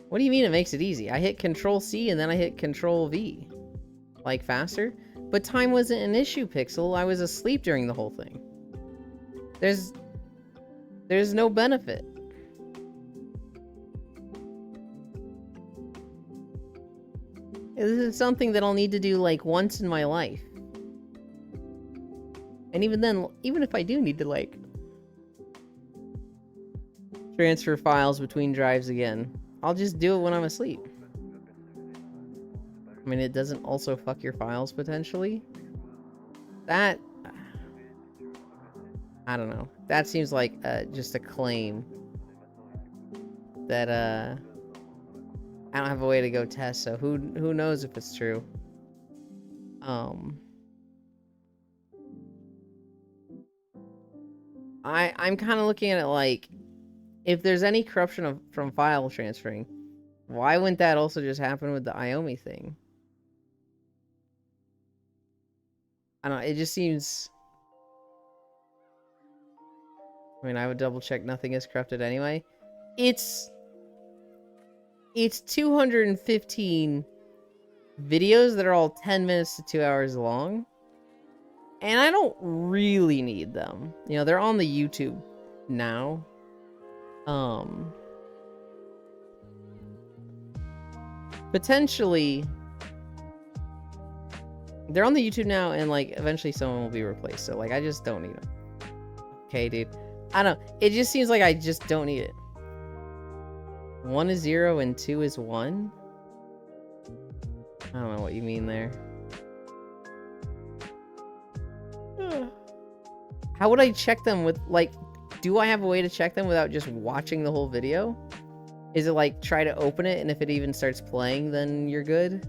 A: What do you mean it makes it easy? I hit Control-C and then I hit Control-V. Like, faster? But time wasn't an issue, Pixel. I was asleep during the whole thing. There's no benefit. This is something that I'll need to do, like, once in my life. And even then, even if I do need to, like, transfer files between drives again, I'll just do it when I'm asleep. I mean, it doesn't also fuck your files, potentially. That... I don't know. That seems like just a claim that, I don't have a way to go test, so who knows if it's true. I'm kind of looking at it like, if there's any corruption from file transferring, why wouldn't that also just happen with the Iomi thing? I don't know, it just seems... I mean, I would double check nothing is corrupted anyway. It's 215 videos that are all 10 minutes to 2 hours long. And I don't really need them. You know, they're on the YouTube now. Potentially, they're on the YouTube now, and like eventually someone will be replaced. So like, I just don't need them. Okay, dude. I don't know. It just seems like I just don't need it. 1 is 0 and 2 is 1? I don't know what you mean there. How would I check them with, like, do I have a way to check them without just watching the whole video? Is it like, try to open it, and if it even starts playing, then you're good?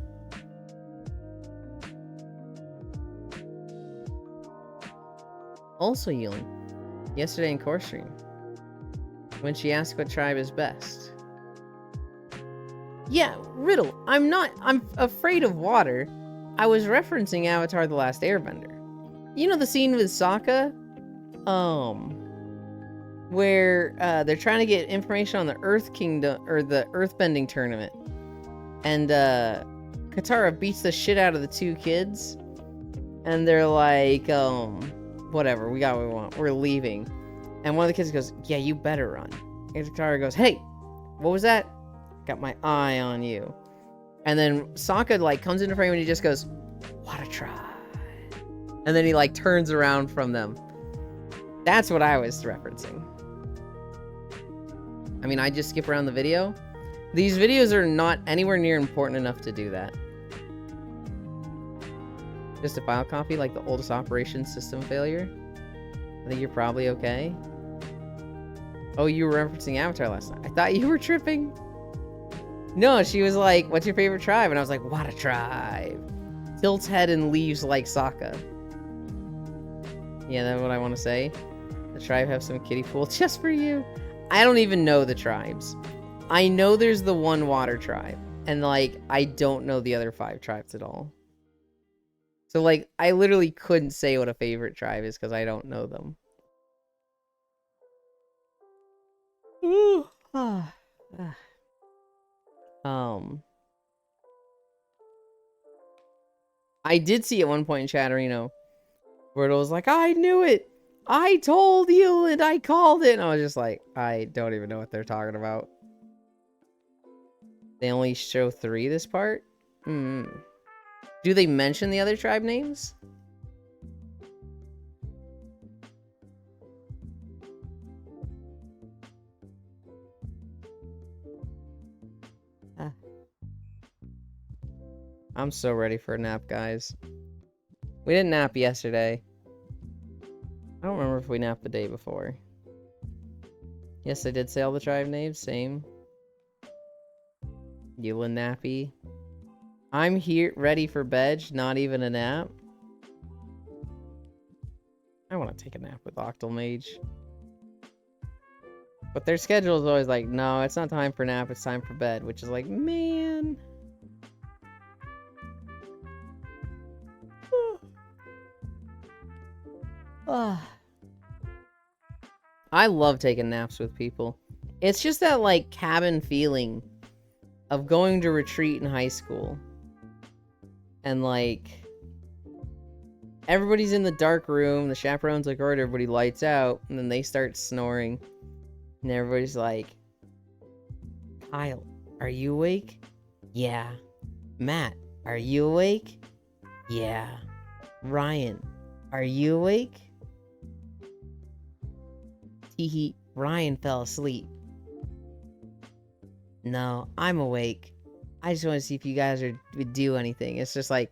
A: Also, Yulin, yesterday in Core Stream, when she asked what tribe is best. Yeah, Riddle, I'm afraid of water. I was referencing Avatar: The Last Airbender. You know the scene with Sokka? Where they're trying to get information on the Earth Kingdom, or the Earthbending tournament. And Katara beats the shit out of the 2 kids. And they're like, whatever, we got what we want. We're leaving. And one of the kids goes, yeah, you better run. And Katara goes, hey, what was that? Got my eye on you. And then Sokka, like, comes into frame and he just goes, what a try. And then he, like, turns around from them. That's what I was referencing. I mean, I just skip around the video. These videos are not anywhere near important enough to do that. Just a file copy, like the oldest operation system failure. I think you're probably okay. Oh, you were referencing Avatar last night. I thought you were tripping. No, she was like, what's your favorite tribe? And I was like, what a tribe. Tilts head and leaves like Sokka. Yeah, that's what I want to say. The tribe have some kiddie pool just for you. I don't even know the tribes. I know there's the one water tribe. And, like, I don't know the other 5 tribes at all. So, like, I literally couldn't say what a favorite tribe is because I don't know them. I did see at one point in Chatterino, where it was like, I knew it! I told you and I called it! And I was just like, I don't even know what they're talking about. They only show 3 this part? Do they mention the other tribe names? I'm so ready for a nap, guys. We didn't nap yesterday. I don't remember if we napped the day before. Yes, I did say all the tribe names. Same. Ewan Nappy. I'm here, ready for bed. Not even a nap. I want to take a nap with Octomage. But their schedule is always like, no, it's not time for nap. It's time for bed. Which is like, man... I love taking naps with people. It's just that, like, cabin feeling of going to retreat in high school. And, like, everybody's in the dark room. The chaperone's like, alright, everybody lights out. And then they start snoring. And everybody's like, Kyle, are you awake? Yeah. Matt, are you awake? Yeah. Ryan, are you awake? Teehee, Ryan fell asleep. No, I'm awake. I just want to see if you guys would do anything. It's just like,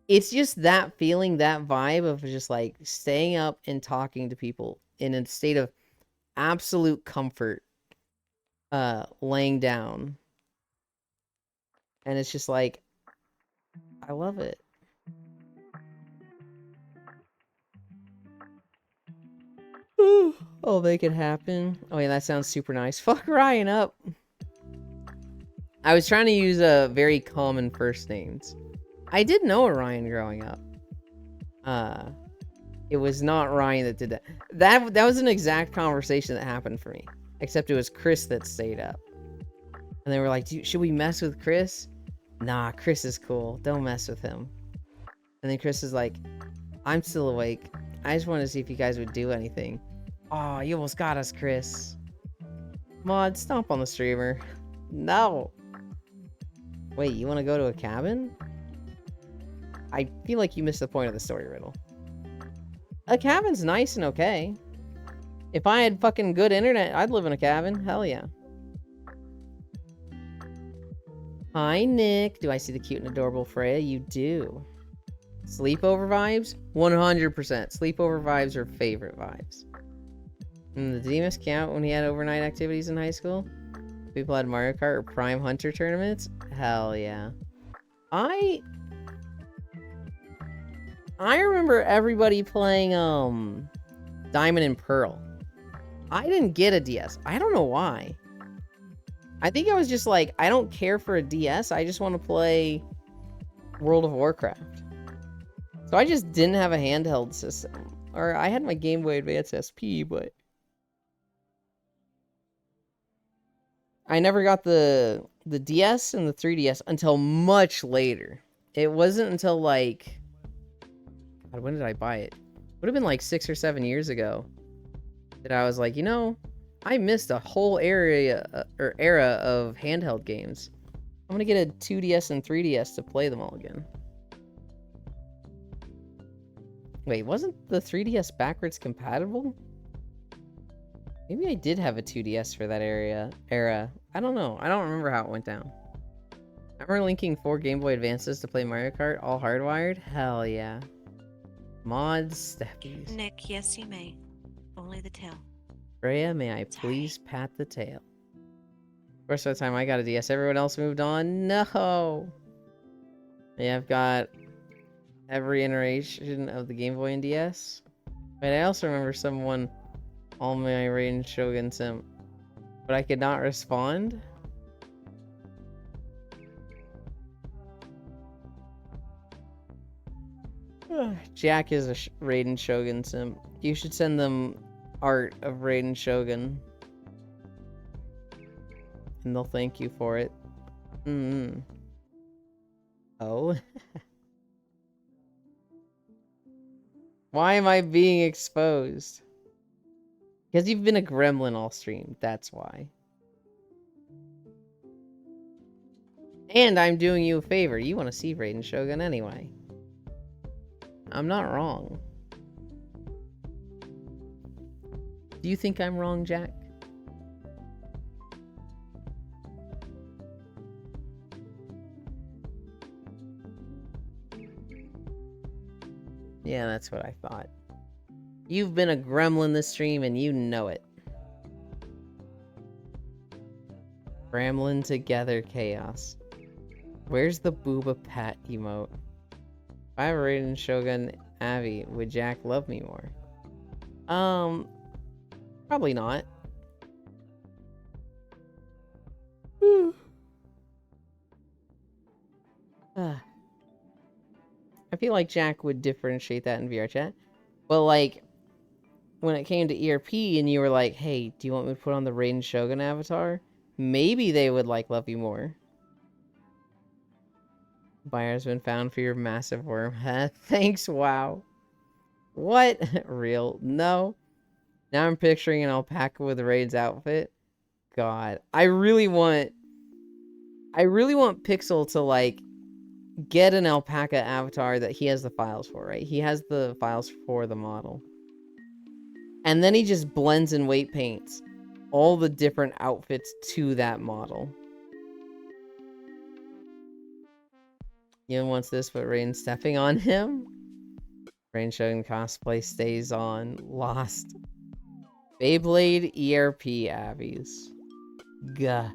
A: it's just that feeling, that vibe of just like staying up and talking to people in a state of absolute comfort, laying down. And it's just like, I love it. I'll make it happen. Oh yeah, that sounds super nice. Fuck Ryan up. I was trying to use very common first names. I did know a Ryan growing up. It was not Ryan that did that. That was an exact conversation that happened for me. Except it was Chris that stayed up. And they were like, should we mess with Chris? Nah, Chris is cool. Don't mess with him. And then Chris is like, I'm still awake. I just wanted to see if you guys would do anything. Oh, you almost got us, Chris. Mod, stomp on the streamer. No. Wait, you want to go to a cabin? I feel like you missed the point of the story, Riddle. A cabin's nice and okay. If I had fucking good internet, I'd live in a cabin. Hell yeah. Hi, Nick. Do I see the cute and adorable Freya? You do. Sleepover vibes? 100%. Sleepover vibes are favorite vibes. And the Demas count when he had overnight activities in high school? People had Mario Kart or Prime Hunter tournaments? Hell yeah. I remember everybody playing Diamond and Pearl. I didn't get a DS. I don't know why. I think I was just like, I don't care for a DS. I just want to play World of Warcraft. So I just didn't have a handheld system. Or I had my Game Boy Advance SP, but I never got the DS and the 3DS until much later. It wasn't until like, God, when did I buy it? Would have been like 6 or 7 years ago that I was like, you know, I missed a whole era of handheld games. I'm gonna get a 2DS and 3DS to play them all again. Wait, wasn't the 3DS backwards compatible? Maybe I did have a 2DS for that era. I don't know. I don't remember how it went down. I remember linking 4 Game Boy Advances to play Mario Kart, all hardwired. Hell yeah. Mods, steppies.
B: Nick, yes, you may. Only the tail.
A: Freya, may I please pat the tail? First of the time I got a DS, everyone else moved on. No. Yeah, I've got every iteration of the Game Boy and DS. But I also remember someone all my Raiden Shogun Sim, but I could not respond. Jack is a Raiden Shogun Sim. You should send them art of Raiden Shogun, and they'll thank you for it. Oh. Why am I being exposed? Because you've been a gremlin all stream, that's why. And I'm doing you a favor. You want to see Raiden Shogun anyway. I'm not wrong. Do you think I'm wrong, Jack? Yeah, that's what I thought. You've been a gremlin this stream and you know it. Gremlin together chaos. Where's the Booba Pat emote? If I were Raiden Shogun Avi, would Jack love me more? Probably not. I feel like Jack would differentiate that in VR chat. But like, when it came to ERP and you were like, hey, do you want me to put on the Raiden Shogun avatar? Maybe they would like love you more. Buyer's been found for your massive worm. Thanks, wow. What? Real? No. Now I'm picturing an alpaca with Raiden's outfit. God. I really want Pixel to like get an alpaca avatar that he has the files for, right? He has the files for the model. And then he just blends and weight paints all the different outfits to that model. Even wants this, but Rain stepping on him. Rain Shogun cosplay stays on. Lost. Beyblade ERP Abbies. Gah.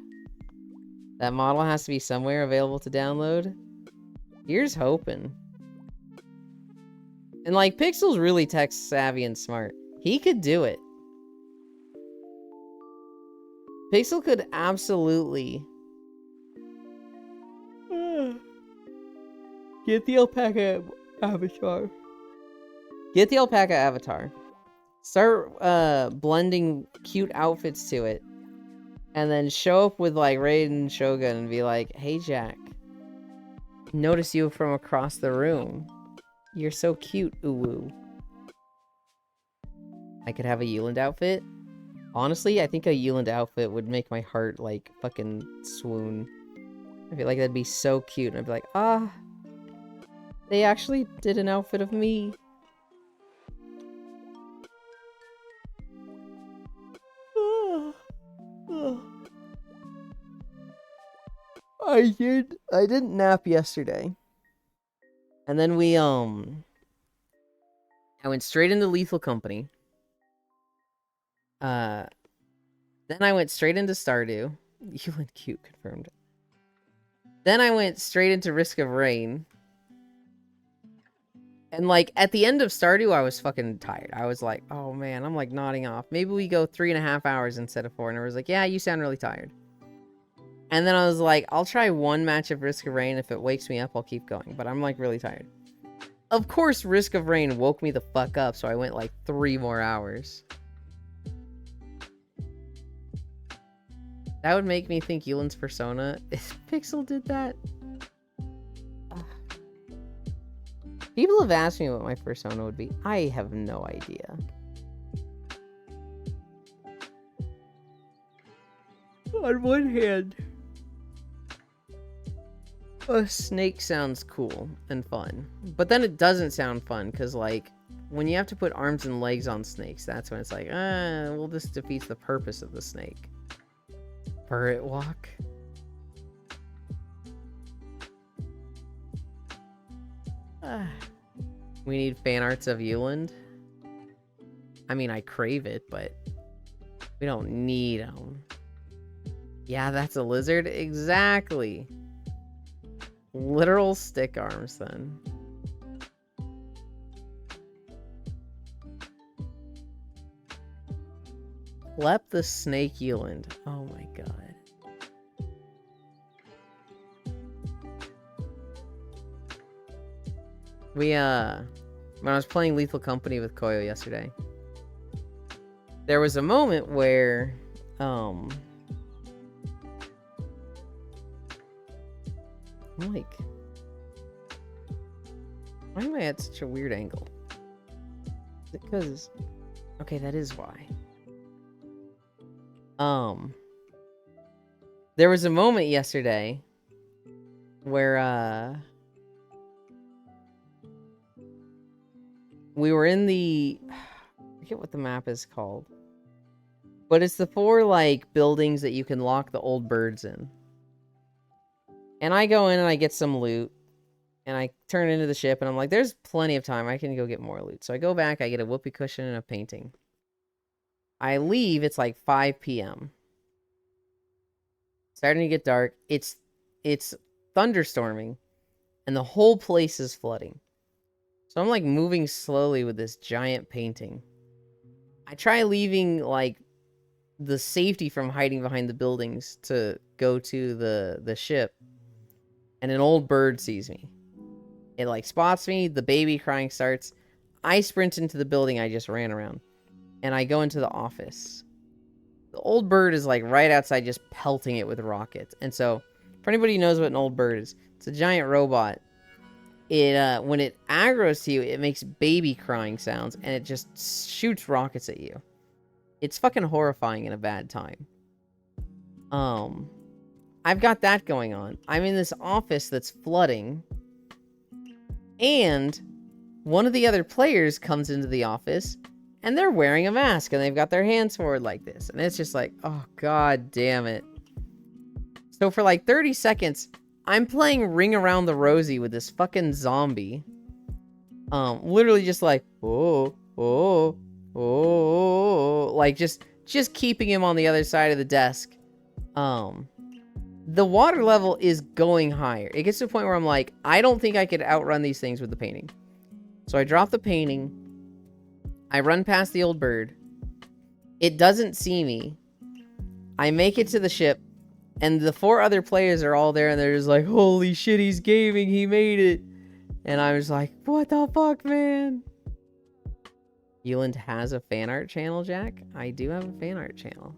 A: That model has to be somewhere available to download. Here's hoping. And like, Pixel's really tech savvy and smart. He could do it. Pixel could absolutely get the alpaca avatar. Get the alpaca avatar. Start blending cute outfits to it. And then show up with like Raiden Shogun and be like, hey Jack, notice you from across the room. You're so cute, uwu. I could have a Euland outfit. Honestly, I think a Euland outfit would make my heart like fucking swoon. I feel like that'd be so cute. And I'd be like, ah, they actually did an outfit of me. I didn't nap yesterday. And then I went straight into Lethal Company. Then I went straight into Stardew. Euland cute, confirmed. Then I went straight into Risk of Rain. And like, at the end of Stardew, I was fucking tired. I was like, oh man, I'm like nodding off. Maybe we go 3.5 hours instead of 4. And I was like, yeah, you sound really tired. And then I was like, I'll try one match of Risk of Rain. If it wakes me up, I'll keep going. But I'm like really tired. Of course, Risk of Rain woke me the fuck up. So I went like 3 more hours. That would make me think Euland's Persona. If Pixel did that. People have asked me what my persona would be. I have no idea. On one hand, a snake sounds cool and fun. But then it doesn't sound fun, because, like, when you have to put arms and legs on snakes, that's when it's like, well, this defeats the purpose of the snake. Burret walk. We need fan arts of Euland. I mean, I crave it, but we don't need them. Yeah, that's a lizard. Exactly. Literal stick arms, then. Plep the snake Euland. Oh my god. When I was playing Lethal Company with Koyo yesterday, there was a moment where, I'm like, why am I at such a weird angle? Is it because, okay, that is why. There was a moment yesterday where, we were in the, I forget what the map is called, but it's the 4, like, buildings that you can lock the old birds in. And I go in and I get some loot, and I turn into the ship, and I'm like, there's plenty of time, I can go get more loot. So I go back, I get a whoopee cushion and a painting. I leave, it's like 5 p.m. Starting to get dark, it's thunderstorming, and the whole place is flooding. So I'm like moving slowly with this giant painting. I try leaving like the safety from hiding behind the buildings to go to the ship. And an old bird sees me. It like spots me, the baby crying starts. I sprint into the building I just ran around. And I go into the office. The old bird is like right outside just pelting it with rockets. And so, for anybody who knows what an old bird is, it's a giant robot. It when it aggroes to you, it makes baby crying sounds, and it just shoots rockets at you. It's fucking horrifying in a bad time. I've got that going on. I'm in this office that's flooding, and one of the other players comes into the office, and they're wearing a mask, and they've got their hands forward like this, and it's just like, oh god damn it. So for like 30 seconds, I'm playing Ring Around the Rosie with this fucking zombie. Literally just like, oh, like just keeping him on the other side of the desk. The water level is going higher. It gets to a point where I'm like, I don't think I could outrun these things with the painting. So I drop the painting. I run past the old bird. It doesn't see me. I make it to the ship. And the 4 other players are all there, and they're just like, holy shit, he's gaming, he made it. And I was like, what the fuck, man? Euland has a fan art channel, Jack? I do have a fan art channel.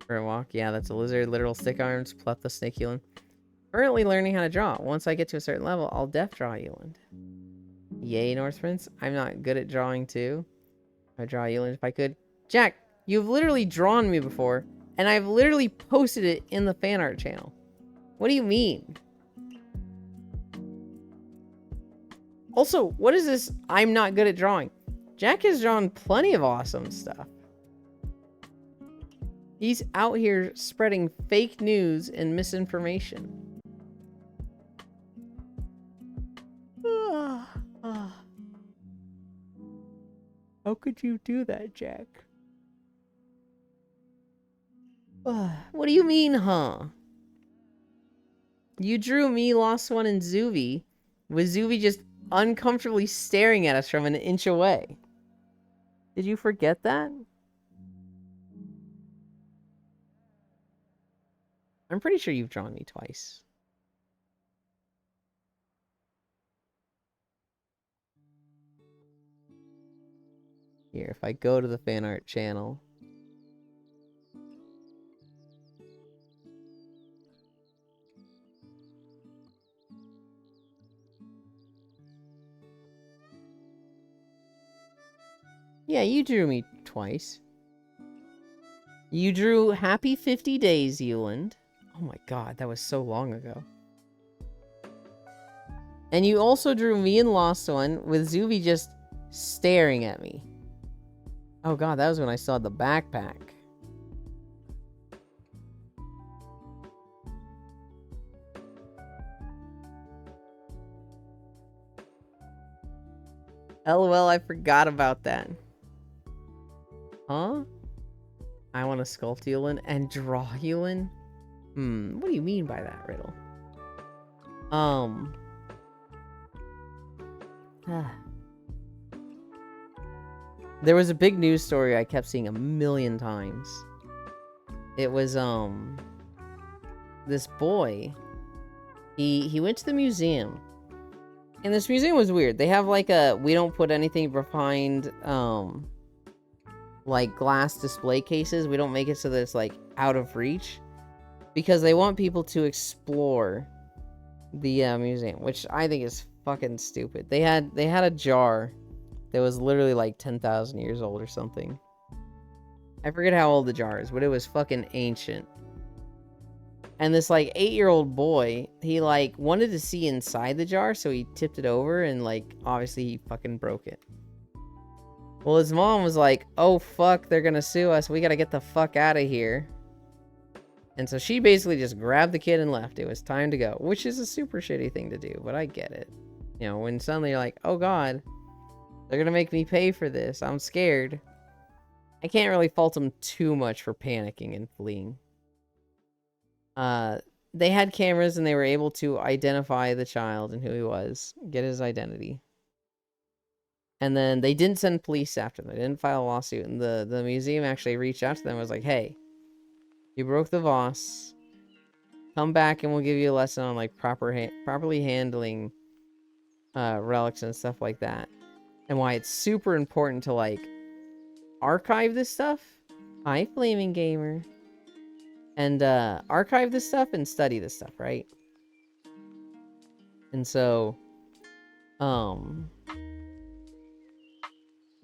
A: For a walk, yeah, that's a lizard, literal stick arms, pleth the snake Euland. Currently learning how to draw. Once I get to a certain level, I'll def draw Euland. Yay, North Prince. I'm not good at drawing, too. I'd draw Euland if I could. Jack! You've literally drawn me before, and I've literally posted it in the fan art channel. What do you mean? Also, what is this I'm not good at drawing? Jack has drawn plenty of awesome stuff. He's out here spreading fake news and misinformation. How could you do that, Jack? What do you mean, huh? You drew me, Lost One, and Zuvi, with Zuvi just uncomfortably staring at us from an inch away. Did you forget that? I'm pretty sure you've drawn me twice. Here, if I go to the fan art channel... Yeah, you drew me twice. You drew Happy 50 Days, Euland. Oh my god, that was so long ago. And you also drew me in Lost One with Zuby just staring at me. Oh god, that was when I saw the backpack. LOL, I forgot about that. Huh? I want to sculpt Yulin and draw Yulin? What do you mean by that, Riddle? There was a big news story I kept seeing a million times. It was, this boy, he went to the museum. And this museum was weird. They have like we don't put anything behind, like glass display cases. We don't make it so that it's like out of reach. Because they want people to explore the museum, which I think is fucking stupid. They had a jar that was literally like 10,000 years old or something. I forget how old the jar is, but it was fucking ancient. And this like 8-year-old boy, he like wanted to see inside the jar, so he tipped it over and like obviously he fucking broke it. Well, his mom was like, "Oh fuck, they're gonna sue us. We gotta get the fuck out of here." And so she basically just grabbed the kid and left. It was time to go, which is a super shitty thing to do, but I get it. You know, when suddenly you're like, "Oh god, they're gonna make me pay for this. I'm scared." I can't really fault them too much for panicking and fleeing. They had cameras and they were able to identify the child and who he was, get his identity. And then they didn't send police after them. They didn't file a lawsuit. And the museum actually reached out to them and was like, "Hey, you broke the Voss. Come back and we'll give you a lesson on like properly handling relics and stuff like that. And why it's super important to like archive this stuff." Hi, Flaming Gamer. And archive this stuff and study this stuff, right? And so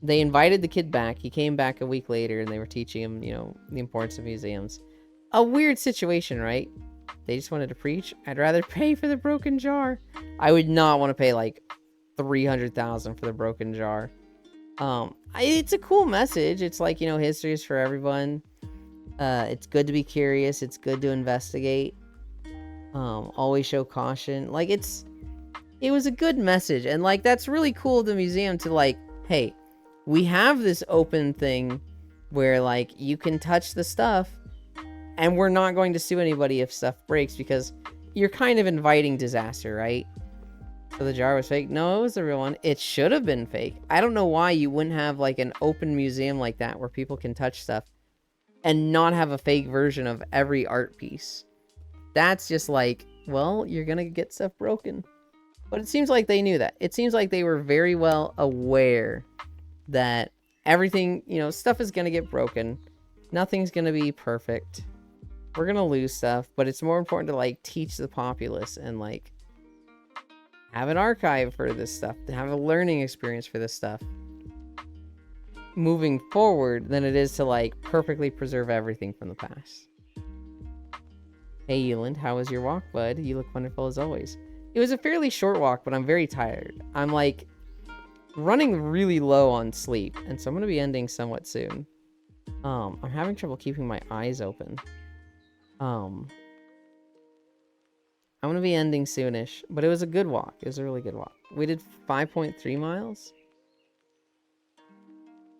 A: they invited the kid back. He came back a week later and they were teaching him, you know, the importance of museums. A weird situation, right? They just wanted to preach. I'd rather pay for the broken jar. I would not want to pay like 300,000 for the broken jar. It's a cool message. It's like, you know, history is for everyone. It's good to be curious. It's good to investigate. Always show caution. Like, it was a good message. And, like, that's really cool of the museum to, like, hey, we have this open thing where, like, you can touch the stuff and we're not going to sue anybody if stuff breaks because you're kind of inviting disaster, right? So the jar was fake? No, it was the real one. It should have been fake. I don't know why you wouldn't have, like, an open museum like that where people can touch stuff and not have a fake version of every art piece. That's just like, well, you're gonna get stuff broken. But it seems like they knew that. It seems like they were very well aware that everything, you know, stuff is gonna get broken. Nothing's gonna be perfect. We're gonna lose stuff, but it's more important to, like, teach the populace and, like, have an archive for this stuff, to have a learning experience for this stuff moving forward than it is to, like, perfectly preserve everything from the past. Hey, Euland, how was your walk, bud? You look wonderful as always. It was a fairly short walk, but I'm very tired. I'm, like, running really low on sleep, and so I'm going to be ending somewhat soon. I'm having trouble keeping my eyes open. I'm going to be ending soonish, but it was a good walk. It was a really good walk. We did 5.3 miles.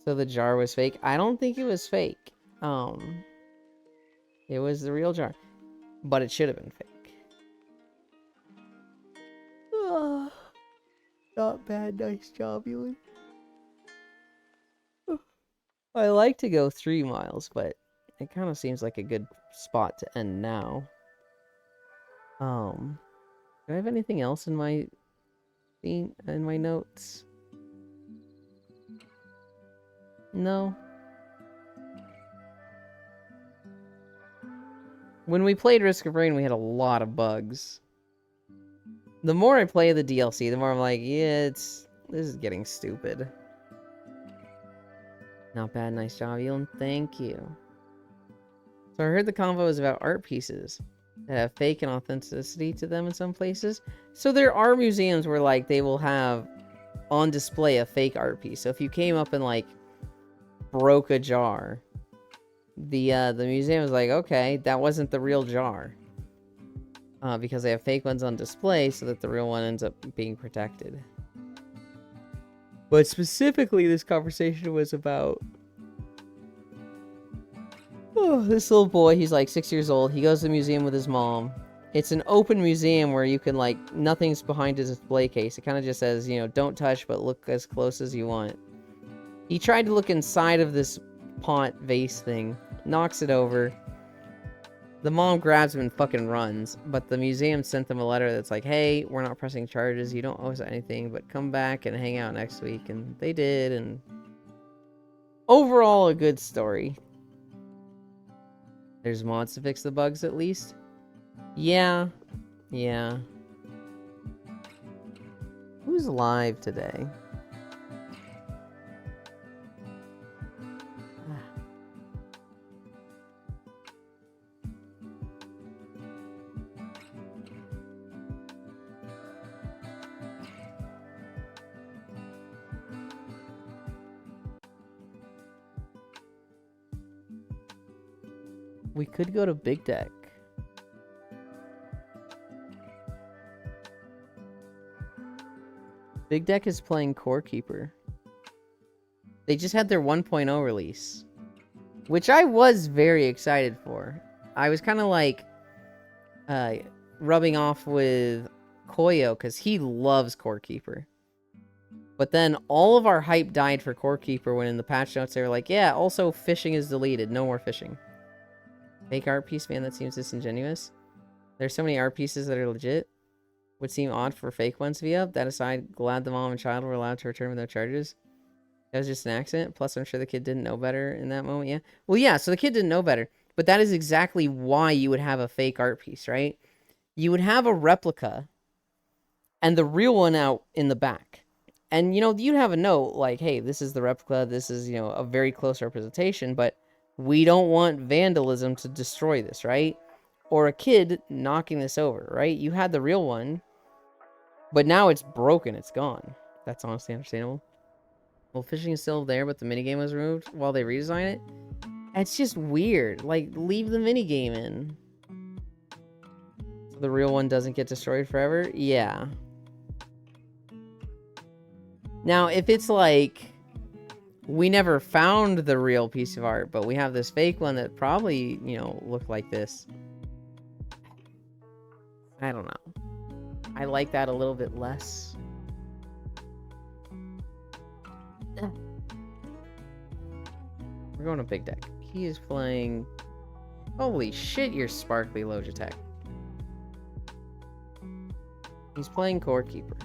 A: So the jar was fake. I don't think it was fake. It was the real jar. But it should have been fake. Not bad. Nice job, Ewan. I like to go 3 miles, but it kind of seems like a good spot to end now. Do I have anything else in my notes? No. When we played Risk of Rain, we had a lot of bugs. The more I play the DLC, the more I'm like, yeah, this is getting stupid. Not bad, nice job, Elon. Thank you. So I heard the convo was about art pieces. that have fake and authenticity to them in some places. So there are museums where like they will have on display a fake art piece. So if you came up and like broke a jar, the museum is like, okay, that wasn't the real jar. Because they have fake ones on display so that the real one ends up being protected. But specifically, this conversation was about this little boy. He's like 6 years old. He goes to the museum with his mom. It's an open museum where you can like, nothing's behind his display case. It kind of just says, you know, don't touch, but look as close as you want. He tried to look inside of this pot vase thing, knocks it over. The mom grabs him and fucking runs, but the museum sent them a letter that's like, hey, we're not pressing charges, you don't owe us anything, but come back and hang out next week. And they did, and overall a good story. There's mods to fix the bugs at least. Yeah. Who's live today? We could go to Big Deck. Big Deck is playing Core Keeper. They just had their 1.0 release, which I was very excited for. I was kind of like rubbing off with Koyo because he loves Core Keeper. But then all of our hype died for Core Keeper when in the patch notes they were like, yeah, also fishing is deleted. No more fishing. Fake art piece, man, that seems disingenuous. There's so many art pieces that are legit. Would seem odd for fake ones to be up. That aside, glad the mom and child were allowed to return without charges. That was just an accident. Plus, I'm sure the kid didn't know better in that moment, yeah? Well, yeah, so the kid didn't know better. But that is exactly why you would have a fake art piece, right? You would have a replica and the real one out in the back. And, you know, you'd have a note like, hey, this is the replica. This is, you know, a very close representation, but we don't want vandalism to destroy this, right? Or a kid knocking this over, right? You had the real one, but now it's broken. It's gone. That's honestly understandable. Well, fishing is still there, but the minigame was removed while they redesign it. It's just weird. Like, leave the minigame in. So the real one doesn't get destroyed forever? Yeah. Now, if it's like, we never found the real piece of art, but we have this fake one that probably, you know, looked like this. I don't know. I like that a little bit less. We're going to Big Deck. He is playing... Holy shit, you're sparkly, Logitech. He's playing Core Keeper.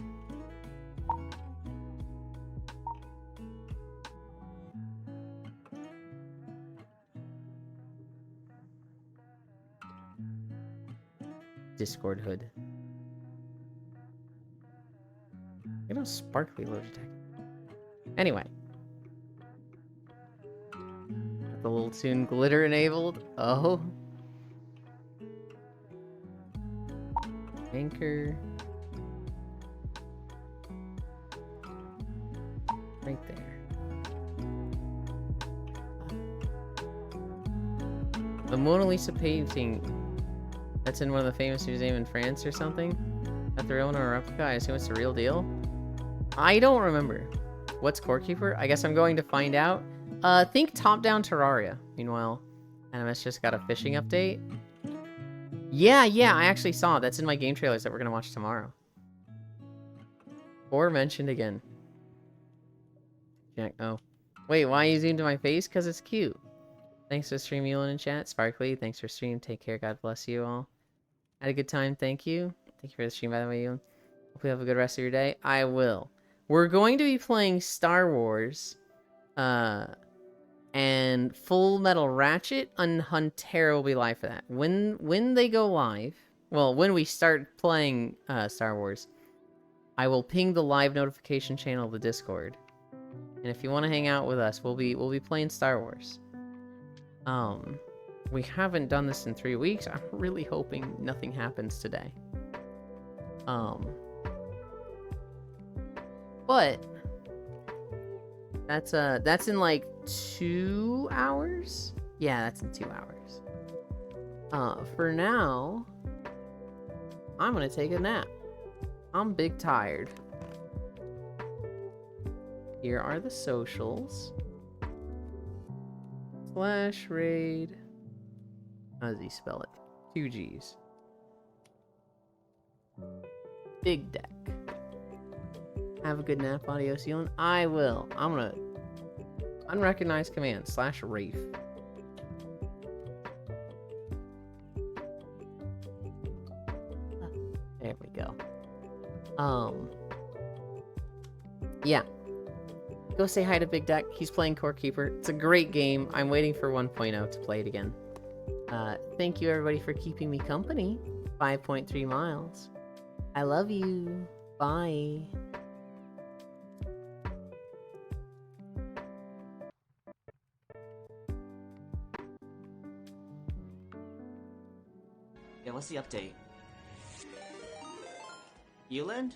A: Discord hood. You know, sparkly Logitech. Anyway. Got the little tune glitter enabled. Oh. Anchor. Right there. The Mona Lisa painting that's in one of the famous museums in France or something? At the real one or a replica? I assume it's the real deal? I don't remember. What's Core Keeper? I guess I'm going to find out. Think top-down Terraria. Meanwhile, NMS just got a fishing update. Yeah, I actually saw it. That's in my game trailers that we're going to watch tomorrow. Or mentioned again. Jack, oh. Wait, why you zoomed to my face? Because it's cute. Thanks for stream, Elon, in chat. Sparkly, thanks for stream. Take care. God bless you all. Had a good time. Thank you. Thank you for the stream, by the way, Elon. Hope you have a good rest of your day. I will. We're going to be playing Star Wars. And Full Metal Ratchet and Huntera will be live for that. When they go live, well, when we start playing Star Wars, I will ping the live notification channel of the Discord. And if you want to hang out with us, we'll be playing Star Wars. We haven't done this in 3 weeks. I'm really hoping nothing happens today. But that's in like 2 hours? Yeah, that's in 2 hours. For now, I'm gonna take a nap. I'm big tired. Here are the socials. / raid. How does he spell it? 2 G's. Big deck. Have a good nap, Adios, Elon. I will. I'm gonna unrecognized command / Rafe. There we go. Yeah. Go say hi to Big Deck. He's playing Core Keeper. It's a great game. I'm waiting for 1.0 to play it again. Thank you everybody for keeping me company. 5.3 miles. I love you. Bye.
E: Yeah, what's the update? Eland?